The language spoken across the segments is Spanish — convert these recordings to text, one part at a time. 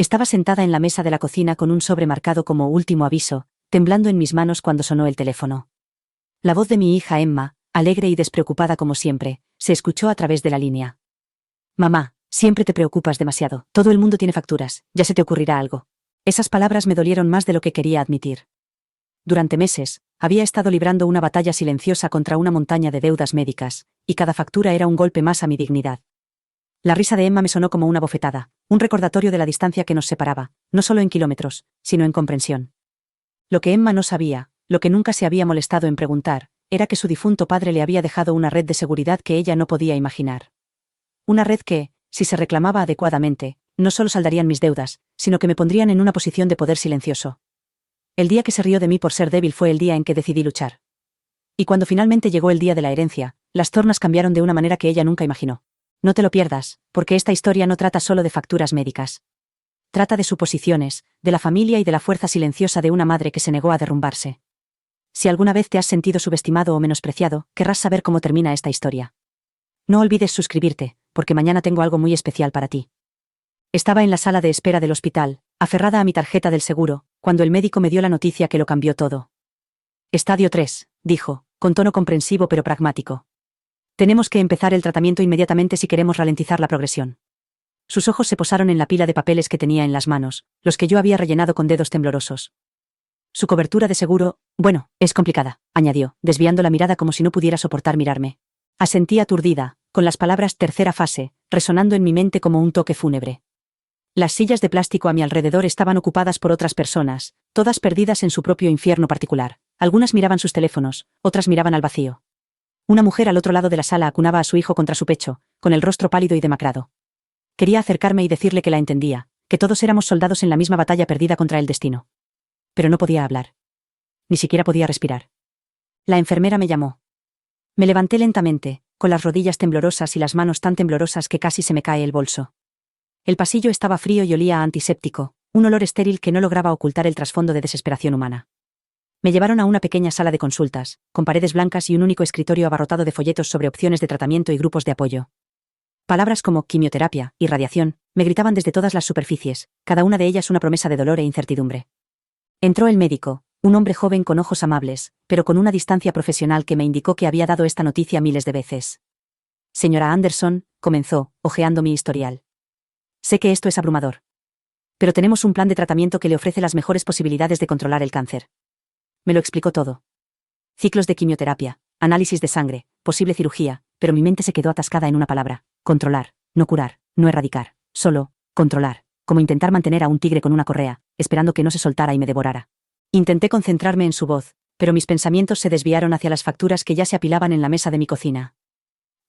Estaba sentada en la mesa de la cocina con un sobre marcado como último aviso, temblando en mis manos cuando sonó el teléfono. La voz de mi hija Emma, alegre y despreocupada como siempre, se escuchó a través de la línea. Mamá, siempre te preocupas demasiado. Todo el mundo tiene facturas, ya se te ocurrirá algo. Esas palabras me dolieron más de lo que quería admitir. Durante meses, había estado librando una batalla silenciosa contra una montaña de deudas médicas, y cada factura era un golpe más a mi dignidad. La risa de Emma me sonó como una bofetada, un recordatorio de la distancia que nos separaba, no solo en kilómetros, sino en comprensión. Lo que Emma no sabía, lo que nunca se había molestado en preguntar, era que su difunto padre le había dejado una red de seguridad que ella no podía imaginar. Una red que, si se reclamaba adecuadamente, no solo saldarían mis deudas, sino que me pondrían en una posición de poder silencioso. El día que se rió de mí por ser débil fue el día en que decidí luchar. Y cuando finalmente llegó el día de la herencia, las tornas cambiaron de una manera que ella nunca imaginó. No te lo pierdas, porque esta historia no trata solo de facturas médicas. Trata de suposiciones, de la familia y de la fuerza silenciosa de una madre que se negó a derrumbarse. Si alguna vez te has sentido subestimado o menospreciado, querrás saber cómo termina esta historia. No olvides suscribirte, porque mañana tengo algo muy especial para ti. Estaba en la sala de espera del hospital, aferrada a mi tarjeta del seguro, cuando el médico me dio la noticia que lo cambió todo. Estadio 3, dijo, con tono comprensivo pero pragmático. Tenemos que empezar el tratamiento inmediatamente si queremos ralentizar la progresión. Sus ojos se posaron en la pila de papeles que tenía en las manos, los que yo había rellenado con dedos temblorosos. Su cobertura de seguro, bueno, es complicada, añadió, desviando la mirada como si no pudiera soportar mirarme. Asentí aturdida, con las palabras tercera fase, resonando en mi mente como un toque fúnebre. Las sillas de plástico a mi alrededor estaban ocupadas por otras personas, todas perdidas en su propio infierno particular. Algunas miraban sus teléfonos, otras miraban al vacío. Una mujer al otro lado de la sala acunaba a su hijo contra su pecho, con el rostro pálido y demacrado. Quería acercarme y decirle que la entendía, que todos éramos soldados en la misma batalla perdida contra el destino. Pero no podía hablar. Ni siquiera podía respirar. La enfermera me llamó. Me levanté lentamente, con las rodillas temblorosas y las manos tan temblorosas que casi se me cae el bolso. El pasillo estaba frío y olía a antiséptico, un olor estéril que no lograba ocultar el trasfondo de desesperación humana. Me llevaron a una pequeña sala de consultas, con paredes blancas y un único escritorio abarrotado de folletos sobre opciones de tratamiento y grupos de apoyo. Palabras como quimioterapia y radiación me gritaban desde todas las superficies, cada una de ellas una promesa de dolor e incertidumbre. Entró el médico, un hombre joven con ojos amables, pero con una distancia profesional que me indicó que había dado esta noticia miles de veces. Señora Anderson, comenzó, hojeando mi historial. Sé que esto es abrumador. Pero tenemos un plan de tratamiento que le ofrece las mejores posibilidades de controlar el cáncer. Me lo explicó todo. Ciclos de quimioterapia, análisis de sangre, posible cirugía, pero mi mente se quedó atascada en una palabra: controlar, no curar, no erradicar, solo controlar, como intentar mantener a un tigre con una correa, esperando que no se soltara y me devorara. Intenté concentrarme en su voz, pero mis pensamientos se desviaron hacia las facturas que ya se apilaban en la mesa de mi cocina.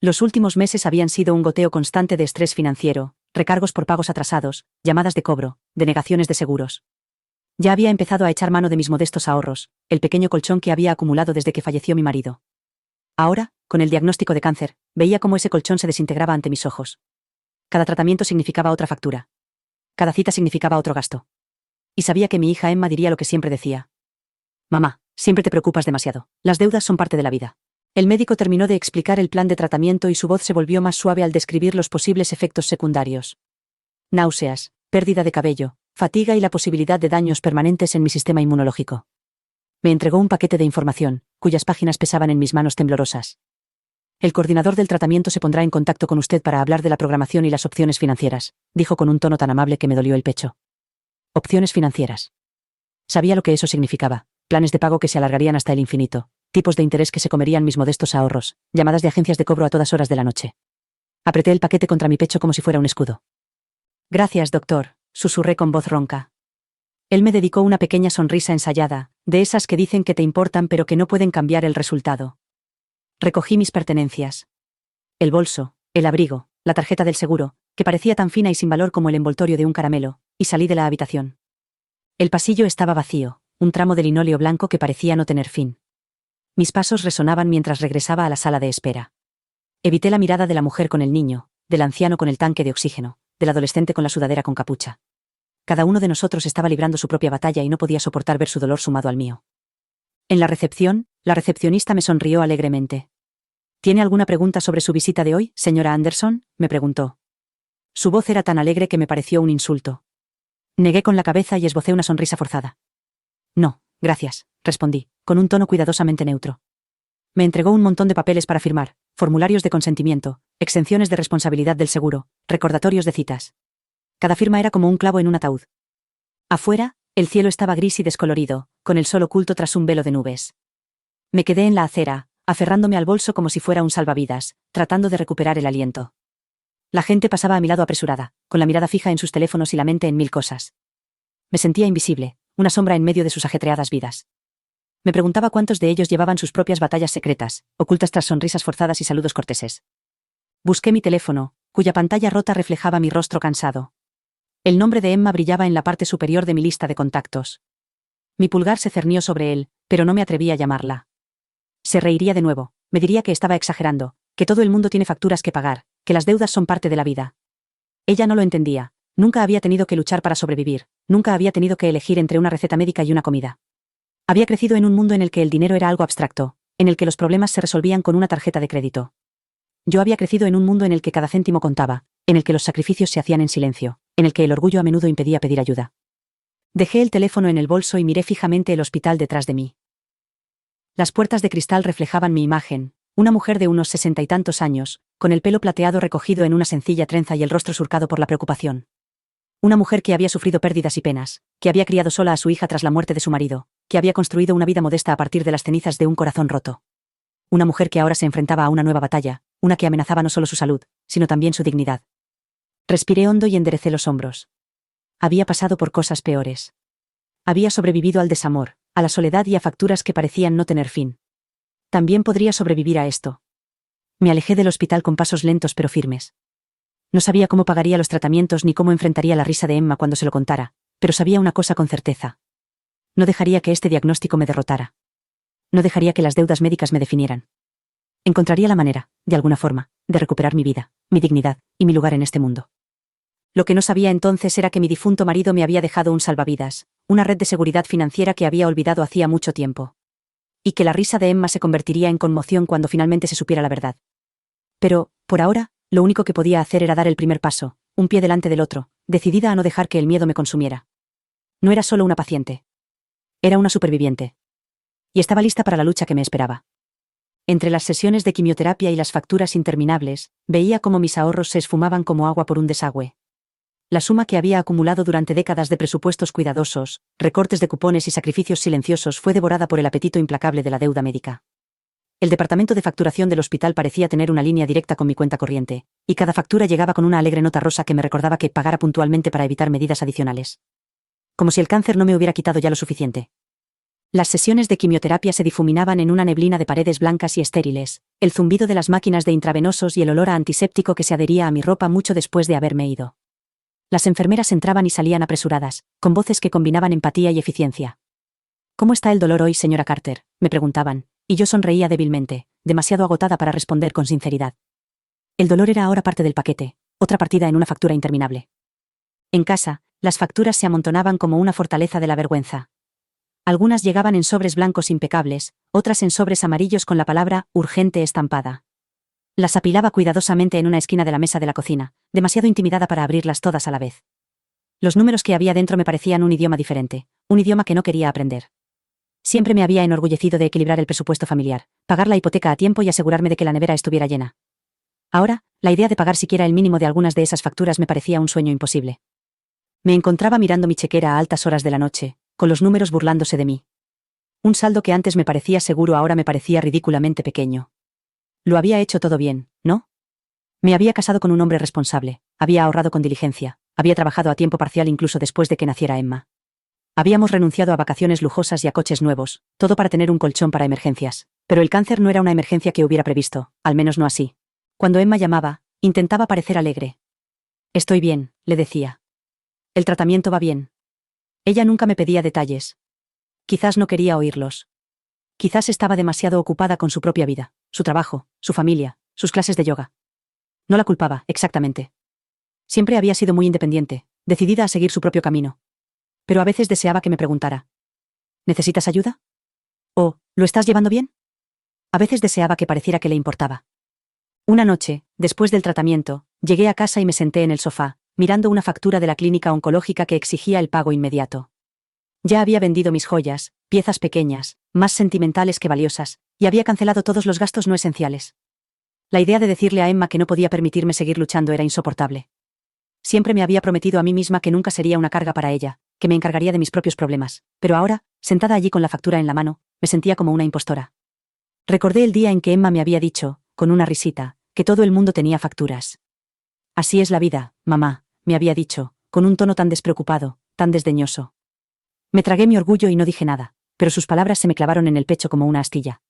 Los últimos meses habían sido un goteo constante de estrés financiero, recargos por pagos atrasados, llamadas de cobro, denegaciones de seguros. Ya había empezado a echar mano de mis modestos ahorros, el pequeño colchón que había acumulado desde que falleció mi marido. Ahora, con el diagnóstico de cáncer, veía cómo ese colchón se desintegraba ante mis ojos. Cada tratamiento significaba otra factura. Cada cita significaba otro gasto. Y sabía que mi hija Emma diría lo que siempre decía. Mamá, siempre te preocupas demasiado. Las deudas son parte de la vida. El médico terminó de explicar el plan de tratamiento y su voz se volvió más suave al describir los posibles efectos secundarios. Náuseas, pérdida de cabello, fatiga y la posibilidad de daños permanentes en mi sistema inmunológico. Me entregó un paquete de información, cuyas páginas pesaban en mis manos temblorosas. El coordinador del tratamiento se pondrá en contacto con usted para hablar de la programación y las opciones financieras, dijo con un tono tan amable que me dolió el pecho. Opciones financieras. Sabía lo que eso significaba: planes de pago que se alargarían hasta el infinito, tipos de interés que se comerían mis modestos ahorros, llamadas de agencias de cobro a todas horas de la noche. Apreté el paquete contra mi pecho como si fuera un escudo. Gracias, doctor, susurré con voz ronca. Él me dedicó una pequeña sonrisa ensayada, de esas que dicen que te importan pero que no pueden cambiar el resultado. Recogí mis pertenencias. El bolso, el abrigo, la tarjeta del seguro, que parecía tan fina y sin valor como el envoltorio de un caramelo, y salí de la habitación. El pasillo estaba vacío, un tramo de linóleo blanco que parecía no tener fin. Mis pasos resonaban mientras regresaba a la sala de espera. Evité la mirada de la mujer con el niño, del anciano con el tanque de oxígeno, del adolescente con la sudadera con capucha. Cada uno de nosotros estaba librando su propia batalla y no podía soportar ver su dolor sumado al mío. En la recepción, la recepcionista me sonrió alegremente. ¿Tiene alguna pregunta sobre su visita de hoy, señora Anderson?, me preguntó. Su voz era tan alegre que me pareció un insulto. Negué con la cabeza y esbocé una sonrisa forzada. No, gracias, respondí, con un tono cuidadosamente neutro. Me entregó un montón de papeles para firmar, formularios de consentimiento, exenciones de responsabilidad del seguro, recordatorios de citas. Cada firma era como un clavo en un ataúd. Afuera, el cielo estaba gris y descolorido, con el sol oculto tras un velo de nubes. Me quedé en la acera, aferrándome al bolso como si fuera un salvavidas, tratando de recuperar el aliento. La gente pasaba a mi lado apresurada, con la mirada fija en sus teléfonos y la mente en mil cosas. Me sentía invisible, una sombra en medio de sus ajetreadas vidas. Me preguntaba cuántos de ellos llevaban sus propias batallas secretas, ocultas tras sonrisas forzadas y saludos corteses. Busqué mi teléfono, cuya pantalla rota reflejaba mi rostro cansado. El nombre de Emma brillaba en la parte superior de mi lista de contactos. Mi pulgar se cernió sobre él, pero no me atreví a llamarla. Se reiría de nuevo, me diría que estaba exagerando, que todo el mundo tiene facturas que pagar, que las deudas son parte de la vida. Ella no lo entendía, nunca había tenido que luchar para sobrevivir, nunca había tenido que elegir entre una receta médica y una comida. Había crecido en un mundo en el que el dinero era algo abstracto, en el que los problemas se resolvían con una tarjeta de crédito. Yo había crecido en un mundo en el que cada céntimo contaba, en el que los sacrificios se hacían en silencio, en el que el orgullo a menudo impedía pedir ayuda. Dejé el teléfono en el bolso y miré fijamente el hospital detrás de mí. Las puertas de cristal reflejaban mi imagen, una mujer de unos 60 y tantos años, con el pelo plateado recogido en una sencilla trenza y el rostro surcado por la preocupación. Una mujer que había sufrido pérdidas y penas, que había criado sola a su hija tras la muerte de su marido, que había construido una vida modesta a partir de las cenizas de un corazón roto. Una mujer que ahora se enfrentaba a una nueva batalla, una que amenazaba no solo su salud, sino también su dignidad. Respiré hondo y enderecé los hombros. Había pasado por cosas peores. Había sobrevivido al desamor, a la soledad y a facturas que parecían no tener fin. También podría sobrevivir a esto. Me alejé del hospital con pasos lentos pero firmes. No sabía cómo pagaría los tratamientos ni cómo enfrentaría la risa de Emma cuando se lo contara, pero sabía una cosa con certeza. No dejaría que este diagnóstico me derrotara. No dejaría que las deudas médicas me definieran. Encontraría la manera, de alguna forma, de recuperar mi vida, mi dignidad y mi lugar en este mundo. Lo que no sabía entonces era que mi difunto marido me había dejado un salvavidas, una red de seguridad financiera que había olvidado hacía mucho tiempo. Y que la risa de Emma se convertiría en conmoción cuando finalmente se supiera la verdad. Pero, por ahora, lo único que podía hacer era dar el primer paso, un pie delante del otro, decidida a no dejar que el miedo me consumiera. No era solo una paciente. Era una superviviente. Y estaba lista para la lucha que me esperaba. Entre las sesiones de quimioterapia y las facturas interminables, veía cómo mis ahorros se esfumaban como agua por un desagüe. La suma que había acumulado durante décadas de presupuestos cuidadosos, recortes de cupones y sacrificios silenciosos fue devorada por el apetito implacable de la deuda médica. El departamento de facturación del hospital parecía tener una línea directa con mi cuenta corriente, y cada factura llegaba con una alegre nota rosa que me recordaba que pagara puntualmente para evitar medidas adicionales. Como si el cáncer no me hubiera quitado ya lo suficiente. Las sesiones de quimioterapia se difuminaban en una neblina de paredes blancas y estériles, el zumbido de las máquinas de intravenosos y el olor a antiséptico que se adhería a mi ropa mucho después de haberme ido. Las enfermeras entraban y salían apresuradas, con voces que combinaban empatía y eficiencia. ¿Cómo está el dolor hoy, señora Carter?, me preguntaban, y yo sonreía débilmente, demasiado agotada para responder con sinceridad. El dolor era ahora parte del paquete, otra partida en una factura interminable. En casa, las facturas se amontonaban como una fortaleza de la vergüenza. Algunas llegaban en sobres blancos impecables, otras en sobres amarillos con la palabra urgente estampada. Las apilaba cuidadosamente en una esquina de la mesa de la cocina, demasiado intimidada para abrirlas todas a la vez. Los números que había dentro me parecían un idioma diferente, un idioma que no quería aprender. Siempre me había enorgullecido de equilibrar el presupuesto familiar, pagar la hipoteca a tiempo y asegurarme de que la nevera estuviera llena. Ahora, la idea de pagar siquiera el mínimo de algunas de esas facturas me parecía un sueño imposible. Me encontraba mirando mi chequera a altas horas de la noche, con los números burlándose de mí. Un saldo que antes me parecía seguro ahora me parecía ridículamente pequeño. Lo había hecho todo bien, ¿no? Me había casado con un hombre responsable, había ahorrado con diligencia, había trabajado a tiempo parcial incluso después de que naciera Emma. Habíamos renunciado a vacaciones lujosas y a coches nuevos, todo para tener un colchón para emergencias. Pero el cáncer no era una emergencia que hubiera previsto, al menos no así. Cuando Emma llamaba, intentaba parecer alegre. Estoy bien, le decía. El tratamiento va bien. Ella nunca me pedía detalles. Quizás no quería oírlos. Quizás estaba demasiado ocupada con su propia vida, su trabajo, su familia, sus clases de yoga. No la culpaba, exactamente. Siempre había sido muy independiente, decidida a seguir su propio camino. Pero a veces deseaba que me preguntara. ¿Necesitas ayuda? ¿O, lo estás llevando bien? A veces deseaba que pareciera que le importaba. Una noche, después del tratamiento, llegué a casa y me senté en el sofá, mirando una factura de la clínica oncológica que exigía el pago inmediato. Ya había vendido mis joyas, piezas pequeñas, más sentimentales que valiosas, y había cancelado todos los gastos no esenciales. La idea de decirle a Emma que no podía permitirme seguir luchando era insoportable. Siempre me había prometido a mí misma que nunca sería una carga para ella, que me encargaría de mis propios problemas, pero ahora, sentada allí con la factura en la mano, me sentía como una impostora. Recordé el día en que Emma me había dicho, con una risita, que todo el mundo tenía facturas. Así es la vida, mamá, me había dicho, con un tono tan despreocupado, tan desdeñoso. Me tragué mi orgullo y no dije nada, pero sus palabras se me clavaron en el pecho como una astilla.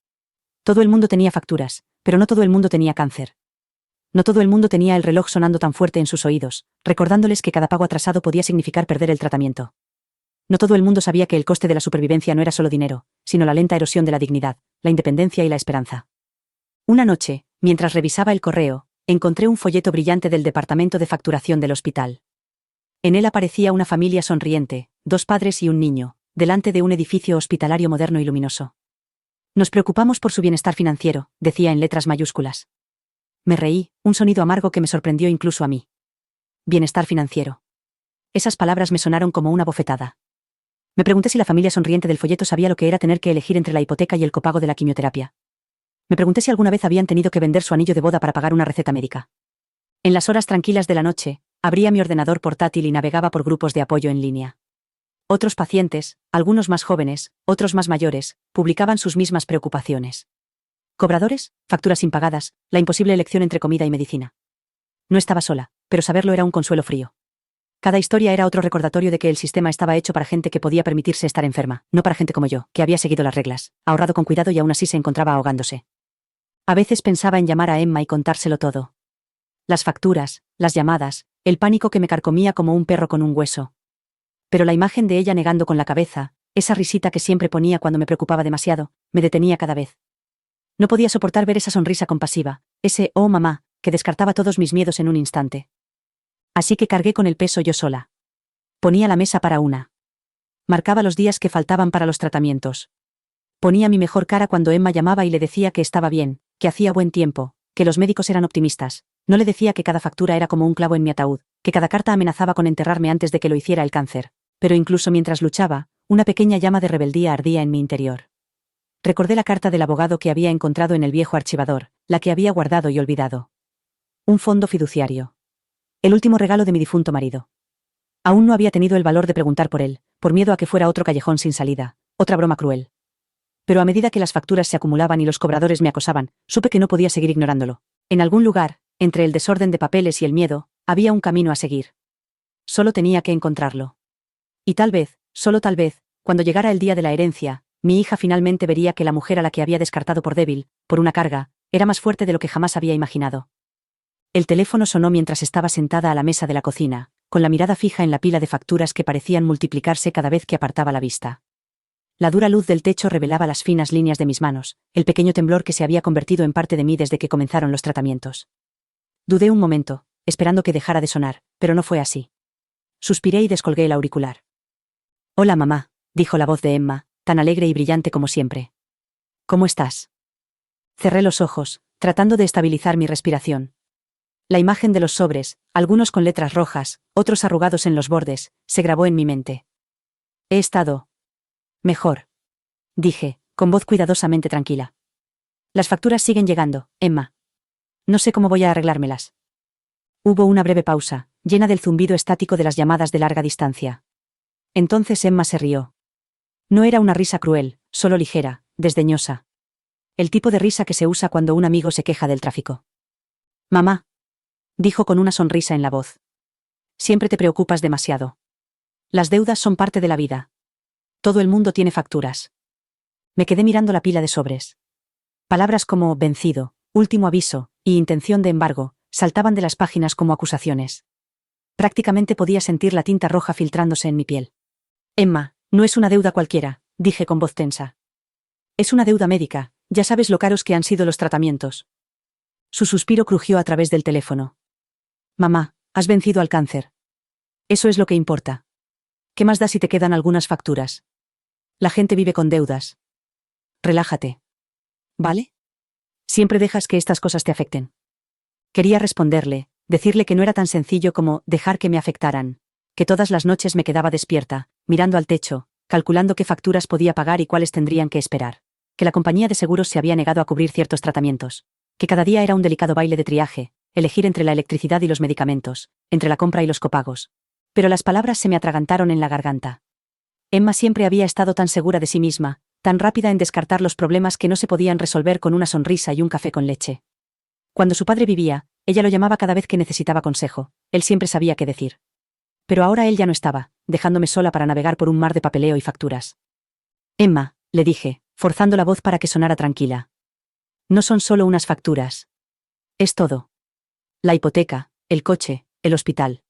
Todo el mundo tenía facturas, pero no todo el mundo tenía cáncer. No todo el mundo tenía el reloj sonando tan fuerte en sus oídos, recordándoles que cada pago atrasado podía significar perder el tratamiento. No todo el mundo sabía que el coste de la supervivencia no era solo dinero, sino la lenta erosión de la dignidad, la independencia y la esperanza. Una noche, mientras revisaba el correo, encontré un folleto brillante del departamento de facturación del hospital. En él aparecía una familia sonriente, 2 padres y un niño, delante de un edificio hospitalario moderno y luminoso. Nos preocupamos por su bienestar financiero, decía en letras mayúsculas. Me reí, un sonido amargo que me sorprendió incluso a mí. Bienestar financiero. Esas palabras me sonaron como una bofetada. Me pregunté si la familia sonriente del folleto sabía lo que era tener que elegir entre la hipoteca y el copago de la quimioterapia. Me pregunté si alguna vez habían tenido que vender su anillo de boda para pagar una receta médica. En las horas tranquilas de la noche, abría mi ordenador portátil y navegaba por grupos de apoyo en línea. Otros pacientes, algunos más jóvenes, otros más mayores, publicaban sus mismas preocupaciones. Cobradores, facturas impagadas, la imposible elección entre comida y medicina. No estaba sola, pero saberlo era un consuelo frío. Cada historia era otro recordatorio de que el sistema estaba hecho para gente que podía permitirse estar enferma, no para gente como yo, que había seguido las reglas, ahorrado con cuidado y aún así se encontraba ahogándose. A veces pensaba en llamar a Emma y contárselo todo. Las facturas, las llamadas, el pánico que me carcomía como un perro con un hueso. Pero la imagen de ella negando con la cabeza, esa risita que siempre ponía cuando me preocupaba demasiado, me detenía cada vez. No podía soportar ver esa sonrisa compasiva, ese «oh mamá», que descartaba todos mis miedos en un instante. Así que cargué con el peso yo sola. Ponía la mesa para una. Marcaba los días que faltaban para los tratamientos. Ponía mi mejor cara cuando Emma llamaba y le decía que estaba bien, que hacía buen tiempo, que los médicos eran optimistas. No le decía que cada factura era como un clavo en mi ataúd, que cada carta amenazaba con enterrarme antes de que lo hiciera el cáncer. Pero incluso mientras luchaba, una pequeña llama de rebeldía ardía en mi interior. Recordé la carta del abogado que había encontrado en el viejo archivador, la que había guardado y olvidado. Un fondo fiduciario. El último regalo de mi difunto marido. Aún no había tenido el valor de preguntar por él, por miedo a que fuera otro callejón sin salida, otra broma cruel. Pero a medida que las facturas se acumulaban y los cobradores me acosaban, supe que no podía seguir ignorándolo. En algún lugar, entre el desorden de papeles y el miedo, había un camino a seguir. Solo tenía que encontrarlo. Y tal vez, solo tal vez, cuando llegara el día de la herencia, mi hija finalmente vería que la mujer a la que había descartado por débil, por una carga, era más fuerte de lo que jamás había imaginado. El teléfono sonó mientras estaba sentada a la mesa de la cocina, con la mirada fija en la pila de facturas que parecían multiplicarse cada vez que apartaba la vista. La dura luz del techo revelaba las finas líneas de mis manos, el pequeño temblor que se había convertido en parte de mí desde que comenzaron los tratamientos. Dudé un momento, esperando que dejara de sonar, pero no fue así. Suspiré y descolgué el auricular. «Hola mamá», dijo la voz de Emma, tan alegre y brillante como siempre. «¿Cómo estás?» Cerré los ojos, tratando de estabilizar mi respiración. La imagen de los sobres, algunos con letras rojas, otros arrugados en los bordes, se grabó en mi mente. «He estado mejor», dije, con voz cuidadosamente tranquila. «Las facturas siguen llegando, Emma. No sé cómo voy a arreglármelas». Hubo una breve pausa, llena del zumbido estático de las llamadas de larga distancia. Entonces Emma se rió. No era una risa cruel, solo ligera, desdeñosa. El tipo de risa que se usa cuando un amigo se queja del tráfico. «Mamá», dijo con una sonrisa en la voz. «Siempre te preocupas demasiado. Las deudas son parte de la vida. Todo el mundo tiene facturas». Me quedé mirando la pila de sobres. Palabras como vencido, último aviso, y intención de embargo, saltaban de las páginas como acusaciones. Prácticamente podía sentir la tinta roja filtrándose en mi piel. «Emma, no es una deuda cualquiera», dije con voz tensa. «Es una deuda médica, ya sabes lo caros que han sido los tratamientos». Su suspiro crujió a través del teléfono. «Mamá, has vencido al cáncer. Eso es lo que importa. ¿Qué más da si te quedan algunas facturas? La gente vive con deudas. Relájate. ¿Vale? Siempre dejas que estas cosas te afecten». Quería responderle, Decirle que no era tan sencillo como dejar que me afectaran. Que todas las noches me quedaba despierta, mirando al techo, calculando qué facturas podía pagar y cuáles tendrían que esperar. Que la compañía de seguros se había negado a cubrir ciertos tratamientos. Que cada día era un delicado baile de triaje, elegir entre la electricidad y los medicamentos, entre la compra y los copagos. Pero las palabras se me atragantaron en la garganta. Emma siempre había estado tan segura de sí misma, tan rápida en descartar los problemas que no se podían resolver con una sonrisa y un café con leche. Cuando su padre vivía, ella lo llamaba cada vez que necesitaba consejo, él siempre sabía qué decir. Pero ahora él ya no estaba, dejándome sola para navegar por un mar de papeleo y facturas. Emma, le dije, forzando la voz para que sonara tranquila. No son solo unas facturas. Es todo. La hipoteca, el coche, el hospital.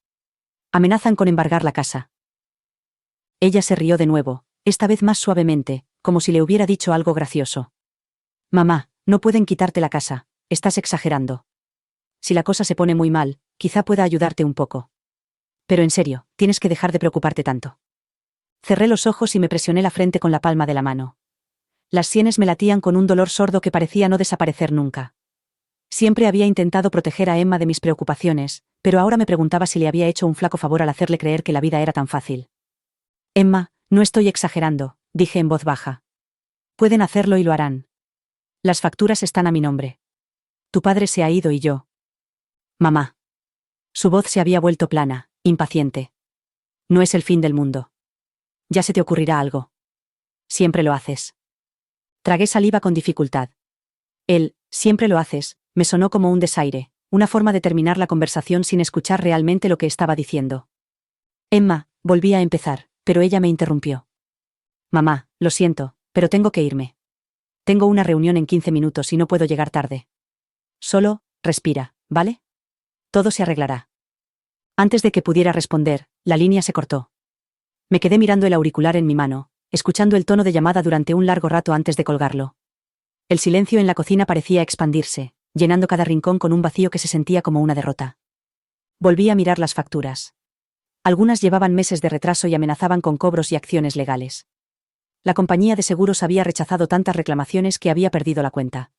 Amenazan con embargar la casa. Ella se rió de nuevo, esta vez más suavemente, como si le hubiera dicho algo gracioso. Mamá, no pueden quitarte la casa, estás exagerando. Si la cosa se pone muy mal, quizá pueda ayudarte un poco. Pero en serio, tienes que dejar de preocuparte tanto. Cerré los ojos y me presioné la frente con la palma de la mano. Las sienes me latían con un dolor sordo que parecía no desaparecer nunca. Siempre había intentado proteger a Emma de mis preocupaciones, pero ahora me preguntaba si le había hecho un flaco favor al hacerle creer que la vida era tan fácil. Emma, no estoy exagerando, dije en voz baja. Pueden hacerlo y lo harán. Las facturas están a mi nombre. Tu padre se ha ido y yo. Mamá. Su voz se había vuelto plana, impaciente. No es el fin del mundo. Ya se te ocurrirá algo. Siempre lo haces. Tragué saliva con dificultad. Siempre lo haces, me sonó como un desaire, una forma de terminar la conversación sin escuchar realmente lo que estaba diciendo. Emma, volví a empezar, pero ella me interrumpió. Mamá, lo siento, pero tengo que irme. Tengo una reunión en 15 minutos y no puedo llegar tarde. Solo, respira, ¿vale? Todo se arreglará. Antes de que pudiera responder, la línea se cortó. Me quedé mirando el auricular en mi mano, escuchando el tono de llamada durante un largo rato antes de colgarlo. El silencio en la cocina parecía expandirse, llenando cada rincón con un vacío que se sentía como una derrota. Volví a mirar las facturas. Algunas llevaban meses de retraso y amenazaban con cobros y acciones legales. La compañía de seguros había rechazado tantas reclamaciones que había perdido la cuenta.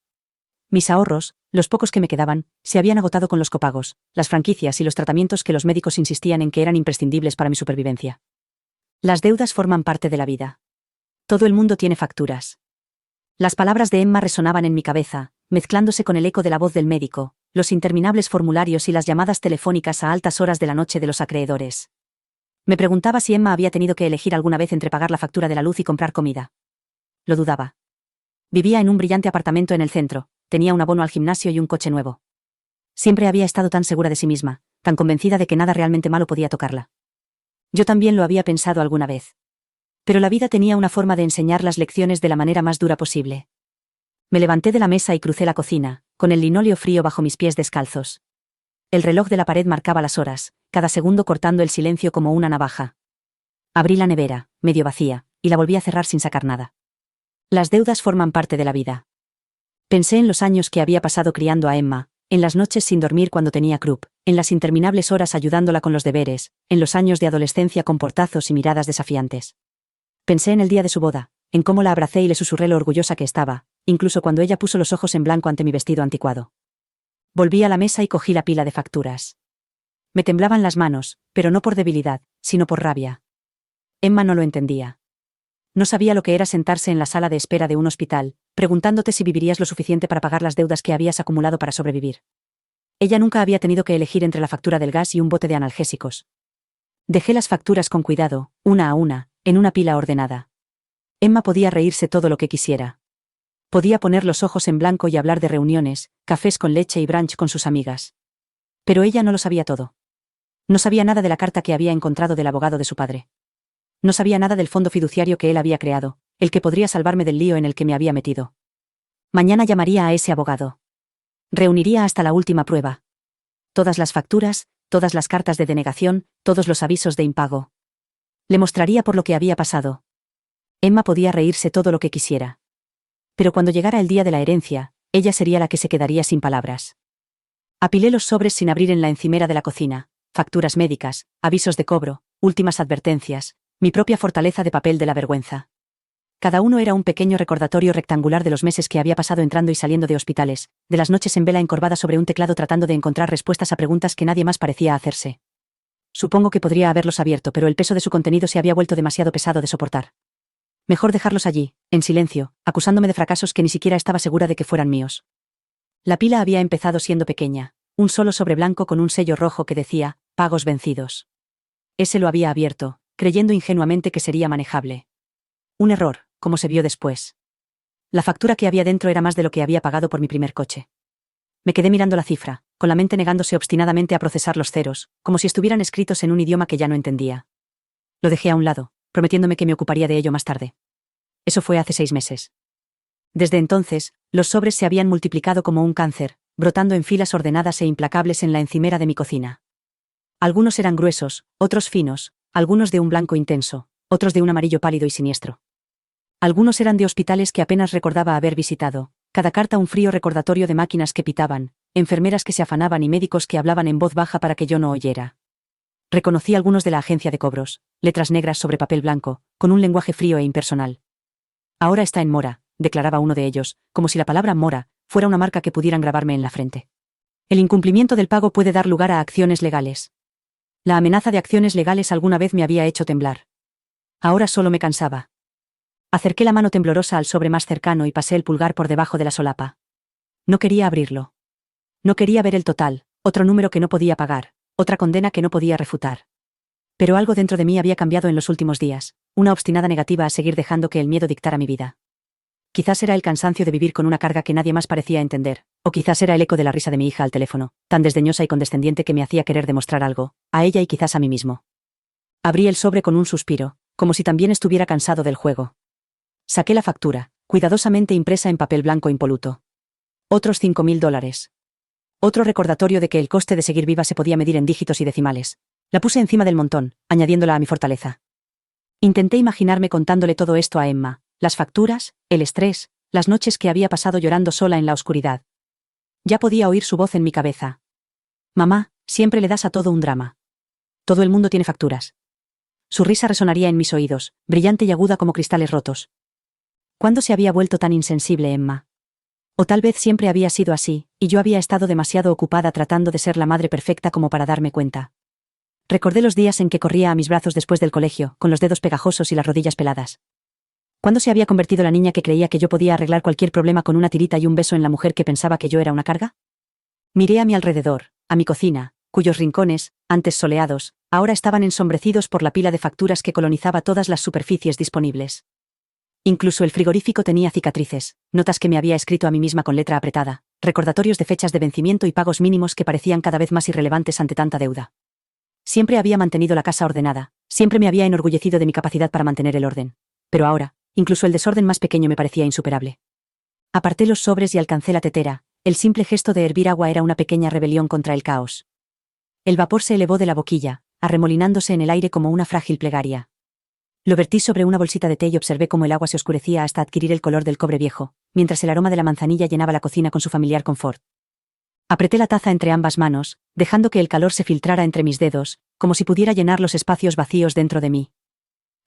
Mis ahorros, los pocos que me quedaban, se habían agotado con los copagos, las franquicias y los tratamientos que los médicos insistían en que eran imprescindibles para mi supervivencia. Las deudas forman parte de la vida. Todo el mundo tiene facturas. Las palabras de Emma resonaban en mi cabeza, mezclándose con el eco de la voz del médico, los interminables formularios y las llamadas telefónicas a altas horas de la noche de los acreedores. Me preguntaba si Emma había tenido que elegir alguna vez entre pagar la factura de la luz y comprar comida. Lo dudaba. Vivía en un brillante apartamento en el centro, tenía un abono al gimnasio y un coche nuevo. Siempre había estado tan segura de sí misma, tan convencida de que nada realmente malo podía tocarla. Yo también lo había pensado alguna vez. Pero la vida tenía una forma de enseñar las lecciones de la manera más dura posible. Me levanté de la mesa y crucé la cocina, con el linóleo frío bajo mis pies descalzos. El reloj de la pared marcaba las horas, cada segundo cortando el silencio como una navaja. Abrí la nevera, medio vacía, y la volví a cerrar sin sacar nada. Las deudas forman parte de la vida. Pensé en los años que había pasado criando a Emma, en las noches sin dormir cuando tenía croup, en las interminables horas ayudándola con los deberes, en los años de adolescencia con portazos y miradas desafiantes. Pensé en el día de su boda, en cómo la abracé y le susurré lo orgullosa que estaba, incluso cuando ella puso los ojos en blanco ante mi vestido anticuado. Volví a la mesa y cogí la pila de facturas. Me temblaban las manos, pero no por debilidad, sino por rabia. Emma no lo entendía. No sabía lo que era sentarse en la sala de espera de un hospital, preguntándote si vivirías lo suficiente para pagar las deudas que habías acumulado para sobrevivir. Ella nunca había tenido que elegir entre la factura del gas y un bote de analgésicos. Dejé las facturas con cuidado, una a una, en una pila ordenada. Emma podía reírse todo lo que quisiera. Podía poner los ojos en blanco y hablar de reuniones, cafés con leche y brunch con sus amigas. Pero ella no lo sabía todo. No sabía nada de la carta que había encontrado del abogado de su padre. No sabía nada del fondo fiduciario que él había creado, el que podría salvarme del lío en el que me había metido. Mañana llamaría a ese abogado. Reuniría hasta la última prueba. Todas las facturas, todas las cartas de denegación, todos los avisos de impago. Le mostraría por lo que había pasado. Emma podía reírse todo lo que quisiera. Pero cuando llegara el día de la herencia, ella sería la que se quedaría sin palabras. Apilé los sobres sin abrir en la encimera de la cocina, facturas médicas, avisos de cobro, últimas advertencias, mi propia fortaleza de papel de la vergüenza. Cada uno era un pequeño recordatorio rectangular de los meses que había pasado entrando y saliendo de hospitales, de las noches en vela encorvada sobre un teclado tratando de encontrar respuestas a preguntas que nadie más parecía hacerse. Supongo que podría haberlos abierto, pero el peso de su contenido se había vuelto demasiado pesado de soportar. Mejor dejarlos allí, en silencio, acusándome de fracasos que ni siquiera estaba segura de que fueran míos. La pila había empezado siendo pequeña, un solo sobre blanco con un sello rojo que decía, pagos vencidos. Ese lo había abierto, creyendo ingenuamente que sería manejable. Un error, como se vio después. La factura que había dentro era más de lo que había pagado por mi primer coche. Me quedé mirando la cifra, con la mente negándose obstinadamente a procesar los ceros, como si estuvieran escritos en un idioma que ya no entendía. Lo dejé a un lado, prometiéndome que me ocuparía de ello más tarde. Eso fue hace 6 meses. Desde entonces, los sobres se habían multiplicado como un cáncer, brotando en filas ordenadas e implacables en la encimera de mi cocina. Algunos eran gruesos, otros finos, algunos de un blanco intenso, otros de un amarillo pálido y siniestro. Algunos eran de hospitales que apenas recordaba haber visitado, cada carta un frío recordatorio de máquinas que pitaban, enfermeras que se afanaban y médicos que hablaban en voz baja para que yo no oyera. Reconocí algunos de la agencia de cobros, letras negras sobre papel blanco, con un lenguaje frío e impersonal. Ahora está en mora, declaraba uno de ellos, como si la palabra mora fuera una marca que pudieran grabarme en la frente. El incumplimiento del pago puede dar lugar a acciones legales. La amenaza de acciones legales alguna vez me había hecho temblar. Ahora solo me cansaba. Acerqué la mano temblorosa al sobre más cercano y pasé el pulgar por debajo de la solapa. No quería abrirlo. No quería ver el total, otro número que no podía pagar, otra condena que no podía refutar. Pero algo dentro de mí había cambiado en los últimos días, una obstinada negativa a seguir dejando que el miedo dictara mi vida. Quizás era el cansancio de vivir con una carga que nadie más parecía entender, o quizás era el eco de la risa de mi hija al teléfono, tan desdeñosa y condescendiente que me hacía querer demostrar algo, a ella y quizás a mí mismo. Abrí el sobre con un suspiro, como si también estuviera cansado del juego. Saqué la factura, cuidadosamente impresa en papel blanco impoluto. Otros $5.000. Otro recordatorio de que el coste de seguir viva se podía medir en dígitos y decimales. La puse encima del montón, añadiéndola a mi fortaleza. Intenté imaginarme contándole todo esto a Emma, las facturas, el estrés, las noches que había pasado llorando sola en la oscuridad. Ya podía oír su voz en mi cabeza. Mamá, siempre le das a todo un drama. Todo el mundo tiene facturas. Su risa resonaría en mis oídos, brillante y aguda como cristales rotos. ¿Cuándo se había vuelto tan insensible Emma? O tal vez siempre había sido así, y yo había estado demasiado ocupada tratando de ser la madre perfecta como para darme cuenta. Recordé los días en que corría a mis brazos después del colegio, con los dedos pegajosos y las rodillas peladas. ¿Cuándo se había convertido la niña que creía que yo podía arreglar cualquier problema con una tirita y un beso en la mujer que pensaba que yo era una carga? Miré a mi alrededor, a mi cocina, cuyos rincones, antes soleados, ahora estaban ensombrecidos por la pila de facturas que colonizaba todas las superficies disponibles. Incluso el frigorífico tenía cicatrices, notas que me había escrito a mí misma con letra apretada, recordatorios de fechas de vencimiento y pagos mínimos que parecían cada vez más irrelevantes ante tanta deuda. Siempre había mantenido la casa ordenada, siempre me había enorgullecido de mi capacidad para mantener el orden. Pero ahora, incluso el desorden más pequeño me parecía insuperable. Aparté los sobres y alcancé la tetera, el simple gesto de hervir agua era una pequeña rebelión contra el caos. El vapor se elevó de la boquilla, arremolinándose en el aire como una frágil plegaria. Lo vertí sobre una bolsita de té y observé cómo el agua se oscurecía hasta adquirir el color del cobre viejo, mientras el aroma de la manzanilla llenaba la cocina con su familiar confort. Apreté la taza entre ambas manos, dejando que el calor se filtrara entre mis dedos, como si pudiera llenar los espacios vacíos dentro de mí.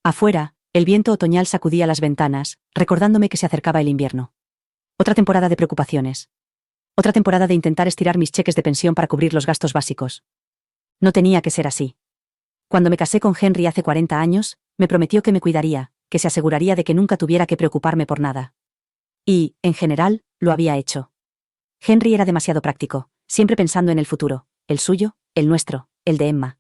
Afuera, el viento otoñal sacudía las ventanas, recordándome que se acercaba el invierno. Otra temporada de preocupaciones. Otra temporada de intentar estirar mis cheques de pensión para cubrir los gastos básicos. No tenía que ser así. Cuando me casé con Henry hace 40 años, me prometió que me cuidaría, que se aseguraría de que nunca tuviera que preocuparme por nada. Y, en general, lo había hecho. Henry era demasiado práctico, siempre pensando en el futuro, el suyo, el nuestro, el de Emma.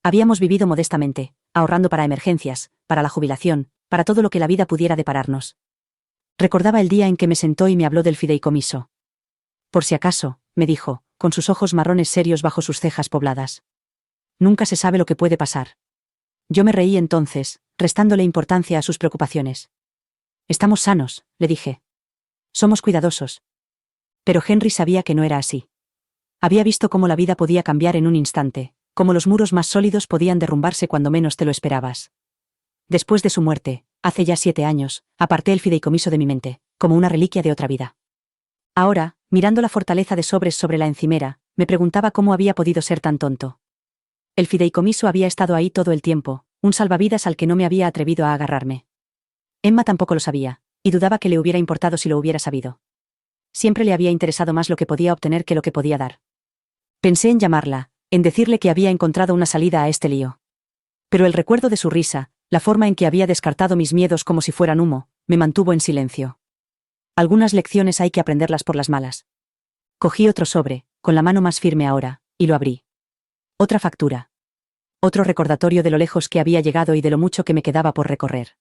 Habíamos vivido modestamente, ahorrando para emergencias, para la jubilación, para todo lo que la vida pudiera depararnos. Recordaba el día en que me sentó y me habló del fideicomiso. Por si acaso, me dijo, con sus ojos marrones serios bajo sus cejas pobladas. Nunca se sabe lo que puede pasar. Yo me reí entonces, restándole importancia a sus preocupaciones. Estamos sanos, le dije. Somos cuidadosos. Pero Henry sabía que no era así. Había visto cómo la vida podía cambiar en un instante, cómo los muros más sólidos podían derrumbarse cuando menos te lo esperabas. Después de su muerte, hace ya 7 años, aparté el fideicomiso de mi mente, como una reliquia de otra vida. Ahora, mirando la fortaleza de sobres sobre la encimera, me preguntaba cómo había podido ser tan tonto. El fideicomiso había estado ahí todo el tiempo, un salvavidas al que no me había atrevido a agarrarme. Emma tampoco lo sabía, y dudaba que le hubiera importado si lo hubiera sabido. Siempre le había interesado más lo que podía obtener que lo que podía dar. Pensé en llamarla, en decirle que había encontrado una salida a este lío. Pero el recuerdo de su risa, la forma en que había descartado mis miedos como si fueran humo, me mantuvo en silencio. Algunas lecciones hay que aprenderlas por las malas. Cogí otro sobre, con la mano más firme ahora, y lo abrí. Otra factura. Otro recordatorio de lo lejos que había llegado y de lo mucho que me quedaba por recorrer.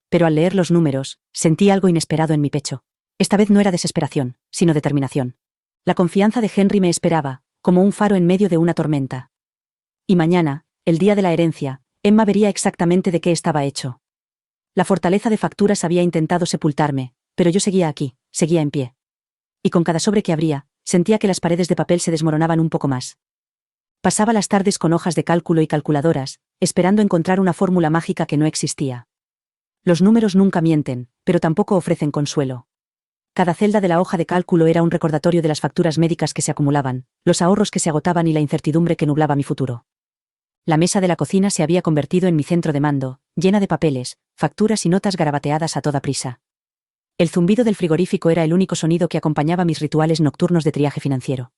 Pero al leer los números, sentí algo inesperado en mi pecho. Esta vez no era desesperación, sino determinación. La confianza de Henry me esperaba, como un faro en medio de una tormenta. Y mañana, el día de la herencia, Emma vería exactamente de qué estaba hecho. La fortaleza de facturas había intentado sepultarme, pero yo seguía aquí, seguía en pie. Y con cada sobre que abría, sentía que las paredes de papel se desmoronaban un poco más. Pasaba las tardes con hojas de cálculo y calculadoras, esperando encontrar una fórmula mágica que no existía. Los números nunca mienten, pero tampoco ofrecen consuelo. Cada celda de la hoja de cálculo era un recordatorio de las facturas médicas que se acumulaban, los ahorros que se agotaban y la incertidumbre que nublaba mi futuro. La mesa de la cocina se había convertido en mi centro de mando, llena de papeles, facturas y notas garabateadas a toda prisa. El zumbido del frigorífico era el único sonido que acompañaba mis rituales nocturnos de triaje financiero.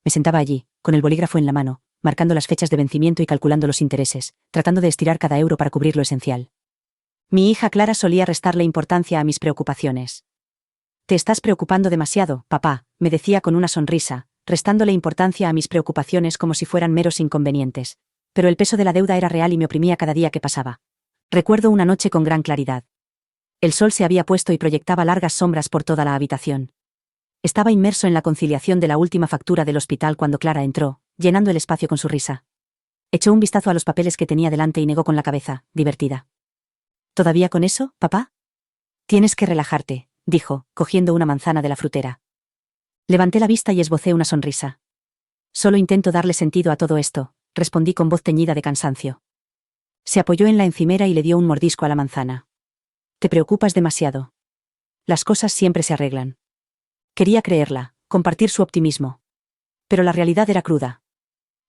Me sentaba allí, con el bolígrafo en la mano, marcando las fechas de vencimiento y calculando los intereses, tratando de estirar cada euro para cubrir lo esencial. Mi hija Clara solía restarle importancia a mis preocupaciones. «Te estás preocupando demasiado, papá», me decía con una sonrisa, restándole importancia a mis preocupaciones como si fueran meros inconvenientes. Pero el peso de la deuda era real y me oprimía cada día que pasaba. Recuerdo una noche con gran claridad. El sol se había puesto y proyectaba largas sombras por toda la habitación. Estaba inmerso en la conciliación de la última factura del hospital cuando Clara entró, llenando el espacio con su risa. Echó un vistazo a los papeles que tenía delante y negó con la cabeza, divertida. «¿Todavía con eso, papá?» «Tienes que relajarte», dijo, cogiendo una manzana de la frutera. Levanté la vista y esbocé una sonrisa. «Solo intento darle sentido a todo esto», respondí con voz teñida de cansancio. Se apoyó en la encimera y le dio un mordisco a la manzana. «Te preocupas demasiado. Las cosas siempre se arreglan». Quería creerla, compartir su optimismo. Pero la realidad era cruda.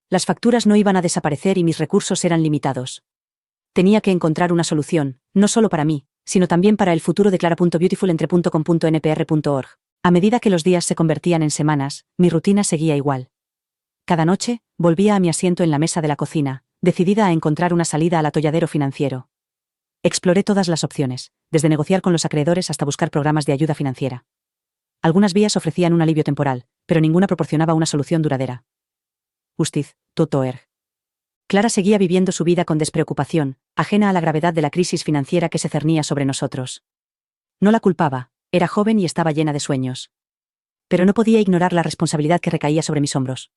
Las facturas no iban a desaparecer y mis recursos eran limitados. Tenía que encontrar una solución, no solo para mí, sino también para el futuro de clara.beautifulentre.com.npr.org. A medida que los días se convertían en semanas, mi rutina seguía igual. Cada noche, volvía a mi asiento en la mesa de la cocina, decidida a encontrar una salida al atolladero financiero. Exploré todas las opciones, desde negociar con los acreedores hasta buscar programas de ayuda financiera. Algunas vías ofrecían un alivio temporal, pero ninguna proporcionaba una solución duradera. Justiz.org. Clara seguía viviendo su vida con despreocupación, ajena a la gravedad de la crisis financiera que se cernía sobre nosotros. No la culpaba, era joven y estaba llena de sueños. Pero no podía ignorar la responsabilidad que recaía sobre mis hombros.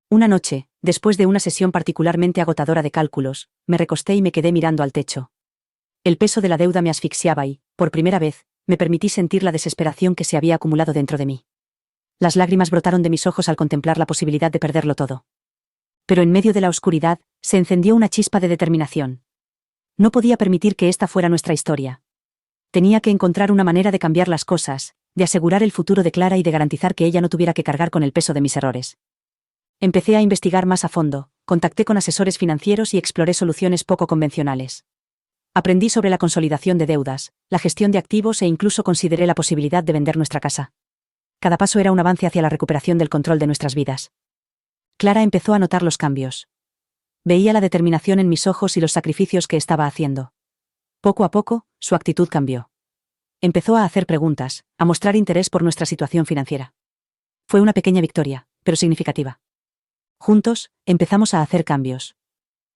Una noche, después de una sesión particularmente agotadora de cálculos, me recosté y me quedé mirando al techo. El peso de la deuda me asfixiaba y, por primera vez, me permití sentir la desesperación que se había acumulado dentro de mí. Las lágrimas brotaron de mis ojos al contemplar la posibilidad de perderlo todo. Pero en medio de la oscuridad, se encendió una chispa de determinación. No podía permitir que esta fuera nuestra historia. Tenía que encontrar una manera de cambiar las cosas, de asegurar el futuro de Clara y de garantizar que ella no tuviera que cargar con el peso de mis errores. Empecé a investigar más a fondo, contacté con asesores financieros y exploré soluciones poco convencionales. Aprendí sobre la consolidación de deudas, la gestión de activos e incluso consideré la posibilidad de vender nuestra casa. Cada paso era un avance hacia la recuperación del control de nuestras vidas. Clara empezó a notar los cambios. Veía la determinación en mis ojos y los sacrificios que estaba haciendo. Poco a poco, su actitud cambió. Empezó a hacer preguntas, a mostrar interés por nuestra situación financiera. Fue una pequeña victoria, pero significativa. Juntos, empezamos a hacer cambios.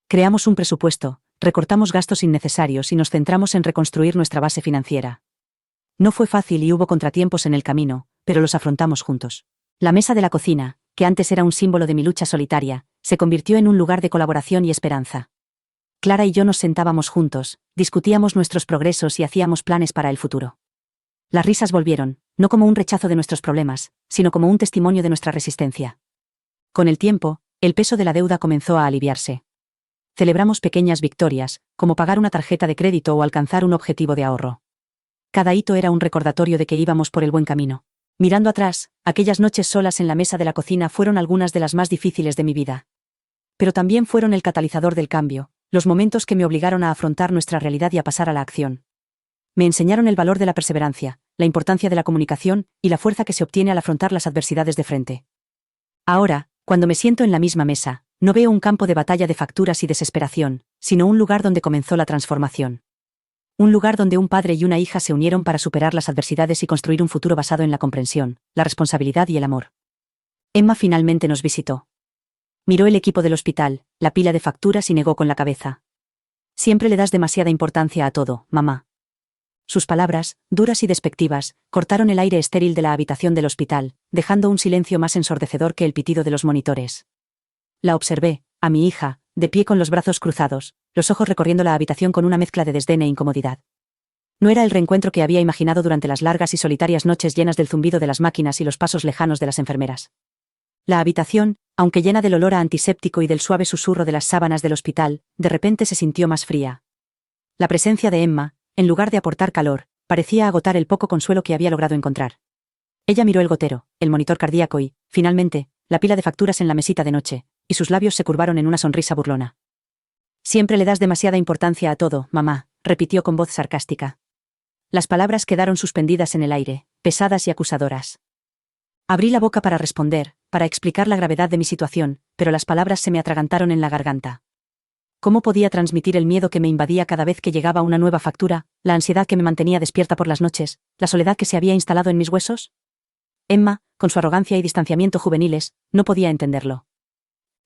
Creamos un presupuesto, recortamos gastos innecesarios y nos centramos en reconstruir nuestra base financiera. No fue fácil y hubo contratiempos en el camino, pero los afrontamos juntos. La mesa de la cocina, que antes era un símbolo de mi lucha solitaria, se convirtió en un lugar de colaboración y esperanza. Clara y yo nos sentábamos juntos, discutíamos nuestros progresos y hacíamos planes para el futuro. Las risas volvieron, no como un rechazo de nuestros problemas, sino como un testimonio de nuestra resistencia. Con el tiempo, el peso de la deuda comenzó a aliviarse. Celebramos pequeñas victorias, como pagar una tarjeta de crédito o alcanzar un objetivo de ahorro. Cada hito era un recordatorio de que íbamos por el buen camino. Mirando atrás, aquellas noches solas en la mesa de la cocina fueron algunas de las más difíciles de mi vida. Pero también fueron el catalizador del cambio, los momentos que me obligaron a afrontar nuestra realidad y a pasar a la acción. Me enseñaron el valor de la perseverancia, la importancia de la comunicación y la fuerza que se obtiene al afrontar las adversidades de frente. Ahora, cuando me siento en la misma mesa, no veo un campo de batalla de facturas y desesperación, sino un lugar donde comenzó la transformación. Un lugar donde un padre y una hija se unieron para superar las adversidades y construir un futuro basado en la comprensión, la responsabilidad y el amor. Emma finalmente nos visitó. Miró el equipo del hospital, la pila de facturas y negó con la cabeza. Siempre le das demasiada importancia a todo, mamá. Sus palabras, duras y despectivas, cortaron el aire estéril de la habitación del hospital, dejando un silencio más ensordecedor que el pitido de los monitores. La observé, a mi hija, de pie con los brazos cruzados, los ojos recorriendo la habitación con una mezcla de desdén e incomodidad. No era el reencuentro que había imaginado durante las largas y solitarias noches llenas del zumbido de las máquinas y los pasos lejanos de las enfermeras. La habitación, aunque llena del olor a antiséptico y del suave susurro de las sábanas del hospital, de repente se sintió más fría. La presencia de Emma, en lugar de aportar calor, parecía agotar el poco consuelo que había logrado encontrar. Ella miró el gotero, el monitor cardíaco y, finalmente, la pila de facturas en la mesita de noche, y sus labios se curvaron en una sonrisa burlona. Siempre le das demasiada importancia a todo, mamá, repitió con voz sarcástica. Las palabras quedaron suspendidas en el aire, pesadas y acusadoras. Abrí la boca para responder, para explicar la gravedad de mi situación, pero las palabras se me atragantaron en la garganta. ¿Cómo podía transmitir el miedo que me invadía cada vez que llegaba una nueva factura, la ansiedad que me mantenía despierta por las noches, la soledad que se había instalado en mis huesos? Emma, con su arrogancia y distanciamiento juveniles, no podía entenderlo.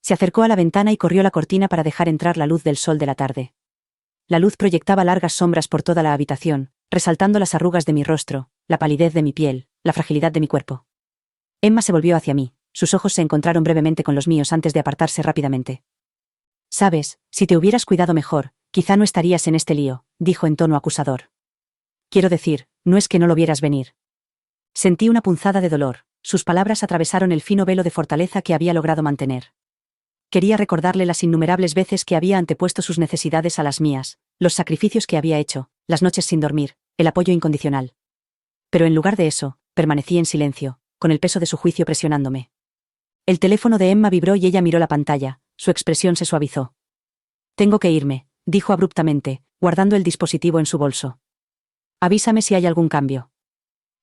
Se acercó a la ventana y corrió la cortina para dejar entrar la luz del sol de la tarde. La luz proyectaba largas sombras por toda la habitación, resaltando las arrugas de mi rostro, la palidez de mi piel, la fragilidad de mi cuerpo. Emma se volvió hacia mí, sus ojos se encontraron brevemente con los míos antes de apartarse rápidamente. Sabes, si te hubieras cuidado mejor, quizá no estarías en este lío, dijo en tono acusador. Quiero decir, no es que no lo vieras venir. Sentí una punzada de dolor, sus palabras atravesaron el fino velo de fortaleza que había logrado mantener. Quería recordarle las innumerables veces que había antepuesto sus necesidades a las mías, los sacrificios que había hecho, las noches sin dormir, el apoyo incondicional. Pero en lugar de eso, permanecí en silencio, con el peso de su juicio presionándome. El teléfono de Emma vibró y ella miró la pantalla, su expresión se suavizó. Tengo que irme, dijo abruptamente, guardando el dispositivo en su bolso. Avísame si hay algún cambio.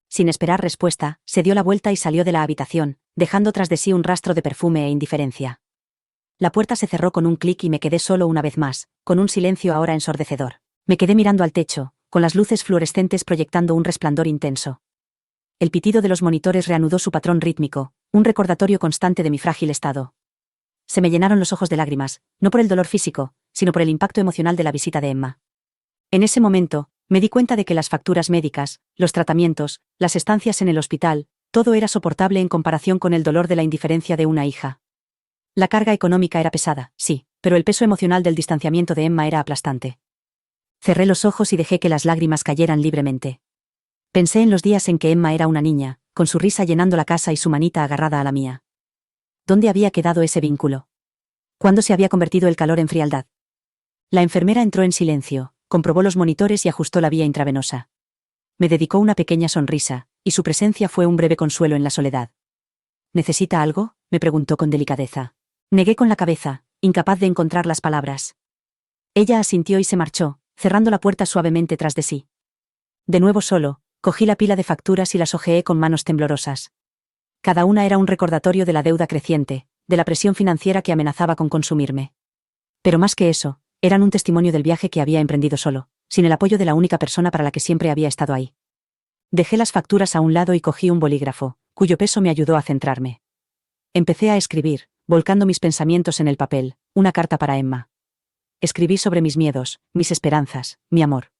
Sin esperar respuesta, se dio la vuelta y salió de la habitación, dejando tras de sí un rastro de perfume e indiferencia. La puerta se cerró con un clic y me quedé solo una vez más, con un silencio ahora ensordecedor. Me quedé mirando al techo, con las luces fluorescentes proyectando un resplandor intenso. El pitido de los monitores reanudó su patrón rítmico, un recordatorio constante de mi frágil estado. Se me llenaron los ojos de lágrimas, no por el dolor físico, sino por el impacto emocional de la visita de Emma. En ese momento, me di cuenta de que las facturas médicas, los tratamientos, las estancias en el hospital, todo era soportable en comparación con el dolor de la indiferencia de una hija. La carga económica era pesada, sí, pero el peso emocional del distanciamiento de Emma era aplastante. Cerré los ojos y dejé que las lágrimas cayeran libremente. Pensé en los días en que Emma era una niña, con su risa llenando la casa y su manita agarrada a la mía. ¿Dónde había quedado ese vínculo? ¿Cuándo se había convertido el calor en frialdad? La enfermera entró en silencio, comprobó los monitores y ajustó la vía intravenosa. Me dedicó una pequeña sonrisa, y su presencia fue un breve consuelo en la soledad. ¿Necesita algo?, me preguntó con delicadeza. Negué con la cabeza, incapaz de encontrar las palabras. Ella asintió y se marchó, cerrando la puerta suavemente tras de sí. De nuevo solo, cogí la pila de facturas y las hojeé con manos temblorosas. Cada una era un recordatorio de la deuda creciente, de la presión financiera que amenazaba con consumirme. Pero más que eso, eran un testimonio del viaje que había emprendido solo, sin el apoyo de la única persona para la que siempre había estado ahí. Dejé las facturas a un lado y cogí un bolígrafo, cuyo peso me ayudó a centrarme. Empecé a escribir, volcando mis pensamientos en el papel, una carta para Emma. Escribí sobre mis miedos, mis esperanzas, mi amor.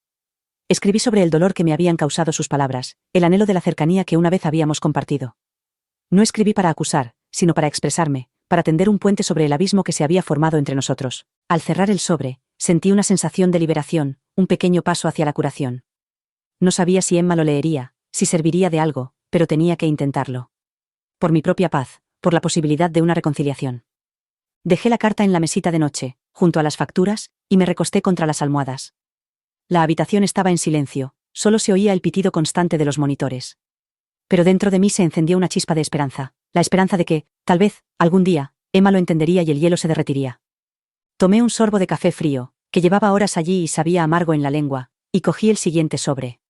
Escribí sobre el dolor que me habían causado sus palabras, el anhelo de la cercanía que una vez habíamos compartido. No escribí para acusar, sino para expresarme, para tender un puente sobre el abismo que se había formado entre nosotros. Al cerrar el sobre, sentí una sensación de liberación, un pequeño paso hacia la curación. No sabía si Emma lo leería, si serviría de algo, pero tenía que intentarlo. Por mi propia paz, por la posibilidad de una reconciliación. Dejé la carta en la mesita de noche, junto a las facturas, y me recosté contra las almohadas. La habitación estaba en silencio, solo se oía el pitido constante de los monitores. Pero dentro de mí se encendió una chispa de esperanza, la esperanza de que, tal vez, algún día, Emma lo entendería y el hielo se derretiría. Tomé un sorbo de café frío, que llevaba horas allí y sabía amargo en la lengua, y cogí el siguiente sobre.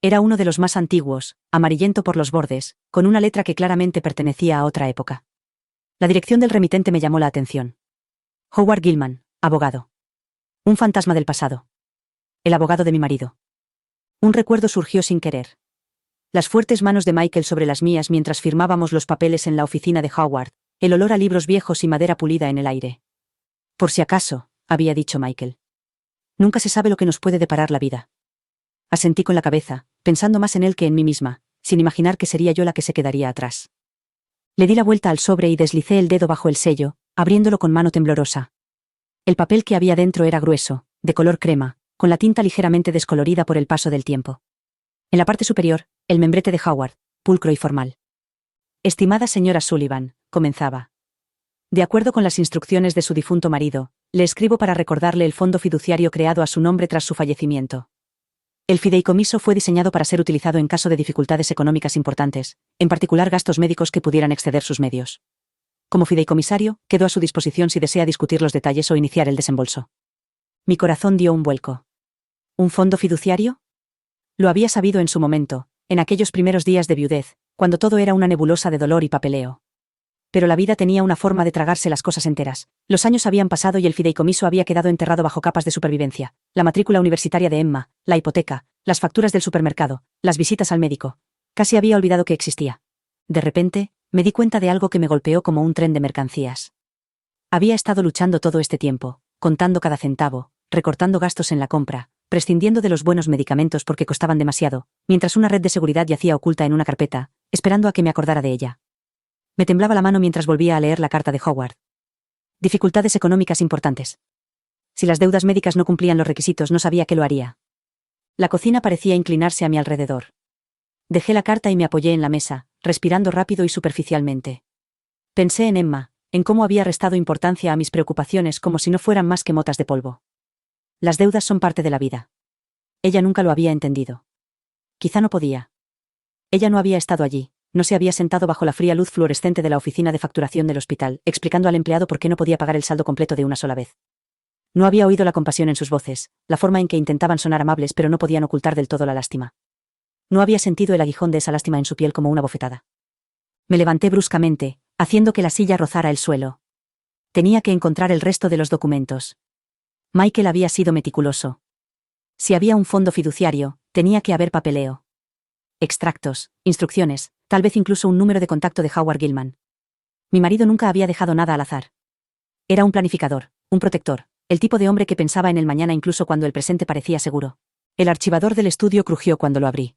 Era uno de los más antiguos, amarillento por los bordes, con una letra que claramente pertenecía a otra época. La dirección del remitente me llamó la atención. Howard Gilman, abogado. Un fantasma del pasado. El abogado de mi marido. Un recuerdo surgió sin querer. Las fuertes manos de Michael sobre las mías mientras firmábamos los papeles en la oficina de Howard, el olor a libros viejos y madera pulida en el aire. Por si acaso, había dicho Michael. Nunca se sabe lo que nos puede deparar la vida. Asentí con la cabeza, pensando más en él que en mí misma, sin imaginar que sería yo la que se quedaría atrás. Le di la vuelta al sobre y deslicé el dedo bajo el sello, abriéndolo con mano temblorosa. El papel que había dentro era grueso, de color crema, con la tinta ligeramente descolorida por el paso del tiempo. En la parte superior, el membrete de Howard, pulcro y formal. Estimada señora Sullivan, comenzaba. De acuerdo con las instrucciones de su difunto marido, le escribo para recordarle el fondo fiduciario creado a su nombre tras su fallecimiento. El fideicomiso fue diseñado para ser utilizado en caso de dificultades económicas importantes, en particular gastos médicos que pudieran exceder sus medios. Como fideicomisario, quedo a su disposición si desea discutir los detalles o iniciar el desembolso. Mi corazón dio un vuelco. ¿Un fondo fiduciario? Lo había sabido en su momento, en aquellos primeros días de viudez, cuando todo era una nebulosa de dolor y papeleo. Pero la vida tenía una forma de tragarse las cosas enteras. Los años habían pasado y el fideicomiso había quedado enterrado bajo capas de supervivencia. La matrícula universitaria de Emma, la hipoteca, las facturas del supermercado, las visitas al médico. Casi había olvidado que existía. De repente, me di cuenta de algo que me golpeó como un tren de mercancías. Había estado luchando todo este tiempo, contando cada centavo, recortando gastos en la compra, prescindiendo de los buenos medicamentos porque costaban demasiado, mientras una red de seguridad yacía oculta en una carpeta, esperando a que me acordara de ella. Me temblaba la mano mientras volvía a leer la carta de Howard. Dificultades económicas importantes. Si las deudas médicas no cumplían los requisitos, no sabía qué lo haría. La cocina parecía inclinarse a mi alrededor. Dejé la carta y me apoyé en la mesa, respirando rápido y superficialmente. Pensé en Emma, en cómo había restado importancia a mis preocupaciones como si no fueran más que motas de polvo. Las deudas son parte de la vida. Ella nunca lo había entendido. Quizá no podía. Ella no había estado allí. No se había sentado bajo la fría luz fluorescente de la oficina de facturación del hospital, explicando al empleado por qué no podía pagar el saldo completo de una sola vez. No había oído la compasión en sus voces, la forma en que intentaban sonar amables pero no podían ocultar del todo la lástima. No había sentido el aguijón de esa lástima en su piel como una bofetada. Me levanté bruscamente, haciendo que la silla rozara el suelo. Tenía que encontrar el resto de los documentos. Michael había sido meticuloso. Si había un fondo fiduciario, tenía que haber papeleo. Extractos, instrucciones, tal vez incluso un número de contacto de Howard Gilman. Mi marido nunca había dejado nada al azar. Era un planificador, un protector, el tipo de hombre que pensaba en el mañana incluso cuando el presente parecía seguro. El archivador del estudio crujió cuando lo abrí.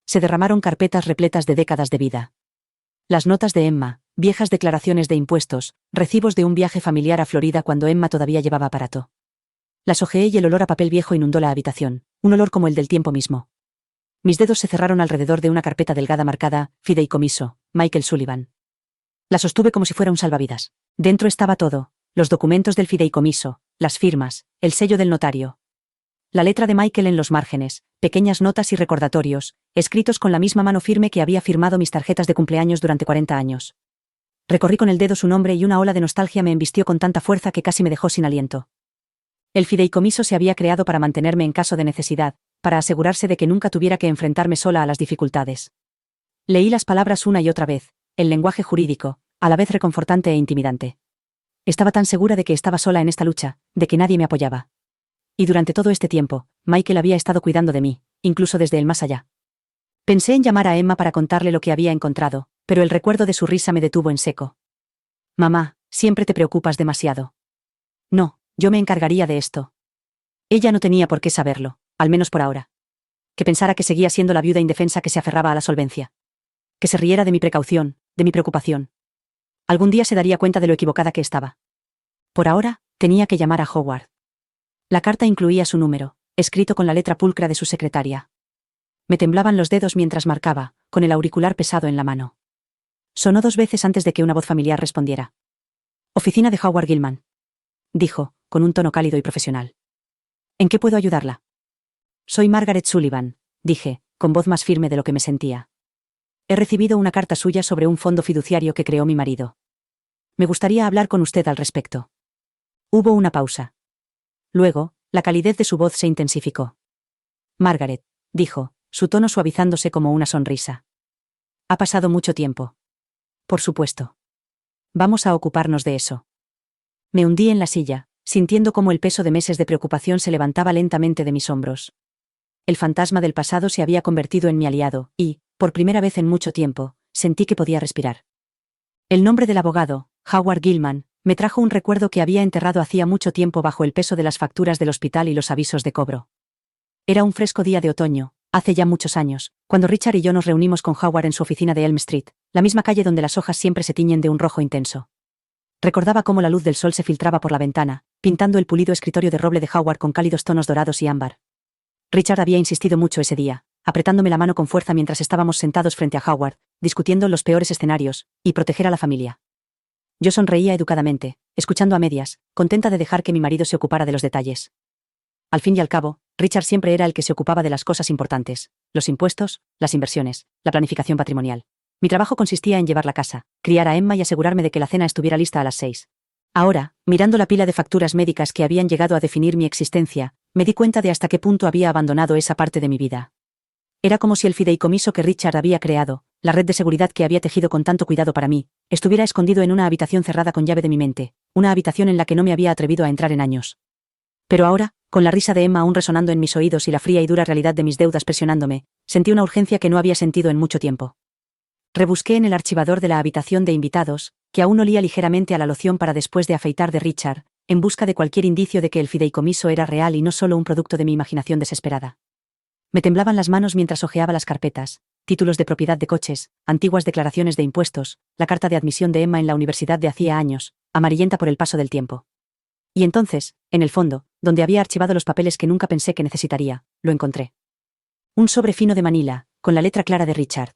Se derramaron carpetas repletas de décadas de vida. Las notas de Emma, viejas declaraciones de impuestos, recibos de un viaje familiar a Florida cuando Emma todavía llevaba aparato. Las hojeé y el olor a papel viejo inundó la habitación, un olor como el del tiempo mismo. Mis dedos se cerraron alrededor de una carpeta delgada marcada, Fideicomiso, Michael Sullivan. La sostuve como si fuera un salvavidas. Dentro estaba todo, los documentos del fideicomiso, las firmas, el sello del notario. La letra de Michael en los márgenes, pequeñas notas y recordatorios, escritos con la misma mano firme que había firmado mis tarjetas de cumpleaños durante 40 años. Recorrí con el dedo su nombre y una ola de nostalgia me embistió con tanta fuerza que casi me dejó sin aliento. El fideicomiso se había creado para mantenerme en caso de necesidad, para asegurarse de que nunca tuviera que enfrentarme sola a las dificultades. Leí las palabras una y otra vez, el lenguaje jurídico, a la vez reconfortante e intimidante. Estaba tan segura de que estaba sola en esta lucha, de que nadie me apoyaba. Y durante todo este tiempo, Michael había estado cuidando de mí, incluso desde el más allá. Pensé en llamar a Emma para contarle lo que había encontrado, pero el recuerdo de su risa me detuvo en seco. Mamá, siempre te preocupas demasiado. No, yo me encargaría de esto. Ella no tenía por qué saberlo, al menos por ahora. Que pensara que seguía siendo la viuda indefensa que se aferraba a la solvencia. Que se riera de mi precaución, de mi preocupación. Algún día se daría cuenta de lo equivocada que estaba. Por ahora, tenía que llamar a Howard. La carta incluía su número, escrito con la letra pulcra de su secretaria. Me temblaban los dedos mientras marcaba, con el auricular pesado en la mano. Sonó 2 veces antes de que una voz familiar respondiera. Oficina de Howard Gilman. Dijo, con un tono cálido y profesional. ¿En qué puedo ayudarla? Soy Margaret Sullivan, dije, con voz más firme de lo que me sentía. He recibido una carta suya sobre un fondo fiduciario que creó mi marido. Me gustaría hablar con usted al respecto. Hubo una pausa. Luego, la calidez de su voz se intensificó. Margaret, dijo, su tono suavizándose como una sonrisa. Ha pasado mucho tiempo. Por supuesto. Vamos a ocuparnos de eso. Me hundí en la silla, sintiendo cómo el peso de meses de preocupación se levantaba lentamente de mis hombros. El fantasma del pasado se había convertido en mi aliado, y, por primera vez en mucho tiempo, sentí que podía respirar. El nombre del abogado, Howard Gilman, me trajo un recuerdo que había enterrado hacía mucho tiempo bajo el peso de las facturas del hospital y los avisos de cobro. Era un fresco día de otoño, hace ya muchos años, cuando Richard y yo nos reunimos con Howard en su oficina de Elm Street, la misma calle donde las hojas siempre se tiñen de un rojo intenso. Recordaba cómo la luz del sol se filtraba por la ventana, pintando el pulido escritorio de roble de Howard con cálidos tonos dorados y ámbar. Richard había insistido mucho ese día, apretándome la mano con fuerza mientras estábamos sentados frente a Howard, discutiendo los peores escenarios, y proteger a la familia. Yo sonreía educadamente, escuchando a medias, contenta de dejar que mi marido se ocupara de los detalles. Al fin y al cabo, Richard siempre era el que se ocupaba de las cosas importantes: los impuestos, las inversiones, la planificación patrimonial. Mi trabajo consistía en llevar la casa, criar a Emma y asegurarme de que la cena estuviera lista a las 6. Ahora, mirando la pila de facturas médicas que habían llegado a definir mi existencia, me di cuenta de hasta qué punto había abandonado esa parte de mi vida. Era como si el fideicomiso que Richard había creado, la red de seguridad que había tejido con tanto cuidado para mí, estuviera escondido en una habitación cerrada con llave de mi mente, una habitación en la que no me había atrevido a entrar en años. Pero ahora, con la risa de Emma aún resonando en mis oídos y la fría y dura realidad de mis deudas presionándome, sentí una urgencia que no había sentido en mucho tiempo. Rebusqué en el archivador de la habitación de invitados, que aún olía ligeramente a la loción para después de afeitar de Richard, en busca de cualquier indicio de que el fideicomiso era real y no solo un producto de mi imaginación desesperada. Me temblaban las manos mientras hojeaba las carpetas: títulos de propiedad de coches, antiguas declaraciones de impuestos, la carta de admisión de Emma en la universidad de hacía años, amarillenta por el paso del tiempo. Y entonces, en el fondo, donde había archivado los papeles que nunca pensé que necesitaría, lo encontré. Un sobre fino de Manila, con la letra clara de Richard.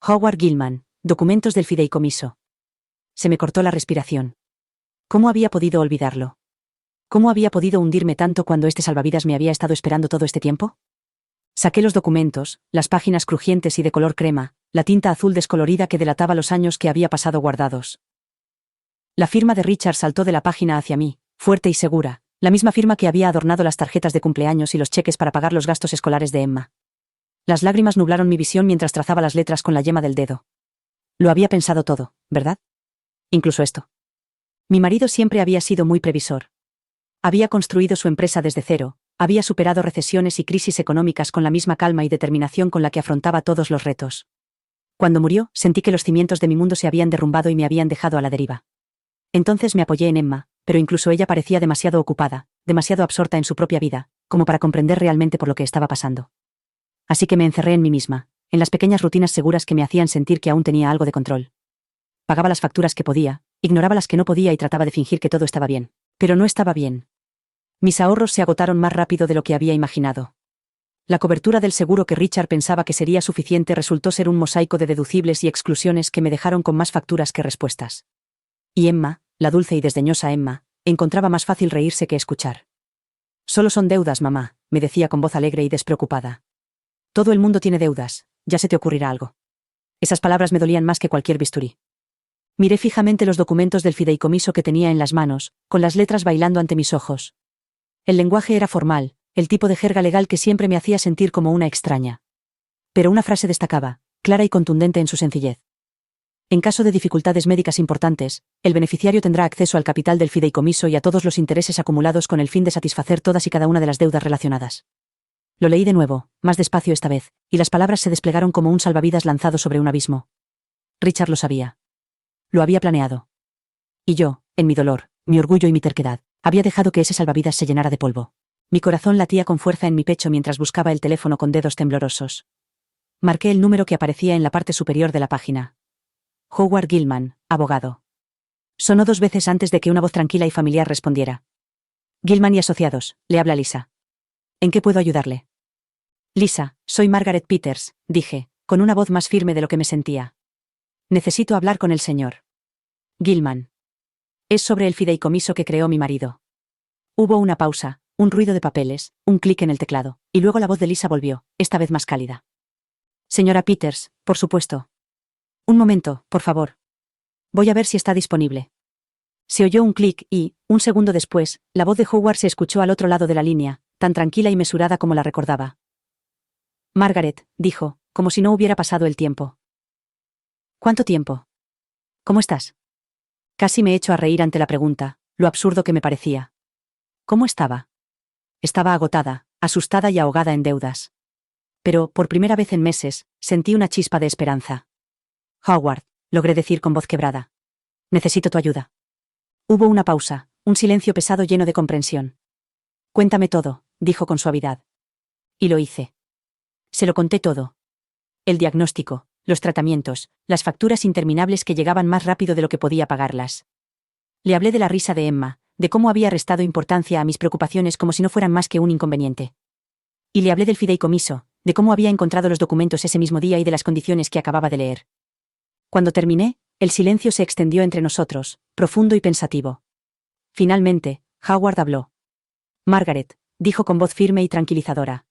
Howard Gilman, documentos del fideicomiso. Se me cortó la respiración. ¿Cómo había podido olvidarlo? ¿Cómo había podido hundirme tanto cuando este salvavidas me había estado esperando todo este tiempo? Saqué los documentos, las páginas crujientes y de color crema, la tinta azul descolorida que delataba los años que había pasado guardados. La firma de Richard saltó de la página hacia mí, fuerte y segura, la misma firma que había adornado las tarjetas de cumpleaños y los cheques para pagar los gastos escolares de Emma. Las lágrimas nublaron mi visión mientras trazaba las letras con la yema del dedo. Lo había pensado todo, ¿verdad? Incluso esto. Mi marido siempre había sido muy previsor. Había construido su empresa desde cero, había superado recesiones y crisis económicas con la misma calma y determinación con la que afrontaba todos los retos. Cuando murió, sentí que los cimientos de mi mundo se habían derrumbado y me habían dejado a la deriva. Entonces me apoyé en Emma, pero incluso ella parecía demasiado ocupada, demasiado absorta en su propia vida, como para comprender realmente por lo que estaba pasando. Así que me encerré en mí misma, en las pequeñas rutinas seguras que me hacían sentir que aún tenía algo de control. Pagaba las facturas que podía, ignoraba las que no podía y trataba de fingir que todo estaba bien. Pero no estaba bien. Mis ahorros se agotaron más rápido de lo que había imaginado. La cobertura del seguro que Richard pensaba que sería suficiente resultó ser un mosaico de deducibles y exclusiones que me dejaron con más facturas que respuestas. Y Emma, la dulce y desdeñosa Emma, encontraba más fácil reírse que escuchar. Solo son deudas, mamá, me decía con voz alegre y despreocupada. Todo el mundo tiene deudas, ya se te ocurrirá algo. Esas palabras me dolían más que cualquier bisturí. Miré fijamente los documentos del fideicomiso que tenía en las manos, con las letras bailando ante mis ojos. El lenguaje era formal, el tipo de jerga legal que siempre me hacía sentir como una extraña. Pero una frase destacaba, clara y contundente en su sencillez. En caso de dificultades médicas importantes, el beneficiario tendrá acceso al capital del fideicomiso y a todos los intereses acumulados con el fin de satisfacer todas y cada una de las deudas relacionadas. Lo leí de nuevo, más despacio esta vez, y las palabras se desplegaron como un salvavidas lanzado sobre un abismo. Richard lo sabía. Lo había planeado. Y yo, en mi dolor, mi orgullo y mi terquedad, había dejado que ese salvavidas se llenara de polvo. Mi corazón latía con fuerza en mi pecho mientras buscaba el teléfono con dedos temblorosos. Marqué el número que aparecía en la parte superior de la página. Howard Gilman, abogado. Sonó 2 veces antes de que una voz tranquila y familiar respondiera. Gilman y Asociados, le habla Lisa. ¿En qué puedo ayudarle? Lisa, soy Margaret Peters, dije, con una voz más firme de lo que me sentía. Necesito hablar con el señor Gilman. Es sobre el fideicomiso que creó mi marido. Hubo una pausa, un ruido de papeles, un clic en el teclado, y luego la voz de Lisa volvió, esta vez más cálida. Señora Peters, por supuesto. Un momento, por favor. Voy a ver si está disponible. Se oyó un clic y, un segundo después, la voz de Howard se escuchó al otro lado de la línea, tan tranquila y mesurada como la recordaba. Margaret, dijo, como si no hubiera pasado el tiempo. ¿Cuánto tiempo? ¿Cómo estás? Casi me echo a reír ante la pregunta, lo absurdo que me parecía. ¿Cómo estaba? Estaba agotada, asustada y ahogada en deudas. Pero, por primera vez en meses, sentí una chispa de esperanza. Howard, logré decir con voz quebrada. Necesito tu ayuda. Hubo una pausa, un silencio pesado lleno de comprensión. Cuéntame todo, dijo con suavidad. Y lo hice. Se lo conté todo. El diagnóstico, los tratamientos, las facturas interminables que llegaban más rápido de lo que podía pagarlas. Le hablé de la risa de Emma, de cómo había restado importancia a mis preocupaciones como si no fueran más que un inconveniente. Y le hablé del fideicomiso, de cómo había encontrado los documentos ese mismo día y de las condiciones que acababa de leer. Cuando terminé, el silencio se extendió entre nosotros, profundo y pensativo. Finalmente, Howard habló. Margaret, dijo con voz firme y tranquilizadora.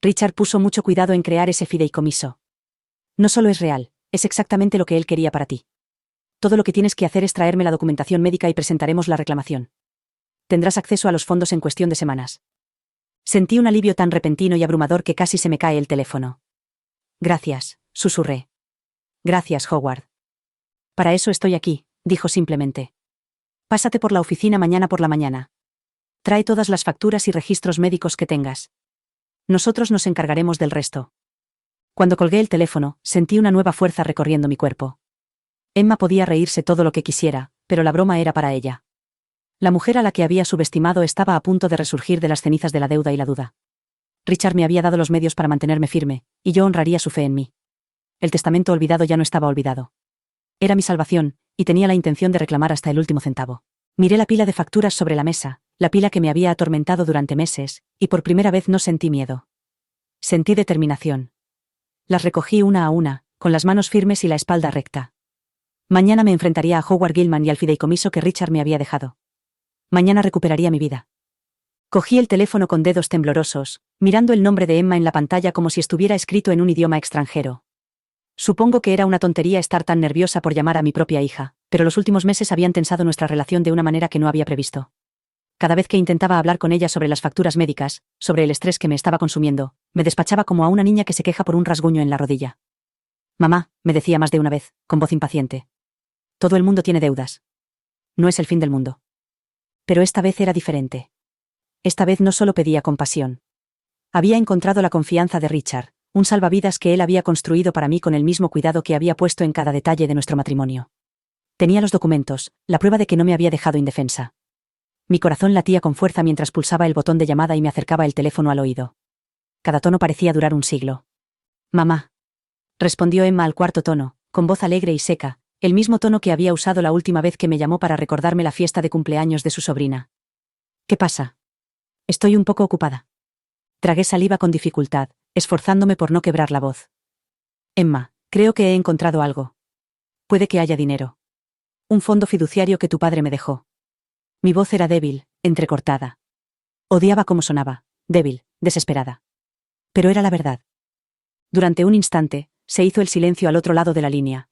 Richard puso mucho cuidado en crear ese fideicomiso. No solo es real, es exactamente lo que él quería para ti. Todo lo que tienes que hacer es traerme la documentación médica y presentaremos la reclamación. Tendrás acceso a los fondos en cuestión de semanas. Sentí un alivio tan repentino y abrumador que casi se me cae el teléfono. Gracias, susurré. Gracias, Howard. Para eso estoy aquí, dijo simplemente. Pásate por la oficina mañana por la mañana. Trae todas las facturas y registros médicos que tengas. Nosotros nos encargaremos del resto. Cuando colgué el teléfono, sentí una nueva fuerza recorriendo mi cuerpo. Emma podía reírse todo lo que quisiera, pero la broma era para ella. La mujer a la que había subestimado estaba a punto de resurgir de las cenizas de la deuda y la duda. Richard me había dado los medios para mantenerme firme, y yo honraría su fe en mí. El testamento olvidado ya no estaba olvidado. Era mi salvación, y tenía la intención de reclamar hasta el último centavo. Miré la pila de facturas sobre la mesa, la pila que me había atormentado durante meses, y por primera vez no sentí miedo. Sentí determinación. Las recogí una a una, con las manos firmes y la espalda recta. Mañana me enfrentaría a Howard Gilman y al fideicomiso que Richard me había dejado. Mañana recuperaría mi vida. Cogí el teléfono con dedos temblorosos, mirando el nombre de Emma en la pantalla como si estuviera escrito en un idioma extranjero. Supongo que era una tontería estar tan nerviosa por llamar a mi propia hija, pero los últimos meses habían tensado nuestra relación de una manera que no había previsto. Cada vez que intentaba hablar con ella sobre las facturas médicas, sobre el estrés que me estaba consumiendo, me despachaba como a una niña que se queja por un rasguño en la rodilla. Mamá, me decía más de una vez, con voz impaciente. Todo el mundo tiene deudas. No es el fin del mundo. Pero esta vez era diferente. Esta vez no solo pedía compasión. Había encontrado la confianza de Richard, un salvavidas que él había construido para mí con el mismo cuidado que había puesto en cada detalle de nuestro matrimonio. Tenía los documentos, la prueba de que no me había dejado indefensa. Mi corazón latía con fuerza mientras pulsaba el botón de llamada y me acercaba el teléfono al oído. Cada tono parecía durar un siglo. Mamá. Respondió Emma al cuarto tono, con voz alegre y seca, el mismo tono que había usado la última vez que me llamó para recordarme la fiesta de cumpleaños de su sobrina. ¿Qué pasa? Estoy un poco ocupada. Tragué saliva con dificultad, esforzándome por no quebrar la voz. Emma, creo que he encontrado algo. Puede que haya dinero. Un fondo fiduciario que tu padre me dejó. Mi voz era débil, entrecortada. Odiaba cómo sonaba, débil, desesperada. Pero era la verdad. Durante un instante, se hizo el silencio al otro lado de la línea.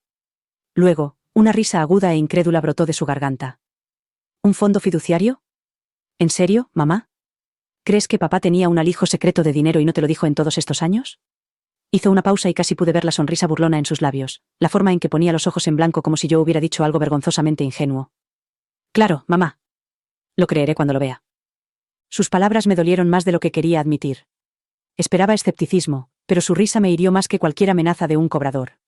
Luego, una risa aguda e incrédula brotó de su garganta. ¿Un fondo fiduciario? ¿En serio, mamá? ¿Crees que papá tenía un alijo secreto de dinero y no te lo dijo en todos estos años? Hizo una pausa y casi pude ver la sonrisa burlona en sus labios, la forma en que ponía los ojos en blanco como si yo hubiera dicho algo vergonzosamente ingenuo. Claro, mamá. Lo creeré cuando lo vea. Sus palabras me dolieron más de lo que quería admitir. Esperaba escepticismo, pero su risa me hirió más que cualquier amenaza de un cobrador.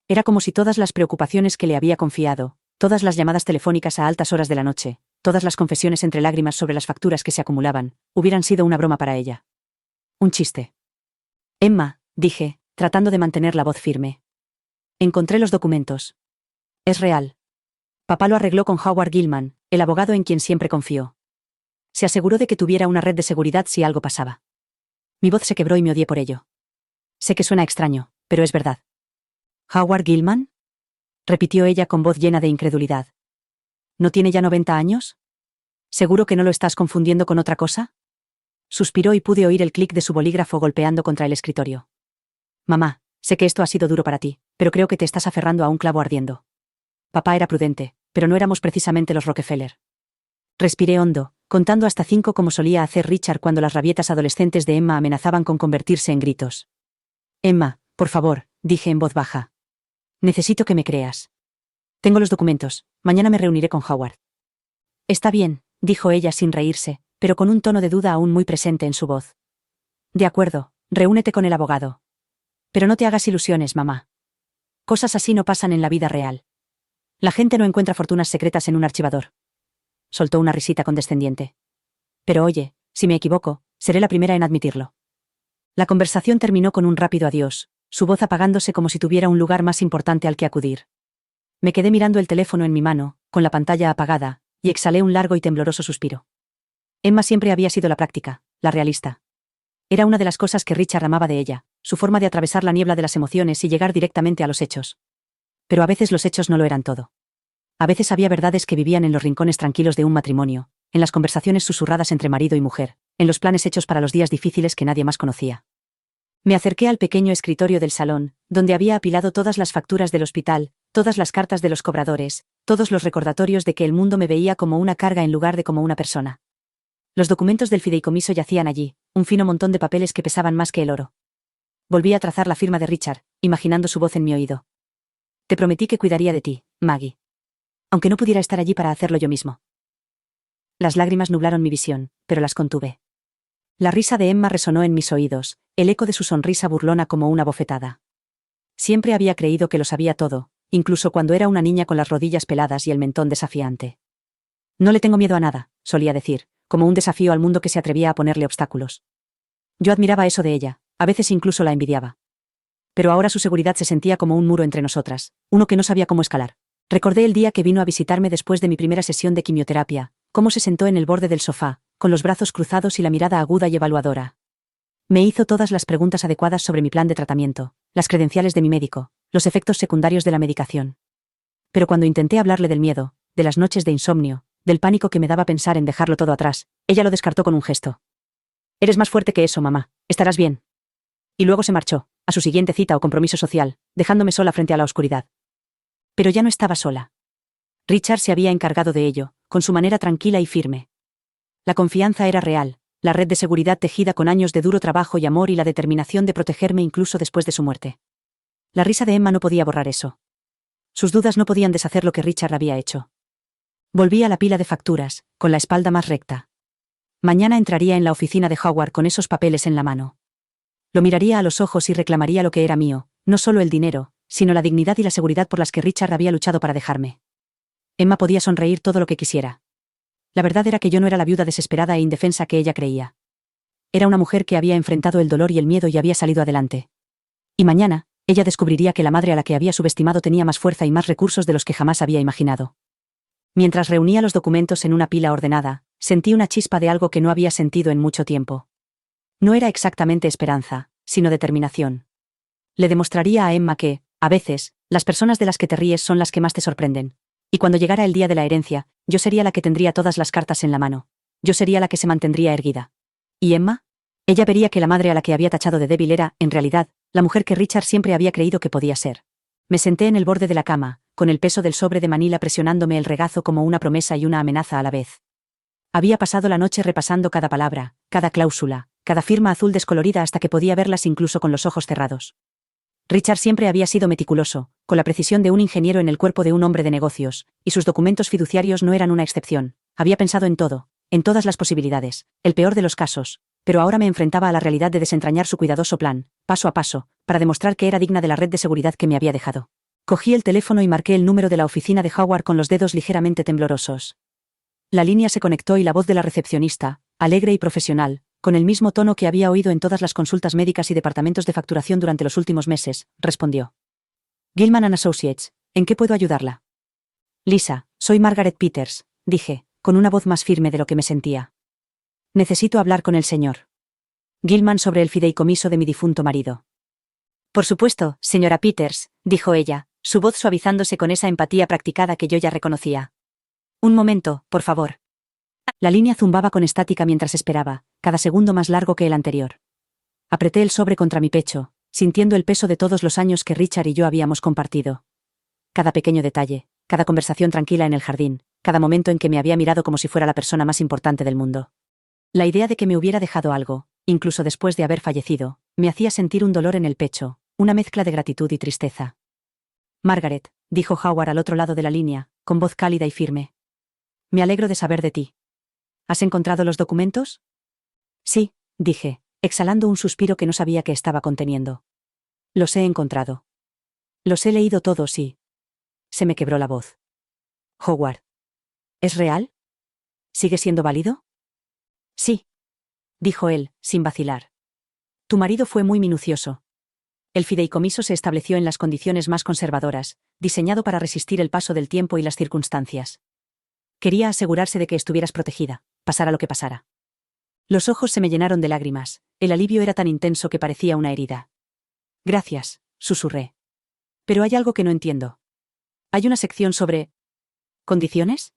Era como si todas las preocupaciones que le había confiado, todas las llamadas telefónicas a altas horas de la noche, todas las confesiones entre lágrimas sobre las facturas que se acumulaban, hubieran sido una broma para ella. Un chiste. Emma, dije, tratando de mantener la voz firme. Encontré los documentos. Es real. Papá lo arregló con Howard Gilman, el abogado en quien siempre confió. Se aseguró de que tuviera una red de seguridad si algo pasaba. Mi voz se quebró y me odié por ello. Sé que suena extraño, pero es verdad. ¿Howard Gilman? Repitió ella con voz llena de incredulidad. ¿No tiene ya 90 años? ¿Seguro que no lo estás confundiendo con otra cosa? Suspiró y pude oír el clic de su bolígrafo golpeando contra el escritorio. Mamá, sé que esto ha sido duro para ti, pero creo que te estás aferrando a un clavo ardiendo. Papá era prudente, pero no éramos precisamente los Rockefeller. Respiré hondo, contando hasta 5 como solía hacer Richard cuando las rabietas adolescentes de Emma amenazaban con convertirse en gritos. Emma, por favor, dije en voz baja. Necesito que me creas. Tengo los documentos, mañana me reuniré con Howard. Está bien, dijo ella sin reírse, pero con un tono de duda aún muy presente en su voz. De acuerdo, reúnete con el abogado. Pero no te hagas ilusiones, mamá. Cosas así no pasan en la vida real. La gente no encuentra fortunas secretas en un archivador. Soltó una risita condescendiente. Pero oye, si me equivoco, seré la primera en admitirlo. La conversación terminó con un rápido adiós, su voz apagándose como si tuviera un lugar más importante al que acudir. Me quedé mirando el teléfono en mi mano, con la pantalla apagada, y exhalé un largo y tembloroso suspiro. Emma siempre había sido la práctica, la realista. Era una de las cosas que Richard amaba de ella, su forma de atravesar la niebla de las emociones y llegar directamente a los hechos. Pero a veces los hechos no lo eran todo. A veces había verdades que vivían en los rincones tranquilos de un matrimonio, en las conversaciones susurradas entre marido y mujer, en los planes hechos para los días difíciles que nadie más conocía. Me acerqué al pequeño escritorio del salón, donde había apilado todas las facturas del hospital, todas las cartas de los cobradores, todos los recordatorios de que el mundo me veía como una carga en lugar de como una persona. Los documentos del fideicomiso yacían allí, un fino montón de papeles que pesaban más que el oro. Volví a trazar la firma de Richard, imaginando su voz en mi oído. Te prometí que cuidaría de ti, Maggie. Aunque no pudiera estar allí para hacerlo yo mismo. Las lágrimas nublaron mi visión, pero las contuve. La risa de Emma resonó en mis oídos, el eco de su sonrisa burlona como una bofetada. Siempre había creído que lo sabía todo, incluso cuando era una niña con las rodillas peladas y el mentón desafiante. No le tengo miedo a nada, solía decir, como un desafío al mundo que se atrevía a ponerle obstáculos. Yo admiraba eso de ella, a veces incluso la envidiaba. Pero ahora su seguridad se sentía como un muro entre nosotras, uno que no sabía cómo escalar. Recordé el día que vino a visitarme después de mi primera sesión de quimioterapia, cómo se sentó en el borde del sofá, con los brazos cruzados y la mirada aguda y evaluadora. Me hizo todas las preguntas adecuadas sobre mi plan de tratamiento, las credenciales de mi médico, los efectos secundarios de la medicación. Pero cuando intenté hablarle del miedo, de las noches de insomnio, del pánico que me daba pensar en dejarlo todo atrás, ella lo descartó con un gesto. Eres más fuerte que eso, mamá, estarás bien. Y luego se marchó, a su siguiente cita o compromiso social, dejándome sola frente a la oscuridad. Pero ya no estaba sola. Richard se había encargado de ello, con su manera tranquila y firme. La confianza era real, la red de seguridad tejida con años de duro trabajo y amor y la determinación de protegerme incluso después de su muerte. La risa de Emma no podía borrar eso. Sus dudas no podían deshacer lo que Richard había hecho. Volví a la pila de facturas, con la espalda más recta. Mañana entraría en la oficina de Howard con esos papeles en la mano. Lo miraría a los ojos y reclamaría lo que era mío, no solo el dinero, sino la dignidad y la seguridad por las que Richard había luchado para dejarme. Emma podía sonreír todo lo que quisiera. La verdad era que yo no era la viuda desesperada e indefensa que ella creía. Era una mujer que había enfrentado el dolor y el miedo y había salido adelante. Y mañana, ella descubriría que la madre a la que había subestimado tenía más fuerza y más recursos de los que jamás había imaginado. Mientras reunía los documentos en una pila ordenada, sentí una chispa de algo que no había sentido en mucho tiempo. No era exactamente esperanza, sino determinación. Le demostraría a Emma que, a veces, las personas de las que te ríes son las que más te sorprenden. Y cuando llegara el día de la herencia, yo sería la que tendría todas las cartas en la mano. Yo sería la que se mantendría erguida. ¿Y Emma? Ella vería que la madre a la que había tachado de débil era, en realidad, la mujer que Richard siempre había creído que podía ser. Me senté en el borde de la cama, con el peso del sobre de Manila presionándome el regazo como una promesa y una amenaza a la vez. Había pasado la noche repasando cada palabra, cada cláusula, cada firma azul descolorida hasta que podía verlas incluso con los ojos cerrados. Richard siempre había sido meticuloso, con la precisión de un ingeniero en el cuerpo de un hombre de negocios, y sus documentos fiduciarios no eran una excepción. Había pensado en todo, en todas las posibilidades, el peor de los casos, pero ahora me enfrentaba a la realidad de desentrañar su cuidadoso plan, paso a paso, para demostrar que era digna de la red de seguridad que me había dejado. Cogí el teléfono y marqué el número de la oficina de Howard con los dedos ligeramente temblorosos. La línea se conectó y la voz de la recepcionista, alegre y profesional, con el mismo tono que había oído en todas las consultas médicas y departamentos de facturación durante los últimos meses, respondió. Gilman & Associates, ¿en qué puedo ayudarla? Lisa, soy Margaret Peters, dije, con una voz más firme de lo que me sentía. Necesito hablar con el señor Gilman sobre el fideicomiso de mi difunto marido. Por supuesto, señora Peters, dijo ella, su voz suavizándose con esa empatía practicada que yo ya reconocía. Un momento, por favor. La línea zumbaba con estática mientras esperaba, cada segundo más largo que el anterior. Apreté el sobre contra mi pecho, sintiendo el peso de todos los años que Richard y yo habíamos compartido. Cada pequeño detalle, cada conversación tranquila en el jardín, cada momento en que me había mirado como si fuera la persona más importante del mundo. La idea de que me hubiera dejado algo, incluso después de haber fallecido, Me hacía sentir un dolor en el pecho, una mezcla de gratitud y tristeza. Margaret, dijo Howard al otro lado de la línea, con voz cálida y firme. Me alegro de saber de ti. ¿Has encontrado los documentos? Sí, dije, exhalando un suspiro que no sabía que estaba conteniendo. Los he encontrado. Los he leído todos y... Se me quebró la voz. Howard. ¿Es real? ¿Sigue siendo válido? Sí, dijo él, sin vacilar. Tu marido fue muy minucioso. El fideicomiso se estableció en las condiciones más conservadoras, diseñado para resistir el paso del tiempo y las circunstancias. Quería asegurarse de que estuvieras protegida, pasara lo que pasara. Los ojos se me llenaron de lágrimas, el alivio era tan intenso que parecía una herida. Gracias, susurré. Pero hay algo que no entiendo. Hay una sección sobre... ¿condiciones?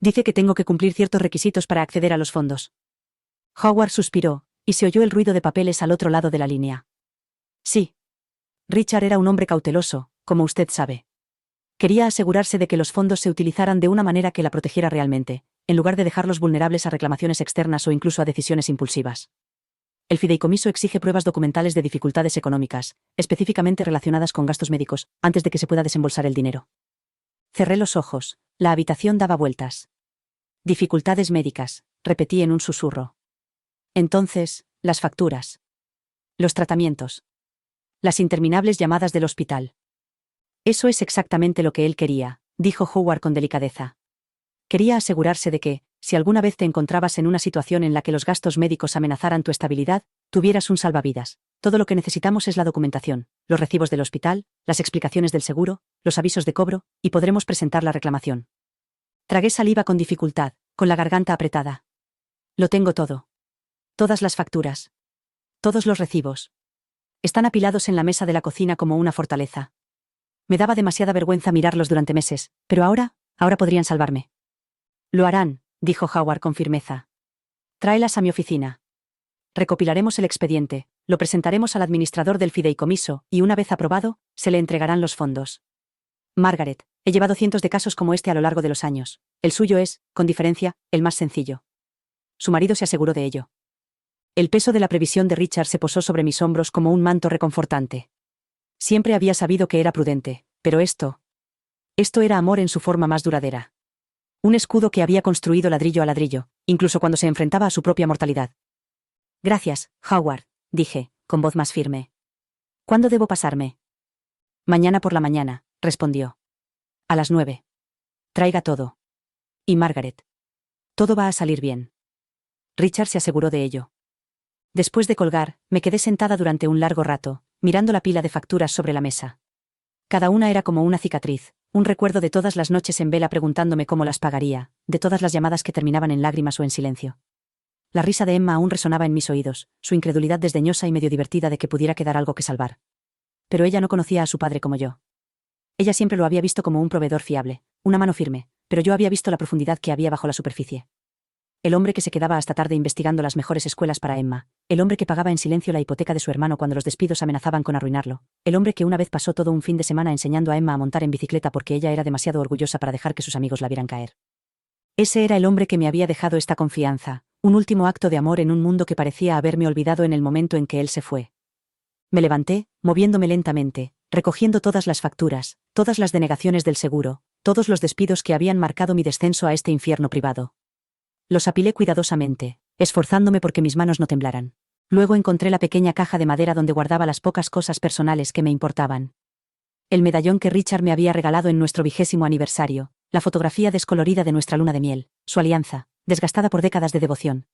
Dice que tengo que cumplir ciertos requisitos para acceder a los fondos. Howard suspiró, y se oyó el ruido de papeles al otro lado de la línea. Sí. Richard era un hombre cauteloso, como usted sabe. Quería asegurarse de que los fondos se utilizaran de una manera que la protegiera realmente, en lugar de dejarlos vulnerables a reclamaciones externas o incluso a decisiones impulsivas. El fideicomiso exige pruebas documentales de dificultades económicas, específicamente relacionadas con gastos médicos, antes de que se pueda desembolsar el dinero. Cerré los ojos, la habitación daba vueltas. Dificultades médicas, repetí en un susurro. Entonces, las facturas. Los tratamientos. Las interminables llamadas del hospital. Eso es exactamente lo que él quería, dijo Howard con delicadeza. Quería asegurarse de que, si alguna vez te encontrabas en una situación en la que los gastos médicos amenazaran tu estabilidad, tuvieras un salvavidas. Todo lo que necesitamos es la documentación, los recibos del hospital, las explicaciones del seguro, los avisos de cobro, y podremos presentar la reclamación. Tragué saliva con dificultad, con la garganta apretada. Lo tengo todo. Todas las facturas. Todos los recibos. Están apilados en la mesa de la cocina como una fortaleza. Me daba demasiada vergüenza mirarlos durante meses, pero ahora podrían salvarme. Lo harán, dijo Howard con firmeza. Tráelas a mi oficina. Recopilaremos el expediente, lo presentaremos al administrador del fideicomiso, y una vez aprobado, se le entregarán los fondos. Margaret, he llevado cientos de casos como este a lo largo de los años. El suyo es, con diferencia, el más sencillo. Su marido se aseguró de ello. El peso de la previsión de Richard se posó sobre mis hombros como un manto reconfortante. Siempre había sabido que era prudente, pero esto era amor en su forma más duradera. Un escudo que había construido ladrillo a ladrillo, incluso cuando se enfrentaba a su propia mortalidad. Gracias, Howard, dije, con voz más firme. ¿Cuándo debo pasarme? Mañana por la mañana, respondió. A las 9. Traiga todo. Y Margaret. Todo va a salir bien. Richard se aseguró de ello. Después de colgar, me quedé sentada durante un largo rato, mirando la pila de facturas sobre la mesa. Cada una era como una cicatriz, un recuerdo de todas las noches en vela preguntándome cómo las pagaría, de todas las llamadas que terminaban en lágrimas o en silencio. La risa de Emma aún resonaba en mis oídos, su incredulidad desdeñosa y medio divertida de que pudiera quedar algo que salvar. Pero ella no conocía a su padre como yo. Ella siempre lo había visto como un proveedor fiable, una mano firme, pero yo había visto la profundidad que había bajo la superficie. El hombre que se quedaba hasta tarde investigando las mejores escuelas para Emma, el hombre que pagaba en silencio la hipoteca de su hermano cuando los despidos amenazaban con arruinarlo, el hombre que una vez pasó todo un fin de semana enseñando a Emma a montar en bicicleta porque ella era demasiado orgullosa para dejar que sus amigos la vieran caer. Ese era el hombre que me había dejado esta confianza, un último acto de amor en un mundo que parecía haberme olvidado en el momento en que él se fue. Me levanté, moviéndome lentamente, recogiendo todas las facturas, todas las denegaciones del seguro, todos los despidos que habían marcado mi descenso a este infierno privado. Los apilé cuidadosamente, esforzándome porque mis manos no temblaran. Luego encontré la pequeña caja de madera donde guardaba las pocas cosas personales que me importaban. El medallón que Richard me había regalado en nuestro 20º aniversario, la fotografía descolorida de nuestra luna de miel, su alianza, desgastada por décadas de devoción.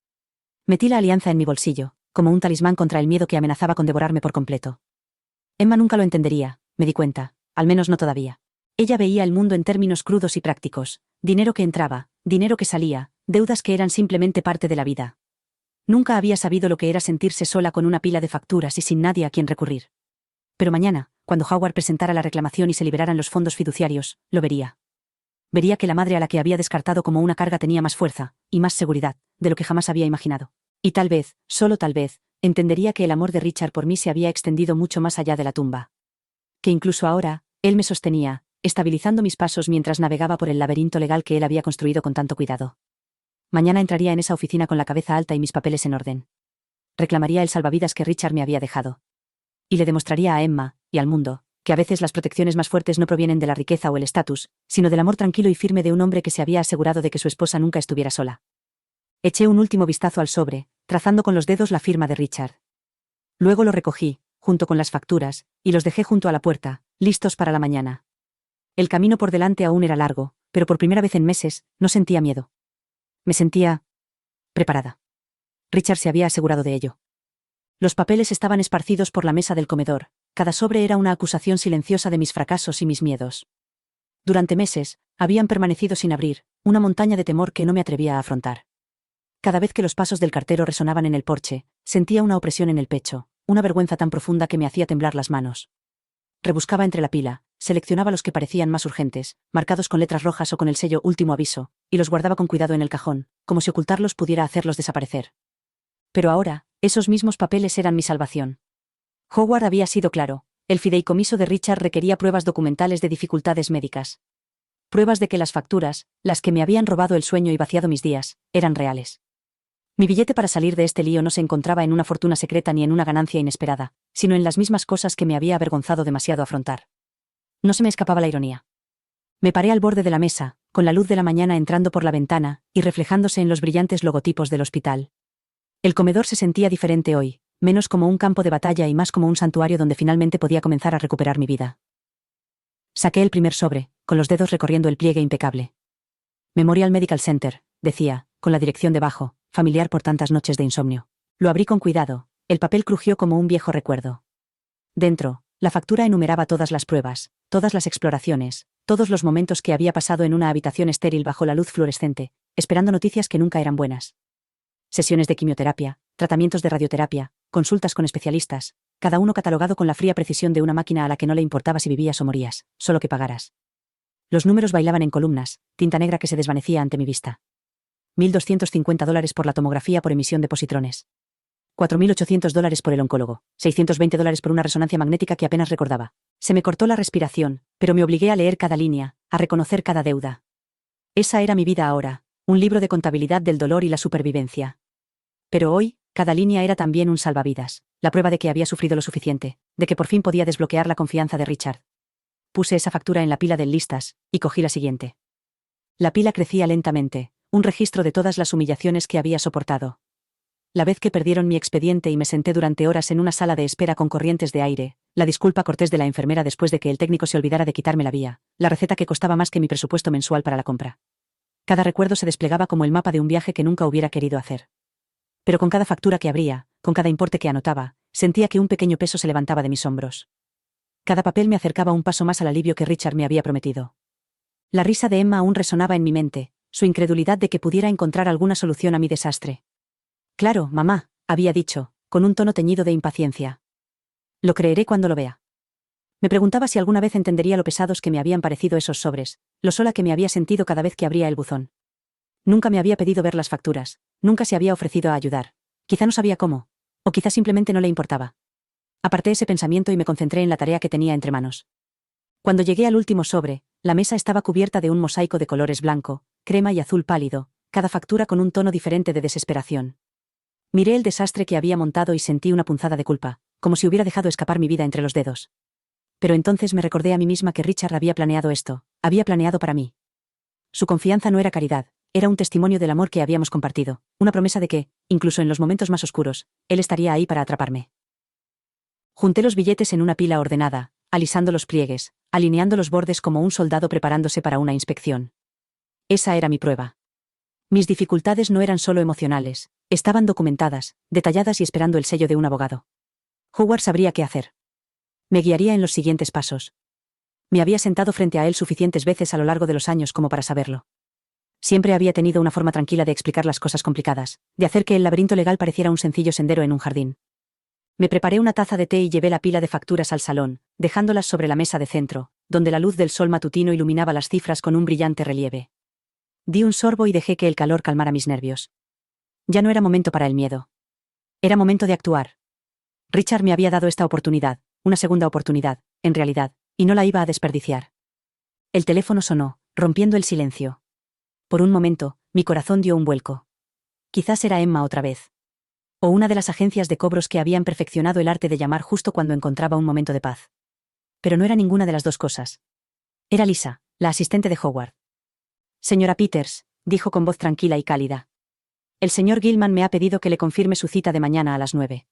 Metí la alianza en mi bolsillo, como un talismán contra el miedo que amenazaba con devorarme por completo. Emma nunca lo entendería, me di cuenta, al menos no todavía. Ella veía el mundo en términos crudos y prácticos, dinero que entraba, dinero que salía, deudas que eran simplemente parte de la vida. Nunca había sabido lo que era sentirse sola con una pila de facturas y sin nadie a quien recurrir. Pero mañana, cuando Howard presentara la reclamación y se liberaran los fondos fiduciarios, lo vería. Vería que la madre a la que había descartado como una carga tenía más fuerza, y más seguridad, de lo que jamás había imaginado. Y tal vez, solo tal vez, entendería que el amor de Richard por mí se había extendido mucho más allá de la tumba. Que incluso ahora, él me sostenía, estabilizando mis pasos mientras navegaba por el laberinto legal que él había construido con tanto cuidado. Mañana entraría en esa oficina con la cabeza alta y mis papeles en orden. reclamaría el salvavidas que Richard me había dejado. Y le demostraría a Emma, y al mundo, que a veces las protecciones más fuertes no provienen de la riqueza o el estatus, sino del amor tranquilo y firme de un hombre que se había asegurado de que su esposa nunca estuviera sola. Eché un último vistazo al sobre, trazando con los dedos la firma de Richard. Luego lo recogí, junto con las facturas, y los dejé junto a la puerta, listos para la mañana. El camino por delante aún era largo, pero por primera vez en meses, no sentía miedo. Me sentía preparada. Richard se había asegurado de ello. Los papeles estaban esparcidos por la mesa del comedor, cada sobre era una acusación silenciosa de mis fracasos y mis miedos. Durante meses, habían permanecido sin abrir, una montaña de temor que no me atrevía a afrontar. Cada vez que los pasos del cartero resonaban en el porche, sentía una opresión en el pecho, una vergüenza tan profunda que me hacía temblar las manos. Rebuscaba entre la pila, seleccionaba los que parecían más urgentes, marcados con letras rojas o con el sello último aviso, y los guardaba con cuidado en el cajón, como si ocultarlos pudiera hacerlos desaparecer. Pero ahora, esos mismos papeles eran mi salvación. Howard había sido claro, el fideicomiso de Richard requería pruebas documentales de dificultades médicas. Pruebas de que las facturas, las que me habían robado el sueño y vaciado mis días, eran reales. Mi billete para salir de este lío no se encontraba en una fortuna secreta ni en una ganancia inesperada, sino en las mismas cosas que me había avergonzado demasiado afrontar. No se me escapaba la ironía. Me paré al borde de la mesa, con la luz de la mañana entrando por la ventana y reflejándose en los brillantes logotipos del hospital. El comedor se sentía diferente hoy, menos como un campo de batalla y más como un santuario donde finalmente podía comenzar a recuperar mi vida. Saqué el primer sobre, con los dedos recorriendo el pliegue impecable. Memorial Medical Center, decía, con la dirección debajo, familiar por tantas noches de insomnio. Lo abrí con cuidado, el papel crujió como un viejo recuerdo. Dentro, la factura enumeraba todas las pruebas, todas las exploraciones, todos los momentos que había pasado en una habitación estéril bajo la luz fluorescente, esperando noticias que nunca eran buenas. Sesiones de quimioterapia, tratamientos de radioterapia, consultas con especialistas, cada uno catalogado con la fría precisión de una máquina a la que no le importaba si vivías o morías, solo que pagaras. Los números bailaban en columnas, tinta negra que se desvanecía ante mi vista. $1.250 por la tomografía por emisión de positrones. $4.800 por el oncólogo, $620 por una resonancia magnética que apenas recordaba. Se me cortó la respiración, pero me obligué a leer cada línea, a reconocer cada deuda. Esa era mi vida ahora, un libro de contabilidad del dolor y la supervivencia. Pero hoy, cada línea era también un salvavidas, la prueba de que había sufrido lo suficiente, de que por fin podía desbloquear la confianza de Richard. Puse esa factura en la pila de listas, y cogí la siguiente. La pila crecía lentamente, un registro de todas las humillaciones que había soportado. La vez que perdieron mi expediente y me senté durante horas en una sala de espera con corrientes de aire, la disculpa cortés de la enfermera después de que el técnico se olvidara de quitarme la vía, la receta que costaba más que mi presupuesto mensual para la compra. Cada recuerdo se desplegaba como el mapa de un viaje que nunca hubiera querido hacer. Pero con cada factura que abría, con cada importe que anotaba, sentía que un pequeño peso se levantaba de mis hombros. Cada papel me acercaba un paso más al alivio que Richard me había prometido. La risa de Emma aún resonaba en mi mente, su incredulidad de que pudiera encontrar alguna solución a mi desastre. Claro, mamá, había dicho, con un tono teñido de impaciencia. Lo creeré cuando lo vea. Me preguntaba si alguna vez entendería lo pesados que me habían parecido esos sobres, lo sola que me había sentido cada vez que abría el buzón. Nunca me había pedido ver las facturas, nunca se había ofrecido a ayudar. Quizá no sabía cómo, o quizá simplemente no le importaba. Aparté ese pensamiento y me concentré en la tarea que tenía entre manos. Cuando llegué al último sobre, la mesa estaba cubierta de un mosaico de colores blanco, crema y azul pálido, cada factura con un tono diferente de desesperación. Miré el desastre que había montado y sentí una punzada de culpa, como si hubiera dejado escapar mi vida entre los dedos. Pero entonces me recordé a mí misma que Richard había planeado esto, había planeado para mí. Su confianza no era caridad, era un testimonio del amor que habíamos compartido, una promesa de que, incluso en los momentos más oscuros, él estaría ahí para atraparme. Junté los billetes en una pila ordenada, alisando los pliegues, alineando los bordes como un soldado preparándose para una inspección. Esa era mi prueba. Mis dificultades no eran solo emocionales, estaban documentadas, detalladas y esperando el sello de un abogado. Howard sabría qué hacer. Me guiaría en los siguientes pasos. Me había sentado frente a él suficientes veces a lo largo de los años como para saberlo. Siempre había tenido una forma tranquila de explicar las cosas complicadas, de hacer que el laberinto legal pareciera un sencillo sendero en un jardín. Me preparé una taza de té y llevé la pila de facturas al salón, dejándolas sobre la mesa de centro, donde la luz del sol matutino iluminaba las cifras con un brillante relieve. Di un sorbo y dejé que el calor calmara mis nervios. Ya no era momento para el miedo. Era momento de actuar. Richard me había dado esta oportunidad, una segunda oportunidad, en realidad, y no la iba a desperdiciar. El teléfono sonó, rompiendo el silencio. Por un momento, mi corazón dio un vuelco. Quizás era Emma otra vez. O una de las agencias de cobros que habían perfeccionado el arte de llamar justo cuando encontraba un momento de paz. Pero no era ninguna de las dos cosas. Era Lisa, la asistente de Howard. Señora Peters, dijo con voz tranquila y cálida. El señor Gilman me ha pedido que le confirme su cita de mañana a las 9.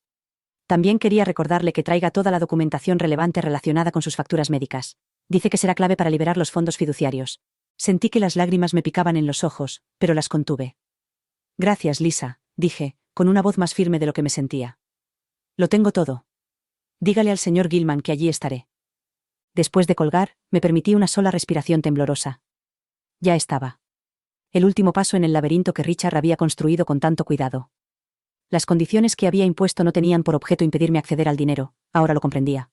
También quería recordarle que traiga toda la documentación relevante relacionada con sus facturas médicas. Dice que será clave para liberar los fondos fiduciarios. Sentí que las lágrimas me picaban en los ojos, pero las contuve. Gracias, Lisa, dije, con una voz más firme de lo que me sentía. Lo tengo todo. Dígale al señor Gilman que allí estaré. Después de colgar, me permití una sola respiración temblorosa. Ya estaba. El último paso en el laberinto que Richard había construido con tanto cuidado. Las condiciones que había impuesto no tenían por objeto impedirme acceder al dinero, ahora lo comprendía.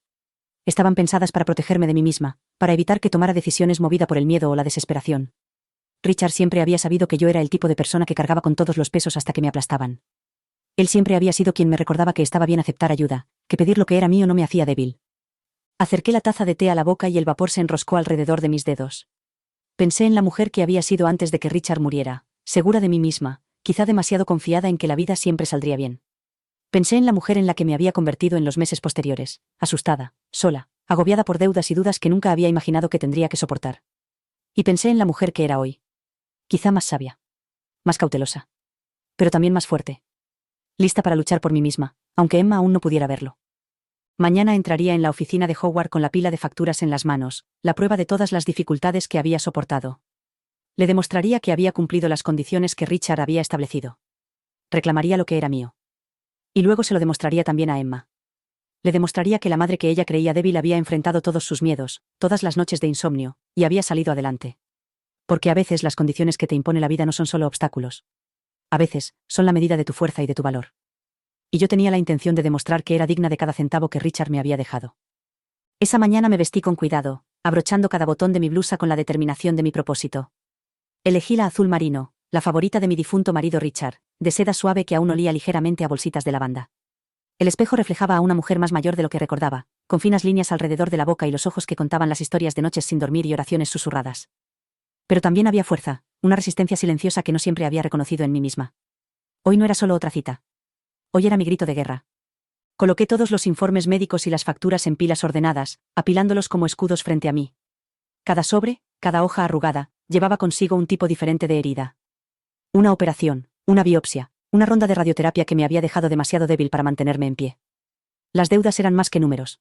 Estaban pensadas para protegerme de mí misma, para evitar que tomara decisiones movida por el miedo o la desesperación. Richard siempre había sabido que yo era el tipo de persona que cargaba con todos los pesos hasta que me aplastaban. Él siempre había sido quien me recordaba que estaba bien aceptar ayuda, que pedir lo que era mío no me hacía débil. Acerqué la taza de té a la boca y el vapor se enroscó alrededor de mis dedos. Pensé en la mujer que había sido antes de que Richard muriera, segura de mí misma, quizá demasiado confiada en que la vida siempre saldría bien. Pensé en la mujer en la que me había convertido en los meses posteriores, asustada, sola, agobiada por deudas y dudas que nunca había imaginado que tendría que soportar. Y pensé en la mujer que era hoy. Quizá más sabia. Más cautelosa. Pero también más fuerte. Lista para luchar por mí misma, aunque Emma aún no pudiera verlo. Mañana entraría en la oficina de Howard con la pila de facturas en las manos, la prueba de todas las dificultades que había soportado. Le demostraría que había cumplido las condiciones que Richard había establecido. Reclamaría lo que era mío. Y luego se lo demostraría también a Emma. Le demostraría que la madre que ella creía débil había enfrentado todos sus miedos, todas las noches de insomnio, y había salido adelante. Porque a veces las condiciones que te impone la vida no son solo obstáculos. A veces, son la medida de tu fuerza y de tu valor. Y yo tenía la intención de demostrar que era digna de cada centavo que Richard me había dejado. Esa mañana me vestí con cuidado, abrochando cada botón de mi blusa con la determinación de mi propósito. Elegí la azul marino, la favorita de mi difunto marido Richard, de seda suave que aún olía ligeramente a bolsitas de lavanda. El espejo reflejaba a una mujer más mayor de lo que recordaba, con finas líneas alrededor de la boca y los ojos que contaban las historias de noches sin dormir y oraciones susurradas. Pero también había fuerza, una resistencia silenciosa que no siempre había reconocido en mí misma. Hoy no era solo otra cita. Hoy era mi grito de guerra. Coloqué todos los informes médicos y las facturas en pilas ordenadas, apilándolos como escudos frente a mí. Cada sobre, cada hoja arrugada, llevaba consigo un tipo diferente de herida. Una operación, una biopsia, una ronda de radioterapia que me había dejado demasiado débil para mantenerme en pie. Las deudas eran más que números.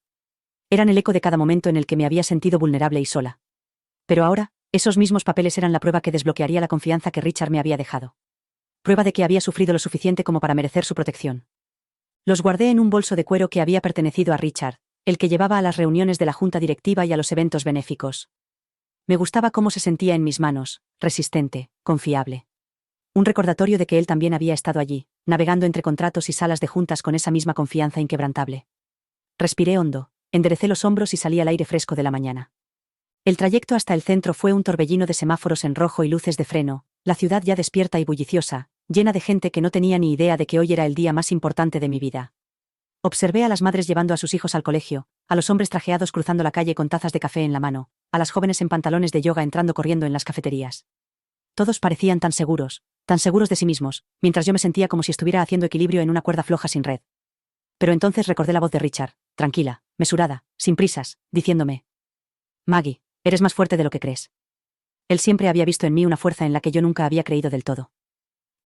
Eran el eco de cada momento en el que me había sentido vulnerable y sola. Pero ahora, esos mismos papeles eran la prueba que desbloquearía la confianza que Richard me había dejado. Prueba de que había sufrido lo suficiente como para merecer su protección. Los guardé en un bolso de cuero que había pertenecido a Richard, el que llevaba a las reuniones de la junta directiva y a los eventos benéficos. Me gustaba cómo se sentía en mis manos, resistente, confiable. Un recordatorio de que él también había estado allí, navegando entre contratos y salas de juntas con esa misma confianza inquebrantable. Respiré hondo, enderecé los hombros y salí al aire fresco de la mañana. El trayecto hasta el centro fue un torbellino de semáforos en rojo y luces de freno, la ciudad ya despierta y bulliciosa, llena de gente que no tenía ni idea de que hoy era el día más importante de mi vida. Observé a las madres llevando a sus hijos al colegio, a los hombres trajeados cruzando la calle con tazas de café en la mano, a las jóvenes en pantalones de yoga entrando corriendo en las cafeterías. Todos parecían tan seguros de sí mismos, mientras yo me sentía como si estuviera haciendo equilibrio en una cuerda floja sin red. Pero entonces recordé la voz de Richard, tranquila, mesurada, sin prisas, diciéndome: Maggie, eres más fuerte de lo que crees. Él siempre había visto en mí una fuerza en la que yo nunca había creído del todo.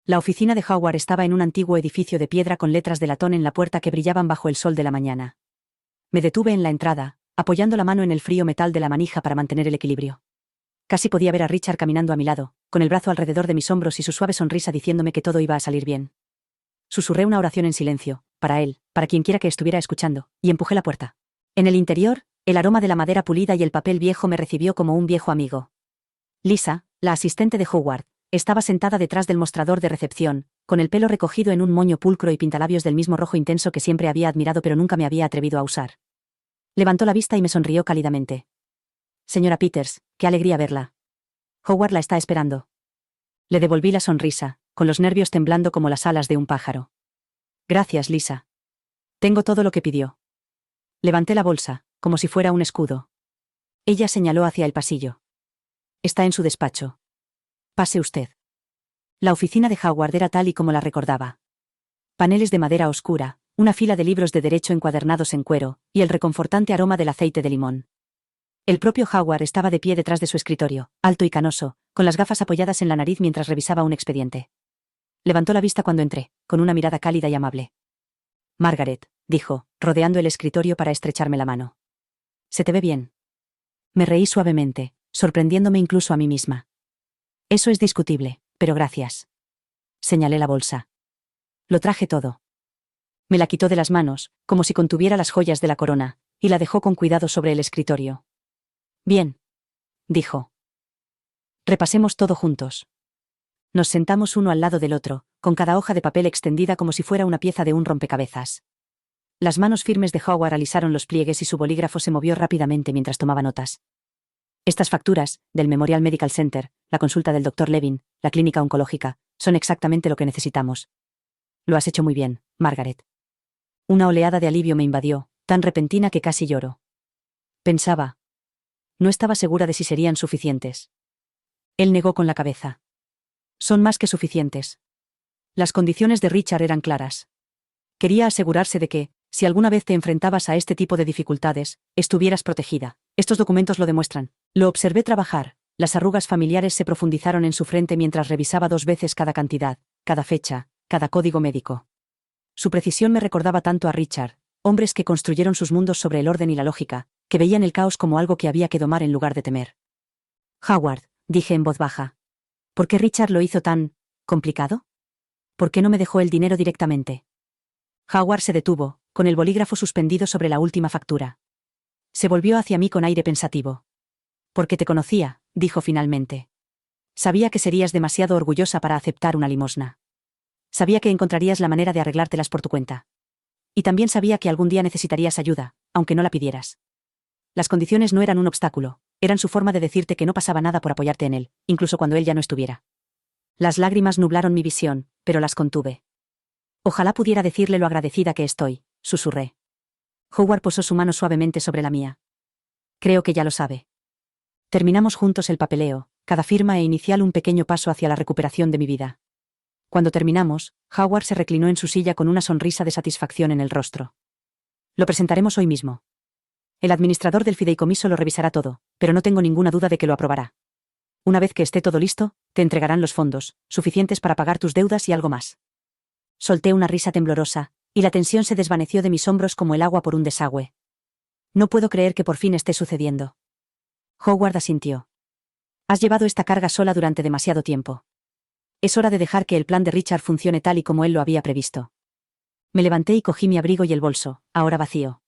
La oficina de Howard estaba en un antiguo edificio de piedra con letras de latón en la puerta que brillaban bajo el sol de la mañana. Me detuve en la entrada, apoyando la mano en el frío metal de la manija para mantener el equilibrio. Casi podía ver a Richard caminando a mi lado, con el brazo alrededor de mis hombros y su suave sonrisa diciéndome que todo iba a salir bien. Susurré una oración en silencio, para él, para quienquiera que estuviera escuchando, y empujé la puerta. En el interior, el aroma de la madera pulida y el papel viejo me recibió como un viejo amigo. Lisa, la asistente de Howard, estaba sentada detrás del mostrador de recepción, con el pelo recogido en un moño pulcro y pintalabios del mismo rojo intenso que siempre había admirado pero nunca me había atrevido a usar. Levantó la vista y me sonrió cálidamente. Señora Peters, qué alegría verla. Howard la está esperando. Le devolví la sonrisa, con los nervios temblando como las alas de un pájaro. Gracias, Lisa. Tengo todo lo que pidió. Levanté la bolsa, como si fuera un escudo. Ella señaló hacia el pasillo. Está en su despacho. Pase usted. La oficina de Howard era tal y como la recordaba. Paneles de madera oscura, una fila de libros de derecho encuadernados en cuero, y el reconfortante aroma del aceite de limón. El propio Howard estaba de pie detrás de su escritorio, alto y canoso, con las gafas apoyadas en la nariz mientras revisaba un expediente. Levantó la vista cuando entré, con una mirada cálida y amable. Margaret, dijo, rodeando el escritorio para estrecharme la mano. Se te ve bien. Me reí suavemente, sorprendiéndome incluso a mí misma. Eso es discutible, pero gracias. Señalé la bolsa. Lo traje todo. Me la quitó de las manos, como si contuviera las joyas de la corona, y la dejó con cuidado sobre el escritorio. Bien. Dijo. Repasemos todo juntos. Nos sentamos uno al lado del otro, con cada hoja de papel extendida como si fuera una pieza de un rompecabezas. Las manos firmes de Howard alisaron los pliegues y su bolígrafo se movió rápidamente mientras tomaba notas. Estas facturas, del Memorial Medical Center, la consulta del Dr. Levin, la clínica oncológica, son exactamente lo que necesitamos. Lo has hecho muy bien, Margaret. Una oleada de alivio me invadió, tan repentina que casi lloro. Pensaba. No estaba segura de si serían suficientes. Él negó con la cabeza. Son más que suficientes. Las condiciones de Richard eran claras. Quería asegurarse de que, si alguna vez te enfrentabas a este tipo de dificultades, estuvieras protegida. Estos documentos lo demuestran. Lo observé trabajar. Las arrugas familiares se profundizaron en su frente mientras revisaba 2 veces cada cantidad, cada fecha, cada código médico. Su precisión me recordaba tanto a Richard, hombres que construyeron sus mundos sobre el orden y la lógica, que veían el caos como algo que había que domar en lugar de temer. Howard, dije en voz baja. ¿Por qué Richard lo hizo tan complicado? ¿Por qué no me dejó el dinero directamente? Howard se detuvo, con el bolígrafo suspendido sobre la última factura. Se volvió hacia mí con aire pensativo. Porque te conocía, dijo finalmente. Sabía que serías demasiado orgullosa para aceptar una limosna. Sabía que encontrarías la manera de arreglártelas por tu cuenta. Y también sabía que algún día necesitarías ayuda, aunque no la pidieras. Las condiciones no eran un obstáculo, eran su forma de decirte que no pasaba nada por apoyarte en él, incluso cuando él ya no estuviera. Las lágrimas nublaron mi visión, pero las contuve. Ojalá pudiera decirle lo agradecida que estoy, susurré. Howard posó su mano suavemente sobre la mía. Creo que ya lo sabe. Terminamos juntos el papeleo, cada firma e inicial un pequeño paso hacia la recuperación de mi vida. Cuando terminamos, Howard se reclinó en su silla con una sonrisa de satisfacción en el rostro. Lo presentaremos hoy mismo. El administrador del fideicomiso lo revisará todo, pero no tengo ninguna duda de que lo aprobará. Una vez que esté todo listo, te entregarán los fondos, suficientes para pagar tus deudas y algo más. Solté una risa temblorosa, y la tensión se desvaneció de mis hombros como el agua por un desagüe. No puedo creer que por fin esté sucediendo. Howard asintió. Has llevado esta carga sola durante demasiado tiempo. Es hora de dejar que el plan de Richard funcione tal y como él lo había previsto. Me levanté y cogí mi abrigo y el bolso, ahora vacío.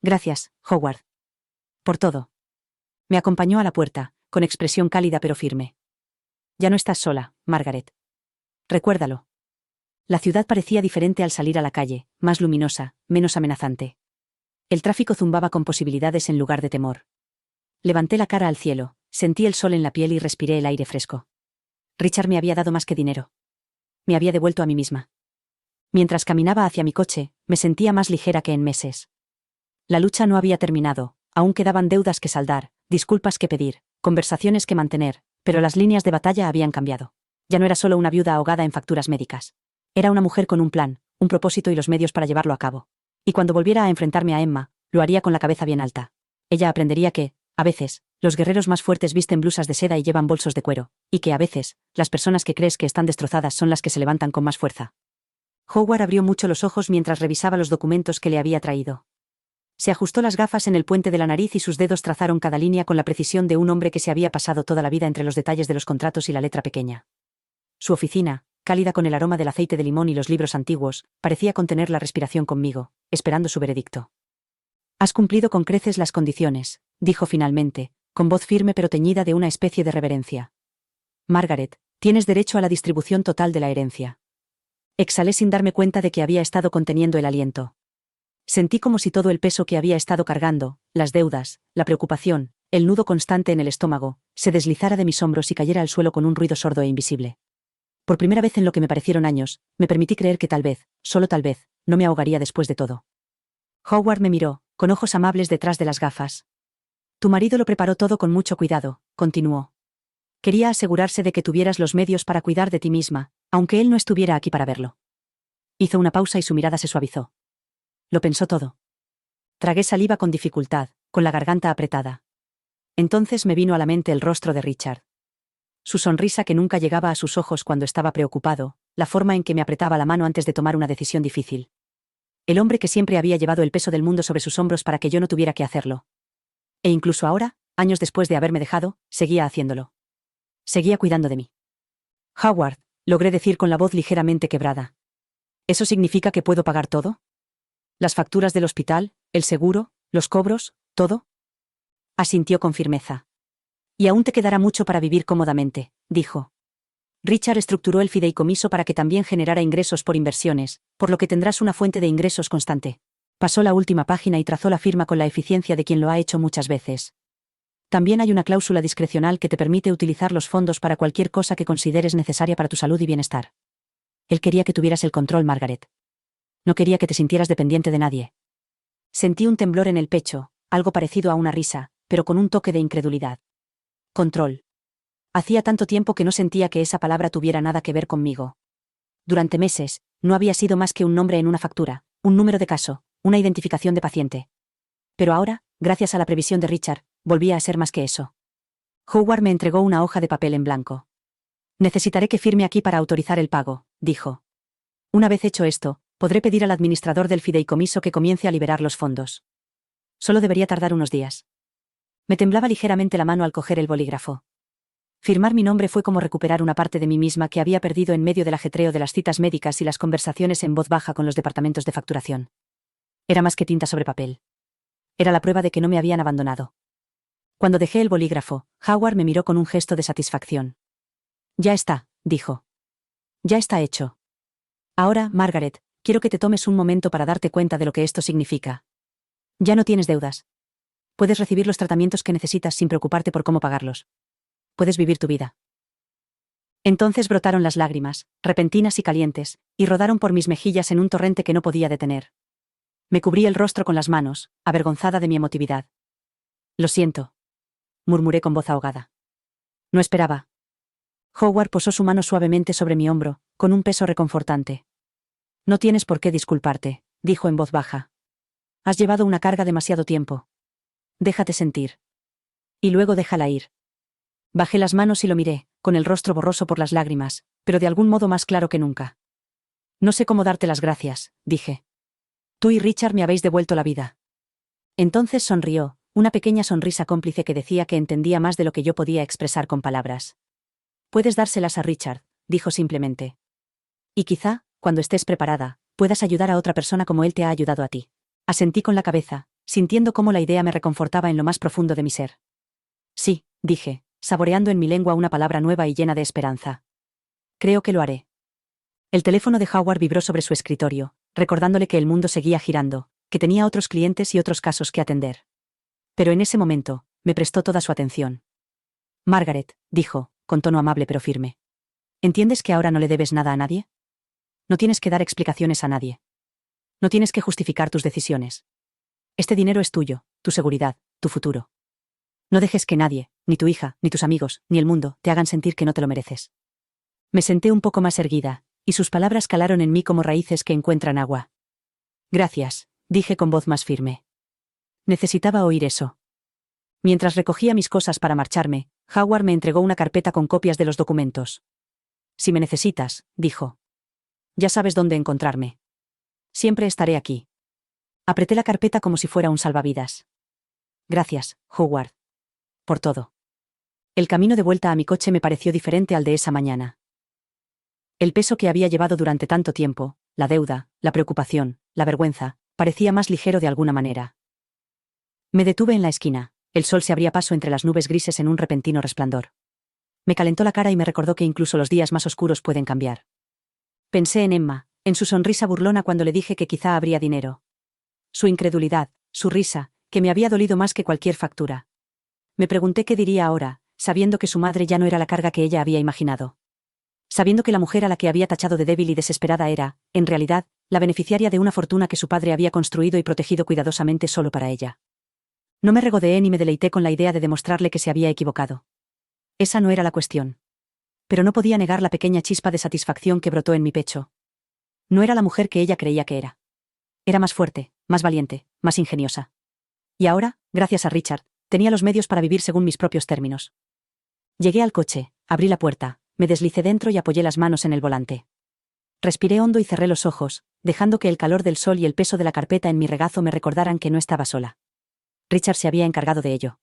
Gracias, Howard. Por todo. Me acompañó a la puerta, con expresión cálida pero firme. Ya no estás sola, Margaret. Recuérdalo. La ciudad parecía diferente al salir a la calle, más luminosa, menos amenazante. El tráfico zumbaba con posibilidades en lugar de temor. Levanté la cara al cielo, sentí el sol en la piel y respiré el aire fresco. Richard me había dado más que dinero. Me había devuelto a mí misma. Mientras caminaba hacia mi coche, me sentía más ligera que en meses. La lucha no había terminado, aún quedaban deudas que saldar, disculpas que pedir, conversaciones que mantener, pero las líneas de batalla habían cambiado. Ya no era solo una viuda ahogada en facturas médicas. Era una mujer con un plan, un propósito y los medios para llevarlo a cabo. Y cuando volviera a enfrentarme a Emma, lo haría con la cabeza bien alta. Ella aprendería que, a veces, los guerreros más fuertes visten blusas de seda y llevan bolsos de cuero, y que a veces, las personas que crees que están destrozadas son las que se levantan con más fuerza. Howard abrió mucho los ojos mientras revisaba los documentos que le había traído. Se ajustó las gafas en el puente de la nariz y sus dedos trazaron cada línea con la precisión de un hombre que se había pasado toda la vida entre los detalles de los contratos y la letra pequeña. Su oficina, cálida con el aroma del aceite de limón y los libros antiguos, parecía contener la respiración conmigo, esperando su veredicto. Has cumplido con creces las condiciones, dijo finalmente, con voz firme pero teñida de una especie de reverencia. Margaret, tienes derecho a la distribución total de la herencia. Exhalé sin darme cuenta de que había estado conteniendo el aliento. Sentí como si todo el peso que había estado cargando, las deudas, la preocupación, el nudo constante en el estómago, se deslizara de mis hombros y cayera al suelo con un ruido sordo e invisible. Por primera vez en lo que me parecieron años, me permití creer que tal vez, solo tal vez, no me ahogaría después de todo. Howard me miró, con ojos amables detrás de las gafas. Tu marido lo preparó todo con mucho cuidado, continuó. Quería asegurarse de que tuvieras los medios para cuidar de ti misma, aunque él no estuviera aquí para verlo. Hizo una pausa y su mirada se suavizó. Lo pensó todo. Tragué saliva con dificultad, con la garganta apretada. Entonces me vino a la mente el rostro de Richard. Su sonrisa que nunca llegaba a sus ojos cuando estaba preocupado, la forma en que me apretaba la mano antes de tomar una decisión difícil. El hombre que siempre había llevado el peso del mundo sobre sus hombros para que yo no tuviera que hacerlo. E incluso ahora, años después de haberme dejado, seguía haciéndolo. Seguía cuidando de mí. Howard, logré decir con la voz ligeramente quebrada. ¿Eso significa que puedo pagar todo? ¿Las facturas del hospital, el seguro, los cobros, todo? Asintió con firmeza. Y aún te quedará mucho para vivir cómodamente, dijo. Richard estructuró el fideicomiso para que también generara ingresos por inversiones, por lo que tendrás una fuente de ingresos constante. Pasó la última página y trazó la firma con la eficiencia de quien lo ha hecho muchas veces. También hay una cláusula discrecional que te permite utilizar los fondos para cualquier cosa que consideres necesaria para tu salud y bienestar. Él quería que tuvieras el control, Margaret. No quería que te sintieras dependiente de nadie. Sentí un temblor en el pecho, algo parecido a una risa, pero con un toque de incredulidad. Control. Hacía tanto tiempo que no sentía que esa palabra tuviera nada que ver conmigo. Durante meses, no había sido más que un nombre en una factura, un número de caso, una identificación de paciente. Pero ahora, gracias a la previsión de Richard, volvía a ser más que eso. Howard me entregó una hoja de papel en blanco. Necesitaré que firme aquí para autorizar el pago, dijo. Una vez hecho esto, podré pedir al administrador del fideicomiso que comience a liberar los fondos. Solo debería tardar unos días. Me temblaba ligeramente la mano al coger el bolígrafo. Firmar mi nombre fue como recuperar una parte de mí misma que había perdido en medio del ajetreo de las citas médicas y las conversaciones en voz baja con los departamentos de facturación. Era más que tinta sobre papel. Era la prueba de que no me habían abandonado. Cuando dejé el bolígrafo, Howard me miró con un gesto de satisfacción. Ya está, dijo. Ya está hecho. Ahora, Margaret, quiero que te tomes un momento para darte cuenta de lo que esto significa. Ya no tienes deudas. Puedes recibir los tratamientos que necesitas sin preocuparte por cómo pagarlos. Puedes vivir tu vida. Entonces brotaron las lágrimas, repentinas y calientes, y rodaron por mis mejillas en un torrente que no podía detener. Me cubrí el rostro con las manos, avergonzada de mi emotividad. Lo siento, murmuré con voz ahogada. No esperaba. Howard posó su mano suavemente sobre mi hombro, con un peso reconfortante. No tienes por qué disculparte, dijo en voz baja. Has llevado una carga demasiado tiempo. Déjate sentir. Y luego déjala ir. Bajé las manos y lo miré, con el rostro borroso por las lágrimas, pero de algún modo más claro que nunca. No sé cómo darte las gracias, dije. Tú y Richard me habéis devuelto la vida. Entonces sonrió, una pequeña sonrisa cómplice que decía que entendía más de lo que yo podía expresar con palabras. Puedes dárselas a Richard, dijo simplemente. Y quizá, cuando estés preparada, puedas ayudar a otra persona como él te ha ayudado a ti. Asentí con la cabeza, sintiendo cómo la idea me reconfortaba en lo más profundo de mi ser. Sí, dije, saboreando en mi lengua una palabra nueva y llena de esperanza. Creo que lo haré. El teléfono de Howard vibró sobre su escritorio, recordándole que el mundo seguía girando, que tenía otros clientes y otros casos que atender. Pero en ese momento, me prestó toda su atención. Margaret, dijo, con tono amable pero firme. ¿Entiendes que ahora no le debes nada a nadie? No tienes que dar explicaciones a nadie. No tienes que justificar tus decisiones. Este dinero es tuyo, tu seguridad, tu futuro. No dejes que nadie, ni tu hija, ni tus amigos, ni el mundo, te hagan sentir que no te lo mereces. Me senté un poco más erguida, y sus palabras calaron en mí como raíces que encuentran agua. Gracias, dije con voz más firme. Necesitaba oír eso. Mientras recogía mis cosas para marcharme, Howard me entregó una carpeta con copias de los documentos. Si me necesitas, dijo. Ya sabes dónde encontrarme. Siempre estaré aquí. Apreté la carpeta como si fuera un salvavidas. Gracias, Howard. Por todo. El camino de vuelta a mi coche me pareció diferente al de esa mañana. El peso que había llevado durante tanto tiempo, la deuda, la preocupación, la vergüenza, parecía más ligero de alguna manera. Me detuve en la esquina. El sol se abría paso entre las nubes grises en un repentino resplandor. Me calentó la cara y me recordó que incluso los días más oscuros pueden cambiar. Pensé en Emma, en su sonrisa burlona cuando le dije que quizá habría dinero. Su incredulidad, su risa, que me había dolido más que cualquier factura. Me pregunté qué diría ahora, sabiendo que su madre ya no era la carga que ella había imaginado. Sabiendo que la mujer a la que había tachado de débil y desesperada era, en realidad, la beneficiaria de una fortuna que su padre había construido y protegido cuidadosamente solo para ella. No me regodeé ni me deleité con la idea de demostrarle que se había equivocado. Esa no era la cuestión. Pero no podía negar la pequeña chispa de satisfacción que brotó en mi pecho. No era la mujer que ella creía que era. Era más fuerte, más valiente, más ingeniosa. Y ahora, gracias a Richard, tenía los medios para vivir según mis propios términos. Llegué al coche, abrí la puerta, me deslicé dentro y apoyé las manos en el volante. Respiré hondo y cerré los ojos, dejando que el calor del sol y el peso de la carpeta en mi regazo me recordaran que no estaba sola. Richard se había encargado de ello.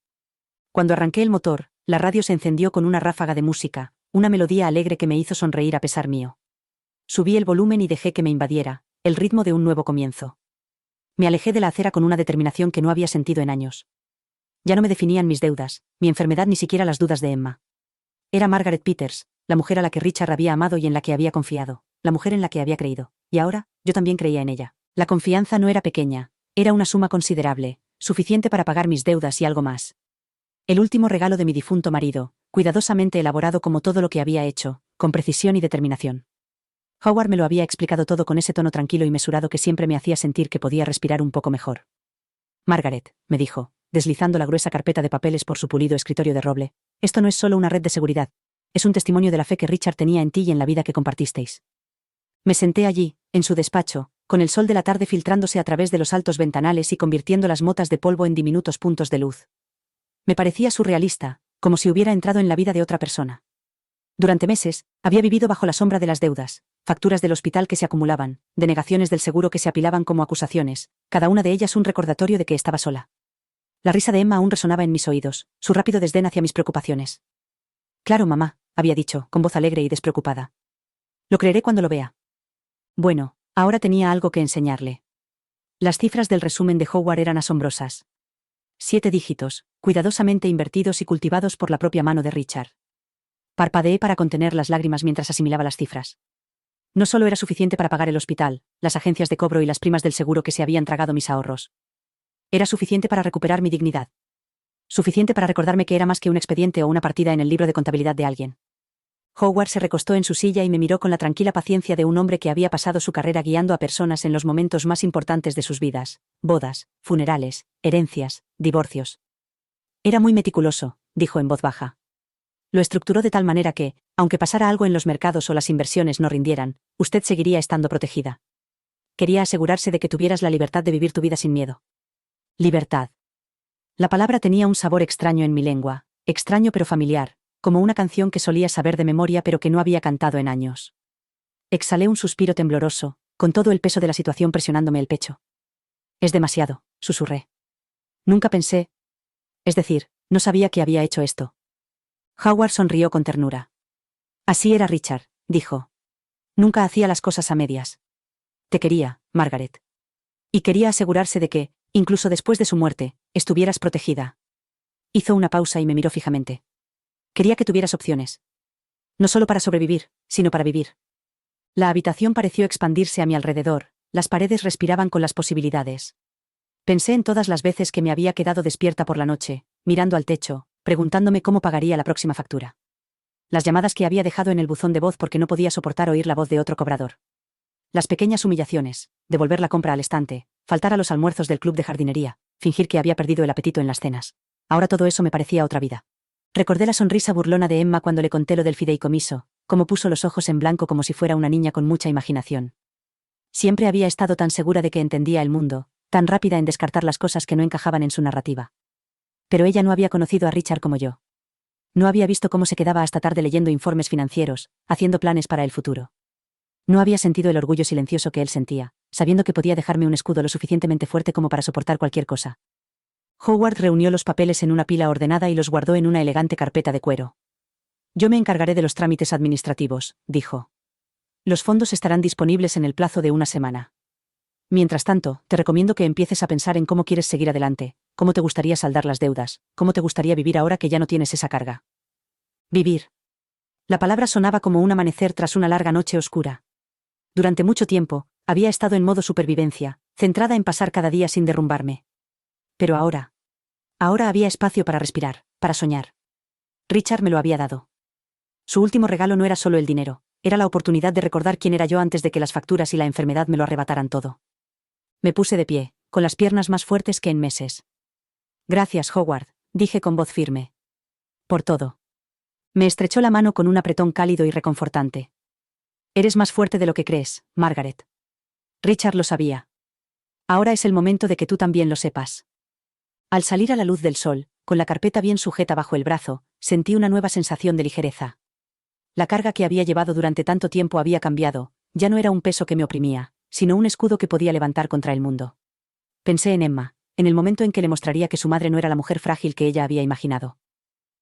Cuando arranqué el motor, la radio se encendió con una ráfaga de música, una melodía alegre que me hizo sonreír a pesar mío. Subí el volumen y dejé que me invadiera, el ritmo de un nuevo comienzo. Me alejé de la acera con una determinación que no había sentido en años. Ya no me definían mis deudas, mi enfermedad ni siquiera las dudas de Emma. Era Margaret Peters, la mujer a la que Richard había amado y en la que había confiado, la mujer en la que había creído, y ahora, yo también creía en ella. La confianza no era pequeña, era una suma considerable, suficiente para pagar mis deudas y algo más. El último regalo de mi difunto marido, cuidadosamente elaborado como todo lo que había hecho, con precisión y determinación. Howard me lo había explicado todo con ese tono tranquilo y mesurado que siempre me hacía sentir que podía respirar un poco mejor. Margaret, me dijo, deslizando la gruesa carpeta de papeles por su pulido escritorio de roble, esto no es solo una red de seguridad, es un testimonio de la fe que Richard tenía en ti y en la vida que compartisteis. Me senté allí, en su despacho, con el sol de la tarde filtrándose a través de los altos ventanales y convirtiendo las motas de polvo en diminutos puntos de luz. Me parecía surrealista, como si hubiera entrado en la vida de otra persona. Durante meses, había vivido bajo la sombra de las deudas, facturas del hospital que se acumulaban, denegaciones del seguro que se apilaban como acusaciones, cada una de ellas un recordatorio de que estaba sola. La risa de Emma aún resonaba en mis oídos, su rápido desdén hacia mis preocupaciones. Claro, mamá, había dicho, con voz alegre y despreocupada. Lo creeré cuando lo vea. Bueno, ahora tenía algo que enseñarle. Las cifras del resumen de Howard eran asombrosas. 7 dígitos, cuidadosamente invertidos y cultivados por la propia mano de Richard. Parpadeé para contener las lágrimas mientras asimilaba las cifras. No solo era suficiente para pagar el hospital, las agencias de cobro y las primas del seguro que se habían tragado mis ahorros. Era suficiente para recuperar mi dignidad. Suficiente para recordarme que era más que un expediente o una partida en el libro de contabilidad de alguien. Howard se recostó en su silla y me miró con la tranquila paciencia de un hombre que había pasado su carrera guiando a personas en los momentos más importantes de sus vidas: bodas, funerales, herencias, divorcios. Era muy meticuloso, dijo en voz baja. Lo estructuró de tal manera que, aunque pasara algo en los mercados o las inversiones no rindieran, usted seguiría estando protegida. Quería asegurarse de que tuvieras la libertad de vivir tu vida sin miedo. Libertad. La palabra tenía un sabor extraño en mi lengua, extraño pero familiar, como una canción que solía saber de memoria pero que no había cantado en años. Exhalé un suspiro tembloroso, con todo el peso de la situación presionándome el pecho. Es demasiado, susurré. Nunca pensé. Es decir, no sabía que había hecho esto. Howard sonrió con ternura. Así era Richard, dijo. Nunca hacía las cosas a medias. Te quería, Margaret. Y quería asegurarse de que, incluso después de su muerte, estuvieras protegida. Hizo una pausa y me miró fijamente. Quería que tuvieras opciones. No solo para sobrevivir, sino para vivir. La habitación pareció expandirse a mi alrededor, las paredes respiraban con las posibilidades. Pensé en todas las veces que me había quedado despierta por la noche, mirando al techo, preguntándome cómo pagaría la próxima factura. Las llamadas que había dejado en el buzón de voz porque no podía soportar oír la voz de otro cobrador. Las pequeñas humillaciones, devolver la compra al estante, faltar a los almuerzos del club de jardinería, fingir que había perdido el apetito en las cenas. Ahora todo eso me parecía otra vida. Recordé la sonrisa burlona de Emma cuando le conté lo del fideicomiso, cómo puso los ojos en blanco como si fuera una niña con mucha imaginación. Siempre había estado tan segura de que entendía el mundo, tan rápida en descartar las cosas que no encajaban en su narrativa. Pero ella no había conocido a Richard como yo. No había visto cómo se quedaba hasta tarde leyendo informes financieros, haciendo planes para el futuro. No había sentido el orgullo silencioso que él sentía, sabiendo que podía dejarme un escudo lo suficientemente fuerte como para soportar cualquier cosa. Howard reunió los papeles en una pila ordenada y los guardó en una elegante carpeta de cuero. Yo me encargaré de los trámites administrativos, dijo. Los fondos estarán disponibles en el plazo de una semana. Mientras tanto, te recomiendo que empieces a pensar en cómo quieres seguir adelante, cómo te gustaría saldar las deudas, cómo te gustaría vivir ahora que ya no tienes esa carga. Vivir. La palabra sonaba como un amanecer tras una larga noche oscura. Durante mucho tiempo, había estado en modo supervivencia, centrada en pasar cada día sin derrumbarme. Pero ahora había espacio para respirar, para soñar. Richard me lo había dado. Su último regalo no era solo el dinero, era la oportunidad de recordar quién era yo antes de que las facturas y la enfermedad me lo arrebataran todo. Me puse de pie, con las piernas más fuertes que en meses. Gracias, Howard, dije con voz firme. Por todo. Me estrechó la mano con un apretón cálido y reconfortante. Eres más fuerte de lo que crees, Margaret. Richard lo sabía. Ahora es el momento de que tú también lo sepas. Al salir a la luz del sol, con la carpeta bien sujeta bajo el brazo, sentí una nueva sensación de ligereza. La carga que había llevado durante tanto tiempo había cambiado, ya no era un peso que me oprimía, sino un escudo que podía levantar contra el mundo. Pensé en Emma, en el momento en que le mostraría que su madre no era la mujer frágil que ella había imaginado.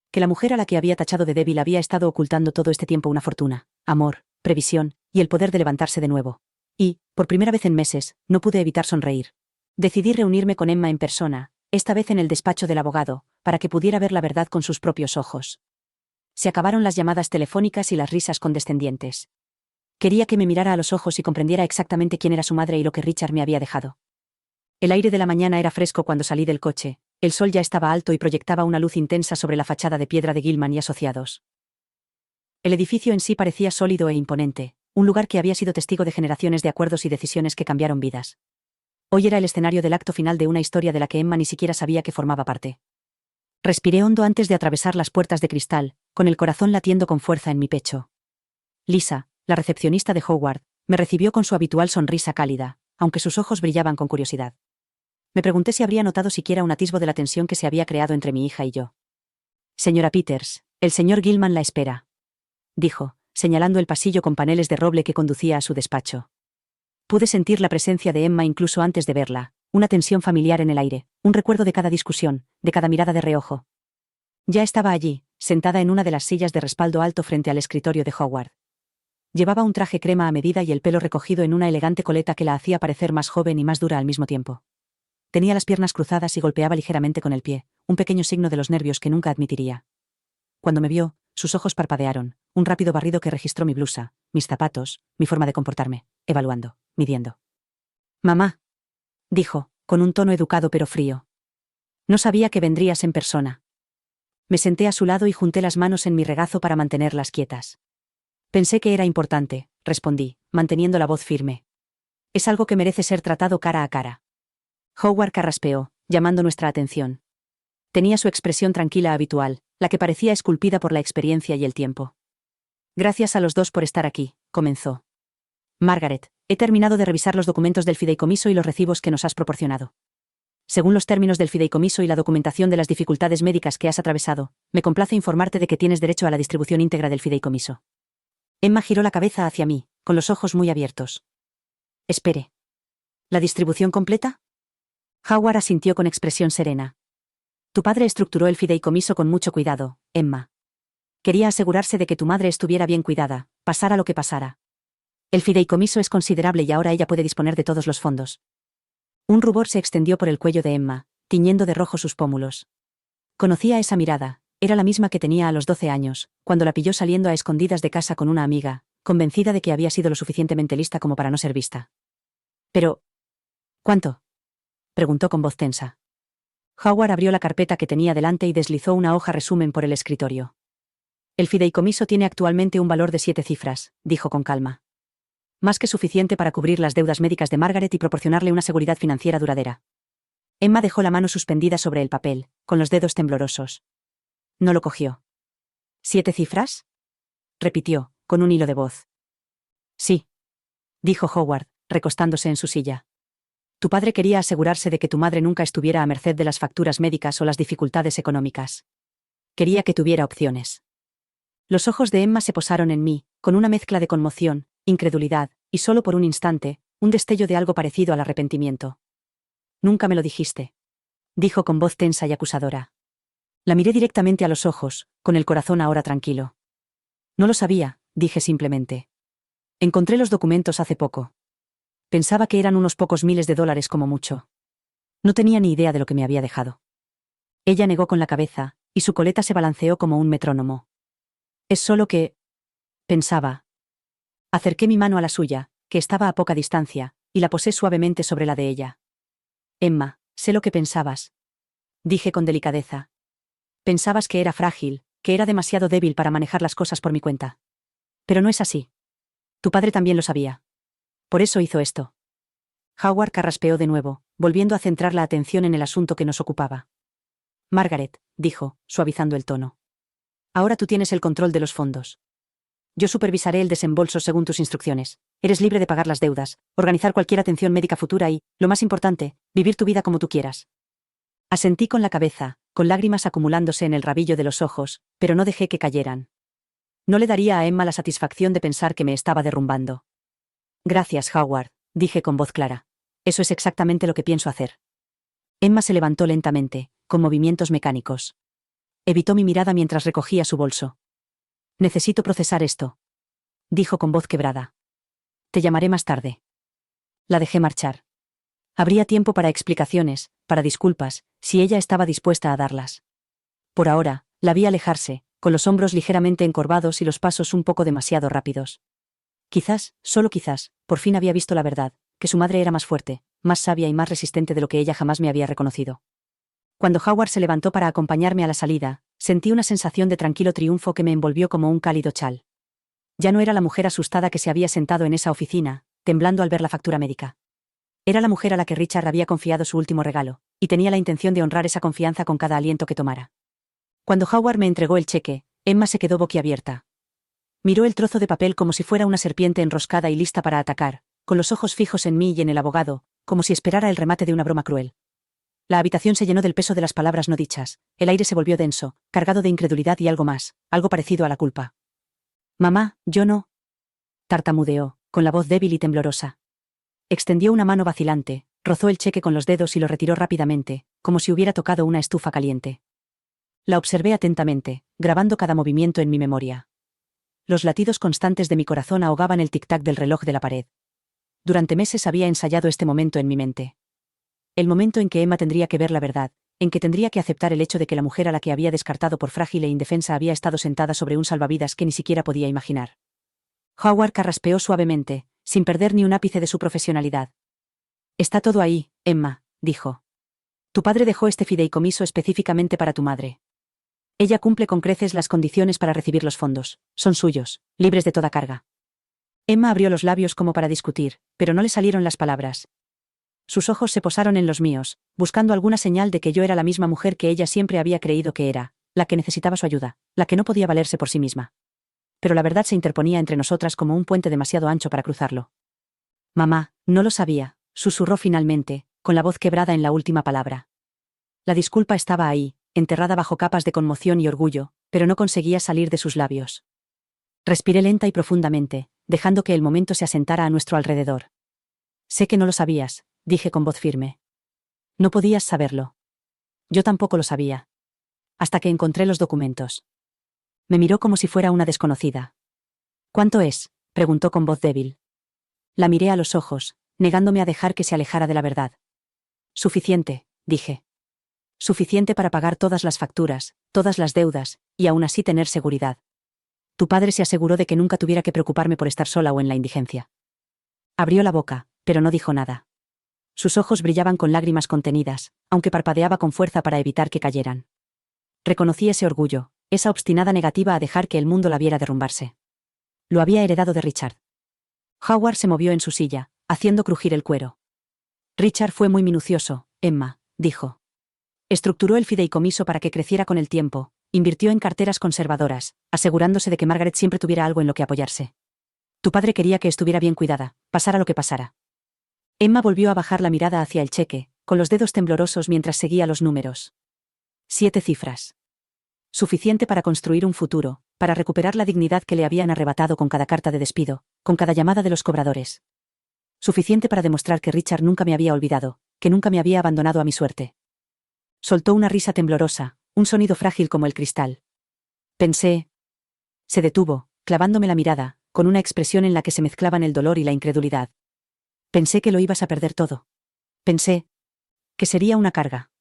Que la mujer a la que había tachado de débil había estado ocultando todo este tiempo una fortuna, amor, previsión, y el poder de levantarse de nuevo. Y, por primera vez en meses, no pude evitar sonreír. Decidí reunirme con Emma en persona, esta vez en el despacho del abogado, para que pudiera ver la verdad con sus propios ojos. Se acabaron las llamadas telefónicas y las risas condescendientes. Quería que me mirara a los ojos y comprendiera exactamente quién era su madre y lo que Richard me había dejado. El aire de la mañana era fresco cuando salí del coche, el sol ya estaba alto y proyectaba una luz intensa sobre la fachada de piedra de Gilman y Asociados. El edificio en sí parecía sólido e imponente, un lugar que había sido testigo de generaciones de acuerdos y decisiones que cambiaron vidas. Hoy era el escenario del acto final de una historia de la que Emma ni siquiera sabía que formaba parte. Respiré hondo antes de atravesar las puertas de cristal, con el corazón latiendo con fuerza en mi pecho. Lisa, la recepcionista de Howard, me recibió con su habitual sonrisa cálida, aunque sus ojos brillaban con curiosidad. Me pregunté si habría notado siquiera un atisbo de la tensión que se había creado entre mi hija y yo. Señora Peters, el señor Gilman la espera, dijo, señalando el pasillo con paneles de roble que conducía a su despacho. Pude sentir la presencia de Emma incluso antes de verla, una tensión familiar en el aire, un recuerdo de cada discusión, de cada mirada de reojo. Ya estaba allí, sentada en una de las sillas de respaldo alto frente al escritorio de Howard. Llevaba un traje crema a medida y el pelo recogido en una elegante coleta que la hacía parecer más joven y más dura al mismo tiempo. Tenía las piernas cruzadas y golpeaba ligeramente con el pie, un pequeño signo de los nervios que nunca admitiría. Cuando me vio, sus ojos parpadearon, un rápido barrido que registró mi blusa, mis zapatos, mi forma de comportarme, evaluando, midiendo. «Mamá», dijo, con un tono educado pero frío. «No sabía que vendrías en persona». Me senté a su lado y junté las manos en mi regazo para mantenerlas quietas. «Pensé que era importante», respondí, manteniendo la voz firme. «Es algo que merece ser tratado cara a cara». Howard carraspeó, llamando nuestra atención. Tenía su expresión tranquila habitual, la que parecía esculpida por la experiencia y el tiempo. «Gracias a los dos por estar aquí», comenzó. «Margaret, he terminado de revisar los documentos del fideicomiso y los recibos que nos has proporcionado. Según los términos del fideicomiso y la documentación de las dificultades médicas que has atravesado, me complace informarte de que tienes derecho a la distribución íntegra del fideicomiso». Emma giró la cabeza hacia mí, con los ojos muy abiertos. «Espere. ¿La distribución completa?» Howard asintió con expresión serena. «Tu padre estructuró el fideicomiso con mucho cuidado, Emma. Quería asegurarse de que tu madre estuviera bien cuidada, pasara lo que pasara. El fideicomiso es considerable y ahora ella puede disponer de todos los fondos». Un rubor se extendió por el cuello de Emma, tiñendo de rojo sus pómulos. Conocía esa mirada, era la misma que tenía a los 12 años, cuando la pilló saliendo a escondidas de casa con una amiga, convencida de que había sido lo suficientemente lista como para no ser vista. «Pero, ¿cuánto?», preguntó con voz tensa. Howard abrió la carpeta que tenía delante y deslizó una hoja resumen por el escritorio. «El fideicomiso tiene actualmente un valor de 7 cifras», dijo con calma. «Más que suficiente para cubrir las deudas médicas de Margaret y proporcionarle una seguridad financiera duradera». Emma dejó la mano suspendida sobre el papel, con los dedos temblorosos. No lo cogió. «¿7 cifras?», repitió, con un hilo de voz. «Sí», dijo Howard, recostándose en su silla. «Tu padre quería asegurarse de que tu madre nunca estuviera a merced de las facturas médicas o las dificultades económicas. Quería que tuviera opciones». Los ojos de Emma se posaron en mí, con una mezcla de conmoción, incredulidad, y solo por un instante, un destello de algo parecido al arrepentimiento. «Nunca me lo dijiste», dijo con voz tensa y acusadora. La miré directamente a los ojos, con el corazón ahora tranquilo. «No lo sabía», dije simplemente. «Encontré los documentos hace poco. Pensaba que eran unos pocos miles de dólares como mucho. No tenía ni idea de lo que me había dejado». Ella negó con la cabeza, y su coleta se balanceó como un metrónomo. «Es solo que...», pensaba. Acerqué mi mano a la suya, que estaba a poca distancia, y la posé suavemente sobre la de ella. «Emma, sé lo que pensabas», dije con delicadeza. «Pensabas que era frágil, que era demasiado débil para manejar las cosas por mi cuenta. Pero no es así. Tu padre también lo sabía. Por eso hizo esto». Howard carraspeó de nuevo, volviendo a centrar la atención en el asunto que nos ocupaba. «Margaret», dijo, suavizando el tono. «Ahora tú tienes el control de los fondos. Yo supervisaré el desembolso según tus instrucciones. Eres libre de pagar las deudas, organizar cualquier atención médica futura y, lo más importante, vivir tu vida como tú quieras. Asentí con la cabeza, con lágrimas acumulándose en el rabillo de los ojos, pero no dejé que cayeran. No le daría a Emma la satisfacción de pensar que me estaba derrumbando. Gracias, Howard, dije con voz clara. Eso es exactamente lo que pienso hacer. Emma se levantó lentamente, con movimientos mecánicos. Evitó mi mirada mientras recogía su bolso. Necesito procesar esto, dijo con voz quebrada. Te llamaré más tarde. La dejé marchar. Habría tiempo para explicaciones, para disculpas, si ella estaba dispuesta a darlas. Por ahora, la vi alejarse, con los hombros ligeramente encorvados y los pasos un poco demasiado rápidos. Quizás, solo quizás, por fin había visto la verdad, que su madre era más fuerte, más sabia y más resistente de lo que ella jamás me había reconocido. Cuando Howard se levantó para acompañarme a la salida, sentí una sensación de tranquilo triunfo que me envolvió como un cálido chal. Ya no era la mujer asustada que se había sentado en esa oficina, temblando al ver la factura médica. Era la mujer a la que Richard había confiado su último regalo, y tenía la intención de honrar esa confianza con cada aliento que tomara. Cuando Howard me entregó el cheque, Emma se quedó boquiabierta. Miró el trozo de papel como si fuera una serpiente enroscada y lista para atacar, con los ojos fijos en mí y en el abogado, como si esperara el remate de una broma cruel. La habitación se llenó del peso de las palabras no dichas, el aire se volvió denso, cargado de incredulidad y algo más, algo parecido a la culpa. Mamá, yo no. Tartamudeó, con la voz débil y temblorosa. Extendió una mano vacilante, rozó el cheque con los dedos y lo retiró rápidamente, como si hubiera tocado una estufa caliente. La observé atentamente, grabando cada movimiento en mi memoria. Los latidos constantes de mi corazón ahogaban el tic-tac del reloj de la pared. Durante meses había ensayado este momento en mi mente. El momento en que Emma tendría que ver la verdad, en que tendría que aceptar el hecho de que la mujer a la que había descartado por frágil e indefensa había estado sentada sobre un salvavidas que ni siquiera podía imaginar. Howard carraspeó suavemente, sin perder ni un ápice de su profesionalidad. Está todo ahí, Emma, dijo. Tu padre dejó este fideicomiso específicamente para tu madre. Ella cumple con creces las condiciones para recibir los fondos. Son suyos, libres de toda carga. Emma abrió los labios como para discutir, pero no le salieron las palabras. Sus ojos se posaron en los míos, buscando alguna señal de que yo era la misma mujer que ella siempre había creído que era, la que necesitaba su ayuda, la que no podía valerse por sí misma. Pero la verdad se interponía entre nosotras como un puente demasiado ancho para cruzarlo. Mamá, no lo sabía, susurró finalmente, con la voz quebrada en la última palabra. La disculpa estaba ahí, enterrada bajo capas de conmoción y orgullo, pero no conseguía salir de sus labios. Respiré lenta y profundamente, dejando que el momento se asentara a nuestro alrededor. Sé que no lo sabías, dije con voz firme. No podías saberlo. Yo tampoco lo sabía. Hasta que encontré los documentos. Me miró como si fuera una desconocida. ¿Cuánto es?, preguntó con voz débil. La miré a los ojos, negándome a dejar que se alejara de la verdad. Suficiente, dije. Suficiente para pagar todas las facturas, todas las deudas, y aún así tener seguridad. Tu padre se aseguró de que nunca tuviera que preocuparme por estar sola o en la indigencia. Abrió la boca, pero no dijo nada. Sus ojos brillaban con lágrimas contenidas, aunque parpadeaba con fuerza para evitar que cayeran. Reconocí ese orgullo, esa obstinada negativa a dejar que el mundo la viera derrumbarse. Lo había heredado de Richard. Howard se movió en su silla, haciendo crujir el cuero. Richard fue muy minucioso, Emma, dijo. Estructuró el fideicomiso para que creciera con el tiempo, invirtió en carteras conservadoras, asegurándose de que Margaret siempre tuviera algo en lo que apoyarse. Tu padre quería que estuviera bien cuidada, pasara lo que pasara. Emma volvió a bajar la mirada hacia el cheque, con los dedos temblorosos mientras seguía los números. 7 cifras. Suficiente para construir un futuro, para recuperar la dignidad que le habían arrebatado con cada carta de despido, con cada llamada de los cobradores. Suficiente para demostrar que Richard nunca me había olvidado, que nunca me había abandonado a mi suerte. Soltó una risa temblorosa, un sonido frágil como el cristal. Pensé. Se detuvo, clavándome la mirada, con una expresión en la que se mezclaban el dolor y la incredulidad. Pensé que lo ibas a perder todo. Pensé que sería una carga.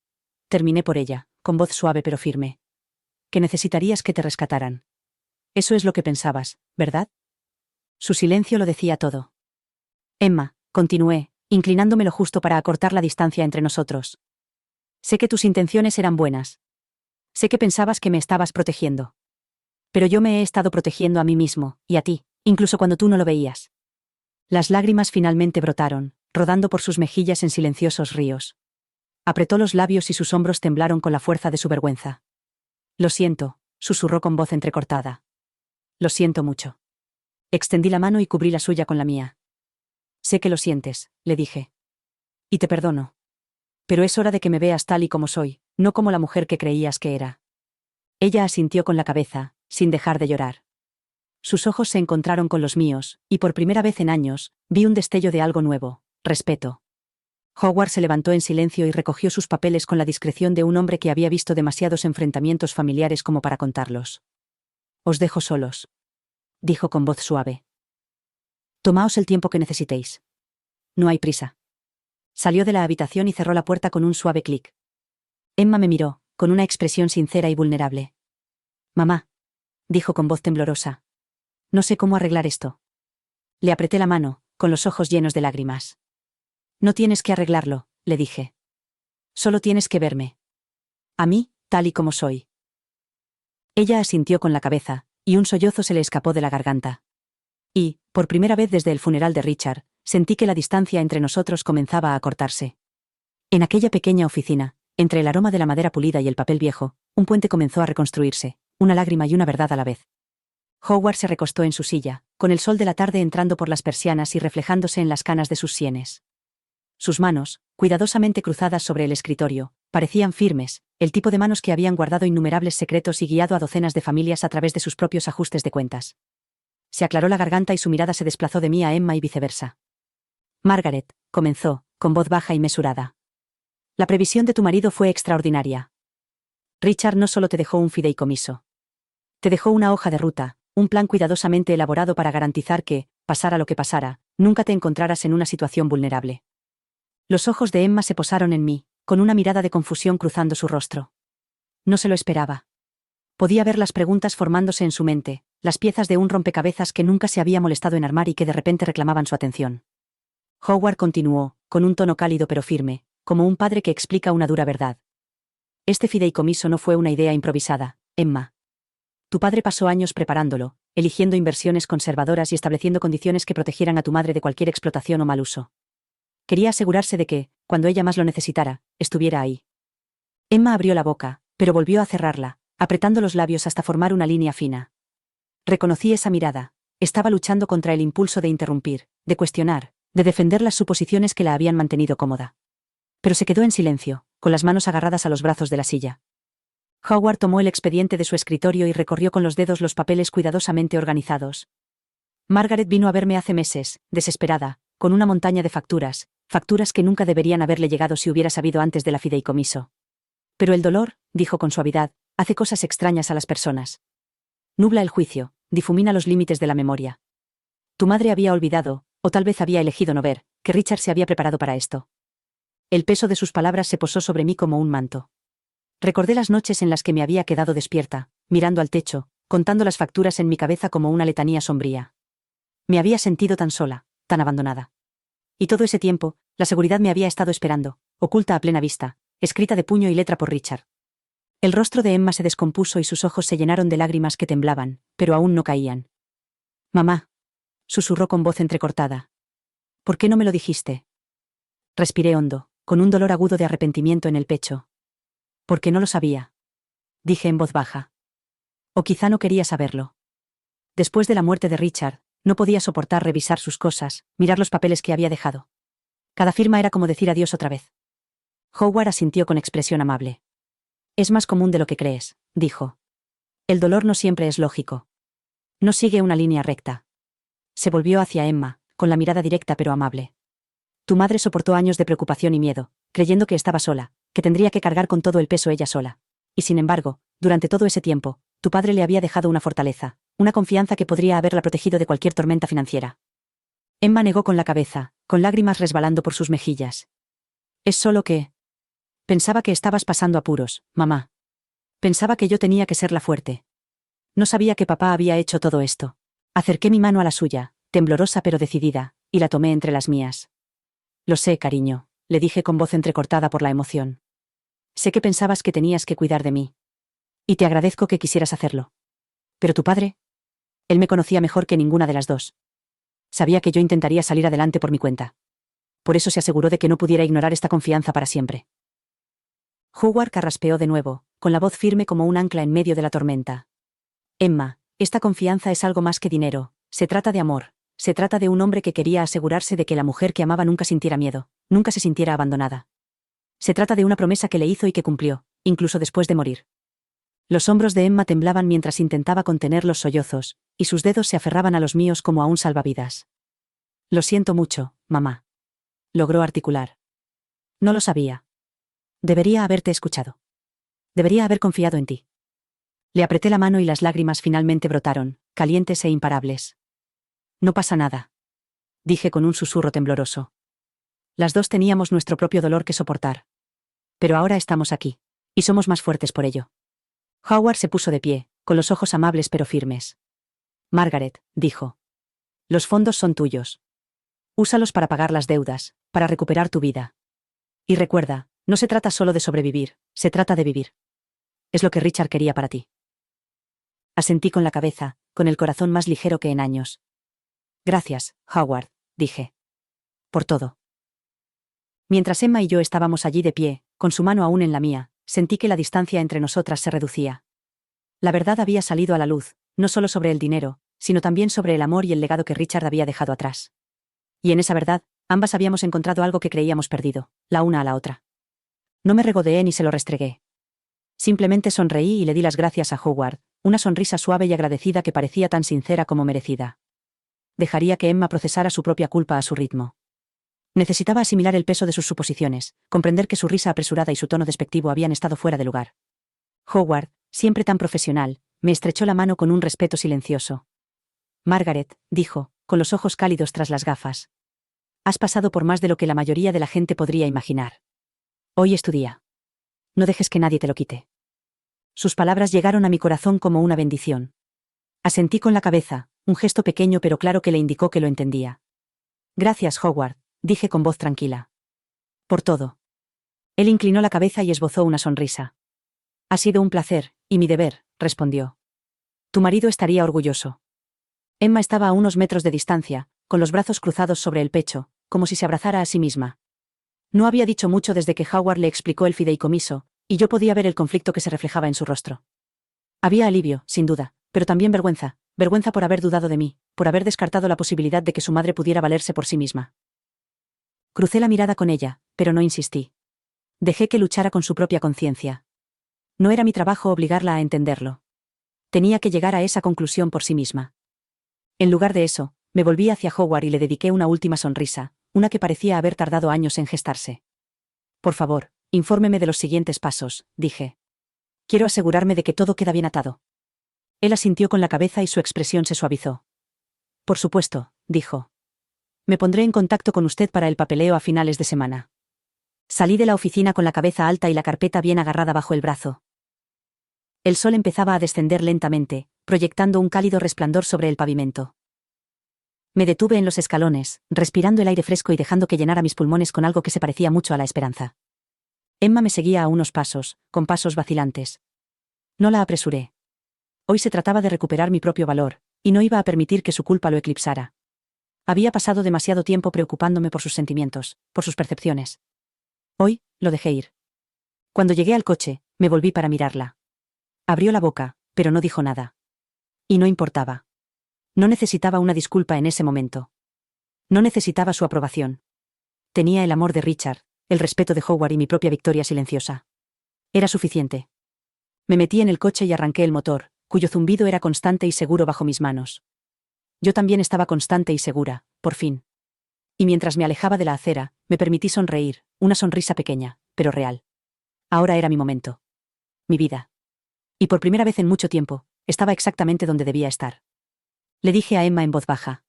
Terminé por ella, con voz suave pero firme. Que necesitarías que te rescataran. Eso es lo que pensabas, ¿verdad? Su silencio lo decía todo. Emma, continué, inclinándome lo justo para acortar la distancia entre nosotros. Sé que tus intenciones eran buenas. Sé que pensabas que me estabas protegiendo. Pero yo me he estado protegiendo a mí mismo, y a ti, incluso cuando tú no lo veías. Las lágrimas finalmente brotaron, rodando por sus mejillas en silenciosos ríos. Apretó los labios y sus hombros temblaron con la fuerza de su vergüenza. Lo siento, susurró con voz entrecortada. Lo siento mucho. Extendí la mano y cubrí la suya con la mía. Sé que lo sientes, le dije. Y te perdono. Pero es hora de que me veas tal y como soy, no como la mujer que creías que era. Ella asintió con la cabeza, sin dejar de llorar. Sus ojos se encontraron con los míos, y por primera vez en años, vi un destello de algo nuevo, respeto. Howard se levantó en silencio y recogió sus papeles con la discreción de un hombre que había visto demasiados enfrentamientos familiares como para contarlos. Os dejo solos, dijo con voz suave. Tomaos el tiempo que necesitéis. No hay prisa. Salió de la habitación y cerró la puerta con un suave clic. Emma me miró, con una expresión sincera y vulnerable. Mamá, dijo con voz temblorosa. No sé cómo arreglar esto. Le apreté la mano, con los ojos llenos de lágrimas. No tienes que arreglarlo, le dije. Solo tienes que verme. A mí, tal y como soy. Ella asintió con la cabeza, y un sollozo se le escapó de la garganta. Y, por primera vez desde el funeral de Richard, sentí que la distancia entre nosotros comenzaba a acortarse. En aquella pequeña oficina, entre el aroma de la madera pulida y el papel viejo, un puente comenzó a reconstruirse, una lágrima y una verdad a la vez. Howard se recostó en su silla, con el sol de la tarde entrando por las persianas y reflejándose en las canas de sus sienes. Sus manos, cuidadosamente cruzadas sobre el escritorio, parecían firmes, el tipo de manos que habían guardado innumerables secretos y guiado a docenas de familias a través de sus propios ajustes de cuentas. Se aclaró la garganta y su mirada se desplazó de mí a Emma y viceversa. Margaret, comenzó, con voz baja y mesurada. La previsión de tu marido fue extraordinaria. Richard no solo te dejó un fideicomiso. Te dejó una hoja de ruta, un plan cuidadosamente elaborado para garantizar que, pasara lo que pasara, nunca te encontraras en una situación vulnerable. Los ojos de Emma se posaron en mí, con una mirada de confusión cruzando su rostro. No se lo esperaba. Podía ver las preguntas formándose en su mente, las piezas de un rompecabezas que nunca se había molestado en armar y que de repente reclamaban su atención. Howard continuó, con un tono cálido pero firme, como un padre que explica una dura verdad. Este fideicomiso no fue una idea improvisada, Emma. Tu padre pasó años preparándolo, eligiendo inversiones conservadoras y estableciendo condiciones que protegieran a tu madre de cualquier explotación o mal uso. Quería asegurarse de que, cuando ella más lo necesitara, estuviera ahí. Emma abrió la boca, pero volvió a cerrarla, apretando los labios hasta formar una línea fina. Reconocí esa mirada. Estaba luchando contra el impulso de interrumpir, de cuestionar, de defender las suposiciones que la habían mantenido cómoda. Pero se quedó en silencio, con las manos agarradas a los brazos de la silla. Howard tomó el expediente de su escritorio y recorrió con los dedos los papeles cuidadosamente organizados. Margaret vino a verme hace meses, desesperada, con una montaña de facturas, facturas que nunca deberían haberle llegado si hubiera sabido antes de la fideicomiso. Pero el dolor, dijo con suavidad, hace cosas extrañas a las personas. Nubla el juicio, difumina los límites de la memoria. Tu madre había olvidado, o tal vez había elegido no ver, que Richard se había preparado para esto. El peso de sus palabras se posó sobre mí como un manto. Recordé las noches en las que me había quedado despierta, mirando al techo, contando las facturas en mi cabeza como una letanía sombría. Me había sentido tan sola, tan abandonada. Y todo ese tiempo, la seguridad me había estado esperando, oculta a plena vista, escrita de puño y letra por Richard. El rostro de Emma se descompuso y sus ojos se llenaron de lágrimas que temblaban, pero aún no caían. Mamá, susurró con voz entrecortada. ¿Por qué no me lo dijiste? Respiré hondo, con un dolor agudo de arrepentimiento en el pecho. Porque no lo sabía. Dije en voz baja. O quizá no quería saberlo. Después de la muerte de Richard, no podía soportar revisar sus cosas, mirar los papeles que había dejado. Cada firma era como decir adiós otra vez. Howard asintió con expresión amable. Es más común de lo que crees, dijo. El dolor no siempre es lógico. No sigue una línea recta. Se volvió hacia Emma, con la mirada directa pero amable. Tu madre soportó años de preocupación y miedo, creyendo que estaba sola, que tendría que cargar con todo el peso ella sola. Y sin embargo, durante todo ese tiempo, tu padre le había dejado una fortaleza, una confianza que podría haberla protegido de cualquier tormenta financiera. Emma negó con la cabeza, con lágrimas resbalando por sus mejillas. Es solo que... Pensaba que estabas pasando apuros, mamá. Pensaba que yo tenía que ser la fuerte. No sabía que papá había hecho todo esto. Acerqué mi mano a la suya, temblorosa pero decidida, y la tomé entre las mías. Lo sé, cariño, le dije con voz entrecortada por la emoción. Sé que pensabas que tenías que cuidar de mí. Y te agradezco que quisieras hacerlo. Pero tu padre... Él me conocía mejor que ninguna de las dos. Sabía que yo intentaría salir adelante por mi cuenta. Por eso se aseguró de que no pudiera ignorar esta confianza para siempre. Howard carraspeó de nuevo, con la voz firme como un ancla en medio de la tormenta. Emma, esta confianza es algo más que dinero, Se trata de amor. Se trata de un hombre que quería asegurarse de que la mujer que amaba nunca sintiera miedo, nunca se sintiera abandonada. Se trata de una promesa que le hizo y que cumplió, incluso después de morir. Los hombros de Emma temblaban mientras intentaba contener los sollozos, y sus dedos se aferraban a los míos como a un salvavidas. Lo siento mucho, mamá. Logró articular. No lo sabía. Debería haberte escuchado. Debería haber confiado en ti. Le apreté la mano y las lágrimas finalmente brotaron, calientes e imparables. No pasa nada. Dije con un susurro tembloroso. Las dos teníamos nuestro propio dolor que soportar. Pero ahora estamos aquí. Y somos más fuertes por ello. Howard se puso de pie, con los ojos amables pero firmes. Margaret, dijo. Los fondos son tuyos. Úsalos para pagar las deudas, para recuperar tu vida. Y recuerda, no se trata solo de sobrevivir, se trata de vivir. Es lo que Richard quería para ti. Asentí con la cabeza, con el corazón más ligero que en años. Gracias, Howard, dije. Por todo. Mientras Emma y yo estábamos allí de pie, con su mano aún en la mía, sentí que la distancia entre nosotras se reducía. La verdad había salido a la luz, no solo sobre el dinero, sino también sobre el amor y el legado que Richard había dejado atrás. Y en esa verdad, ambas habíamos encontrado algo que creíamos perdido, la una a la otra. No me regodeé ni se lo restregué. Simplemente sonreí y le di las gracias a Howard, una sonrisa suave y agradecida que parecía tan sincera como merecida. Dejaría que Emma procesara su propia culpa a su ritmo. Necesitaba asimilar el peso de sus suposiciones, comprender que su risa apresurada y su tono despectivo habían estado fuera de lugar. Howard, siempre tan profesional, me estrechó la mano con un respeto silencioso. Margaret, dijo, con los ojos cálidos tras las gafas. Has pasado por más de lo que la mayoría de la gente podría imaginar. Hoy es tu día. No dejes que nadie te lo quite. Sus palabras llegaron a mi corazón como una bendición. Asentí con la cabeza, un gesto pequeño pero claro que le indicó que lo entendía. Gracias, Howard, dije con voz tranquila. Por todo. Él inclinó la cabeza y esbozó una sonrisa. Ha sido un placer, y mi deber, respondió. Tu marido estaría orgulloso. Emma estaba a unos metros de distancia, con los brazos cruzados sobre el pecho, como si se abrazara a sí misma. No había dicho mucho desde que Howard le explicó el fideicomiso, y yo podía ver el conflicto que se reflejaba en su rostro. Había alivio, sin duda, pero también vergüenza, vergüenza por haber dudado de mí, por haber descartado la posibilidad de que su madre pudiera valerse por sí misma. Crucé la mirada con ella, pero no insistí. Dejé que luchara con su propia conciencia. No era mi trabajo obligarla a entenderlo. Tenía que llegar a esa conclusión por sí misma. En lugar de eso, me volví hacia Howard y le dediqué una última sonrisa, una que parecía haber tardado años en gestarse. Por favor, infórmeme de los siguientes pasos, dije. Quiero asegurarme de que todo queda bien atado. Él asintió con la cabeza y su expresión se suavizó. Por supuesto, dijo. Me pondré en contacto con usted para el papeleo a finales de semana. Salí de la oficina con la cabeza alta y la carpeta bien agarrada bajo el brazo. El sol empezaba a descender lentamente, proyectando un cálido resplandor sobre el pavimento. Me detuve en los escalones, respirando el aire fresco y dejando que llenara mis pulmones con algo que se parecía mucho a la esperanza. Emma me seguía a unos pasos, con pasos vacilantes. No la apresuré. Hoy se trataba de recuperar mi propio valor, y no iba a permitir que su culpa lo eclipsara. Había pasado demasiado tiempo preocupándome por sus sentimientos, por sus percepciones. Hoy, lo dejé ir. Cuando llegué al coche, me volví para mirarla. Abrió la boca, pero no dijo nada. Y no importaba. No necesitaba una disculpa en ese momento. No necesitaba su aprobación. Tenía el amor de Richard, el respeto de Howard y mi propia victoria silenciosa. Era suficiente. Me metí en el coche y arranqué el motor, cuyo zumbido era constante y seguro bajo mis manos. Yo también estaba constante y segura, por fin. Y mientras me alejaba de la acera, me permití sonreír, una sonrisa pequeña, pero real. Ahora era mi momento. Mi vida. Y por primera vez en mucho tiempo, estaba exactamente donde debía estar. Le dije a Emma en voz baja.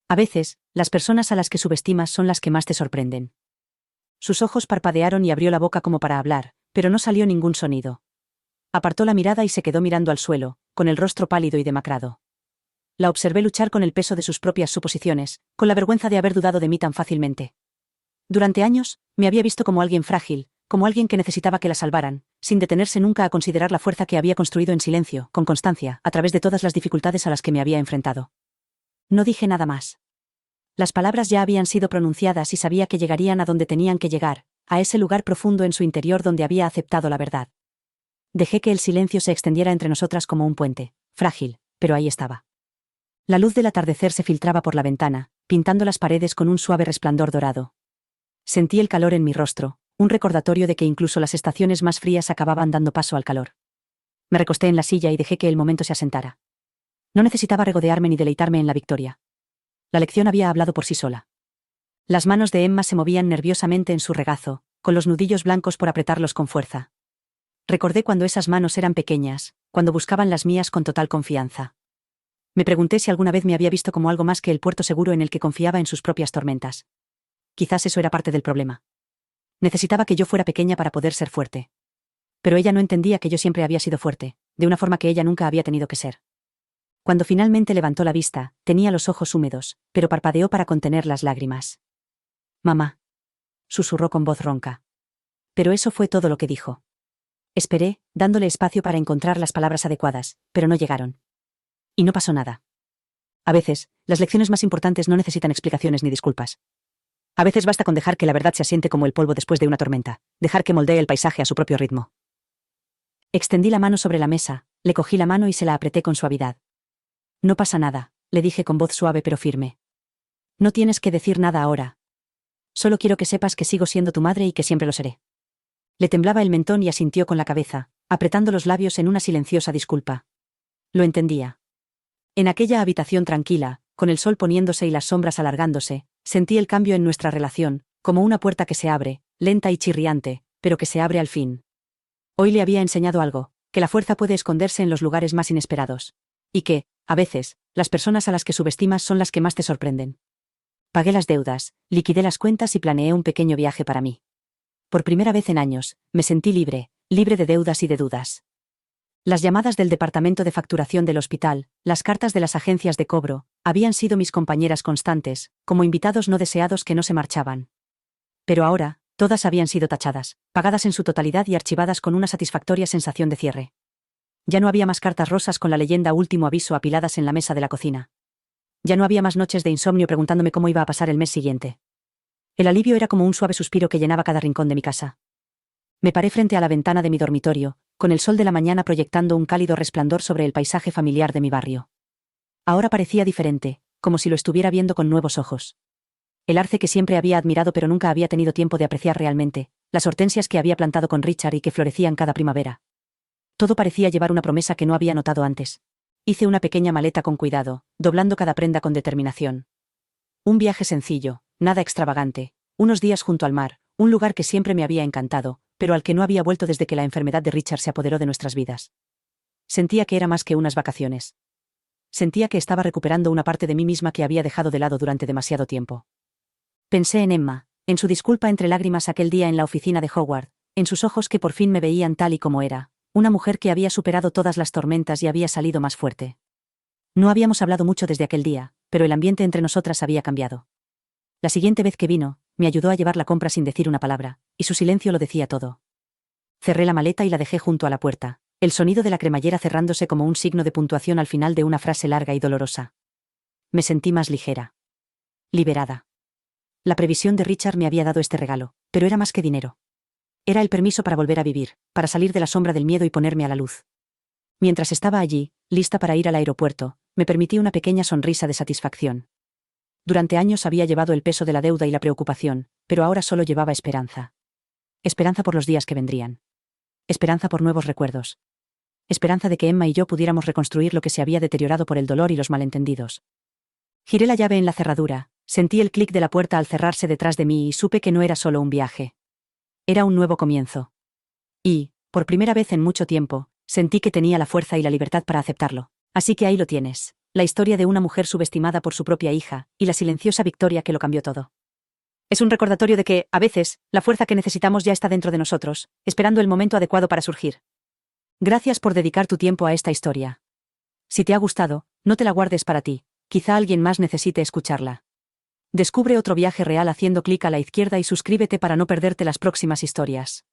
A veces, las personas a las que subestimas son las que más te sorprenden. Sus ojos parpadearon y abrió la boca como para hablar, pero no salió ningún sonido. Apartó la mirada y se quedó mirando al suelo, con el rostro pálido y demacrado. La observé luchar con el peso de sus propias suposiciones, con la vergüenza de haber dudado de mí tan fácilmente. Durante años, me había visto como alguien frágil, como alguien que necesitaba que la salvaran, sin detenerse nunca a considerar la fuerza que había construido en silencio, con constancia, a través de todas las dificultades a las que me había enfrentado. No dije nada más. Las palabras ya habían sido pronunciadas y sabía que llegarían a donde tenían que llegar, a ese lugar profundo en su interior donde había aceptado la verdad. Dejé que el silencio se extendiera entre nosotras como un puente, frágil, pero ahí estaba. La luz del atardecer se filtraba por la ventana, pintando las paredes con un suave resplandor dorado. Sentí el calor en mi rostro, un recordatorio de que incluso las estaciones más frías acababan dando paso al calor. Me recosté en la silla y dejé que el momento se asentara. No necesitaba regodearme ni deleitarme en la victoria. La lección había hablado por sí sola. Las manos de Emma se movían nerviosamente en su regazo, con los nudillos blancos por apretarlos con fuerza. Recordé cuando esas manos eran pequeñas, cuando buscaban las mías con total confianza. Me pregunté si alguna vez me había visto como algo más que el puerto seguro en el que confiaba en sus propias tormentas. Quizás eso era parte del problema. Necesitaba que yo fuera pequeña para poder ser fuerte. Pero ella no entendía que yo siempre había sido fuerte, de una forma que ella nunca había tenido que ser. Cuando finalmente levantó la vista, tenía los ojos húmedos, pero parpadeó para contener las lágrimas. «Mamá», susurró con voz ronca. Pero eso fue todo lo que dijo. Esperé, dándole espacio para encontrar las palabras adecuadas, pero no llegaron. Y no pasó nada. A veces, las lecciones más importantes no necesitan explicaciones ni disculpas. A veces basta con dejar que la verdad se asiente como el polvo después de una tormenta, dejar que moldee el paisaje a su propio ritmo. Extendí la mano sobre la mesa, le cogí la mano y se la apreté con suavidad. «No pasa nada», le dije con voz suave pero firme. «No tienes que decir nada ahora. Solo quiero que sepas que sigo siendo tu madre y que siempre lo seré». Le temblaba el mentón y asintió con la cabeza, apretando los labios en una silenciosa disculpa. Lo entendía. En aquella habitación tranquila, con el sol poniéndose y las sombras alargándose, sentí el cambio en nuestra relación, como una puerta que se abre, lenta y chirriante, pero que se abre al fin. Hoy le había enseñado algo, que la fuerza puede esconderse en los lugares más inesperados. Y que, a veces, las personas a las que subestimas son las que más te sorprenden. Pagué las deudas, liquidé las cuentas y planeé un pequeño viaje para mí. Por primera vez en años, me sentí libre de deudas y de dudas. Las llamadas del departamento de facturación del hospital, las cartas de las agencias de cobro, habían sido mis compañeras constantes, como invitados no deseados que no se marchaban. Pero ahora, todas habían sido tachadas, pagadas en su totalidad y archivadas con una satisfactoria sensación de cierre. Ya no había más cartas rosas con la leyenda último aviso apiladas en la mesa de la cocina. Ya no había más noches de insomnio preguntándome cómo iba a pasar el mes siguiente. El alivio era como un suave suspiro que llenaba cada rincón de mi casa. Me paré frente a la ventana de mi dormitorio, con el sol de la mañana proyectando un cálido resplandor sobre el paisaje familiar de mi barrio. Ahora parecía diferente, como si lo estuviera viendo con nuevos ojos. El arce que siempre había admirado pero nunca había tenido tiempo de apreciar realmente, las hortensias que había plantado con Richard y que florecían cada primavera. Todo parecía llevar una promesa que no había notado antes. Hice una pequeña maleta con cuidado, doblando cada prenda con determinación. Un viaje sencillo, nada extravagante, unos días junto al mar, un lugar que siempre me había encantado, pero al que no había vuelto desde que la enfermedad de Richard se apoderó de nuestras vidas. Sentía que era más que unas vacaciones. Sentía que estaba recuperando una parte de mí misma que había dejado de lado durante demasiado tiempo. Pensé en Emma, en su disculpa entre lágrimas aquel día en la oficina de Howard, en sus ojos que por fin me veían tal y como era, una mujer que había superado todas las tormentas y había salido más fuerte. No habíamos hablado mucho desde aquel día, pero el ambiente entre nosotras había cambiado. La siguiente vez que vino, me ayudó a llevar la compra sin decir una palabra, y su silencio lo decía todo. Cerré la maleta y la dejé junto a la puerta, el sonido de la cremallera cerrándose como un signo de puntuación al final de una frase larga y dolorosa. Me sentí más ligera. Liberada. La previsión de Richard me había dado este regalo, pero era más que dinero. Era el permiso para volver a vivir, para salir de la sombra del miedo y ponerme a la luz. Mientras estaba allí, lista para ir al aeropuerto, me permití una pequeña sonrisa de satisfacción. Durante años había llevado el peso de la deuda y la preocupación, pero ahora solo llevaba esperanza. Esperanza por los días que vendrían. Esperanza por nuevos recuerdos. Esperanza de que Emma y yo pudiéramos reconstruir lo que se había deteriorado por el dolor y los malentendidos. Giré la llave en la cerradura, sentí el clic de la puerta al cerrarse detrás de mí y supe que no era solo un viaje. Era un nuevo comienzo. Y, por primera vez en mucho tiempo, sentí que tenía la fuerza y la libertad para aceptarlo. Así que ahí lo tienes, la historia de una mujer subestimada por su propia hija, y la silenciosa victoria que lo cambió todo. Es un recordatorio de que, a veces, la fuerza que necesitamos ya está dentro de nosotros, esperando el momento adecuado para surgir. Gracias por dedicar tu tiempo a esta historia. Si te ha gustado, no te la guardes para ti, quizá alguien más necesite escucharla. Descubre otro viaje real haciendo clic a la izquierda y suscríbete para no perderte las próximas historias.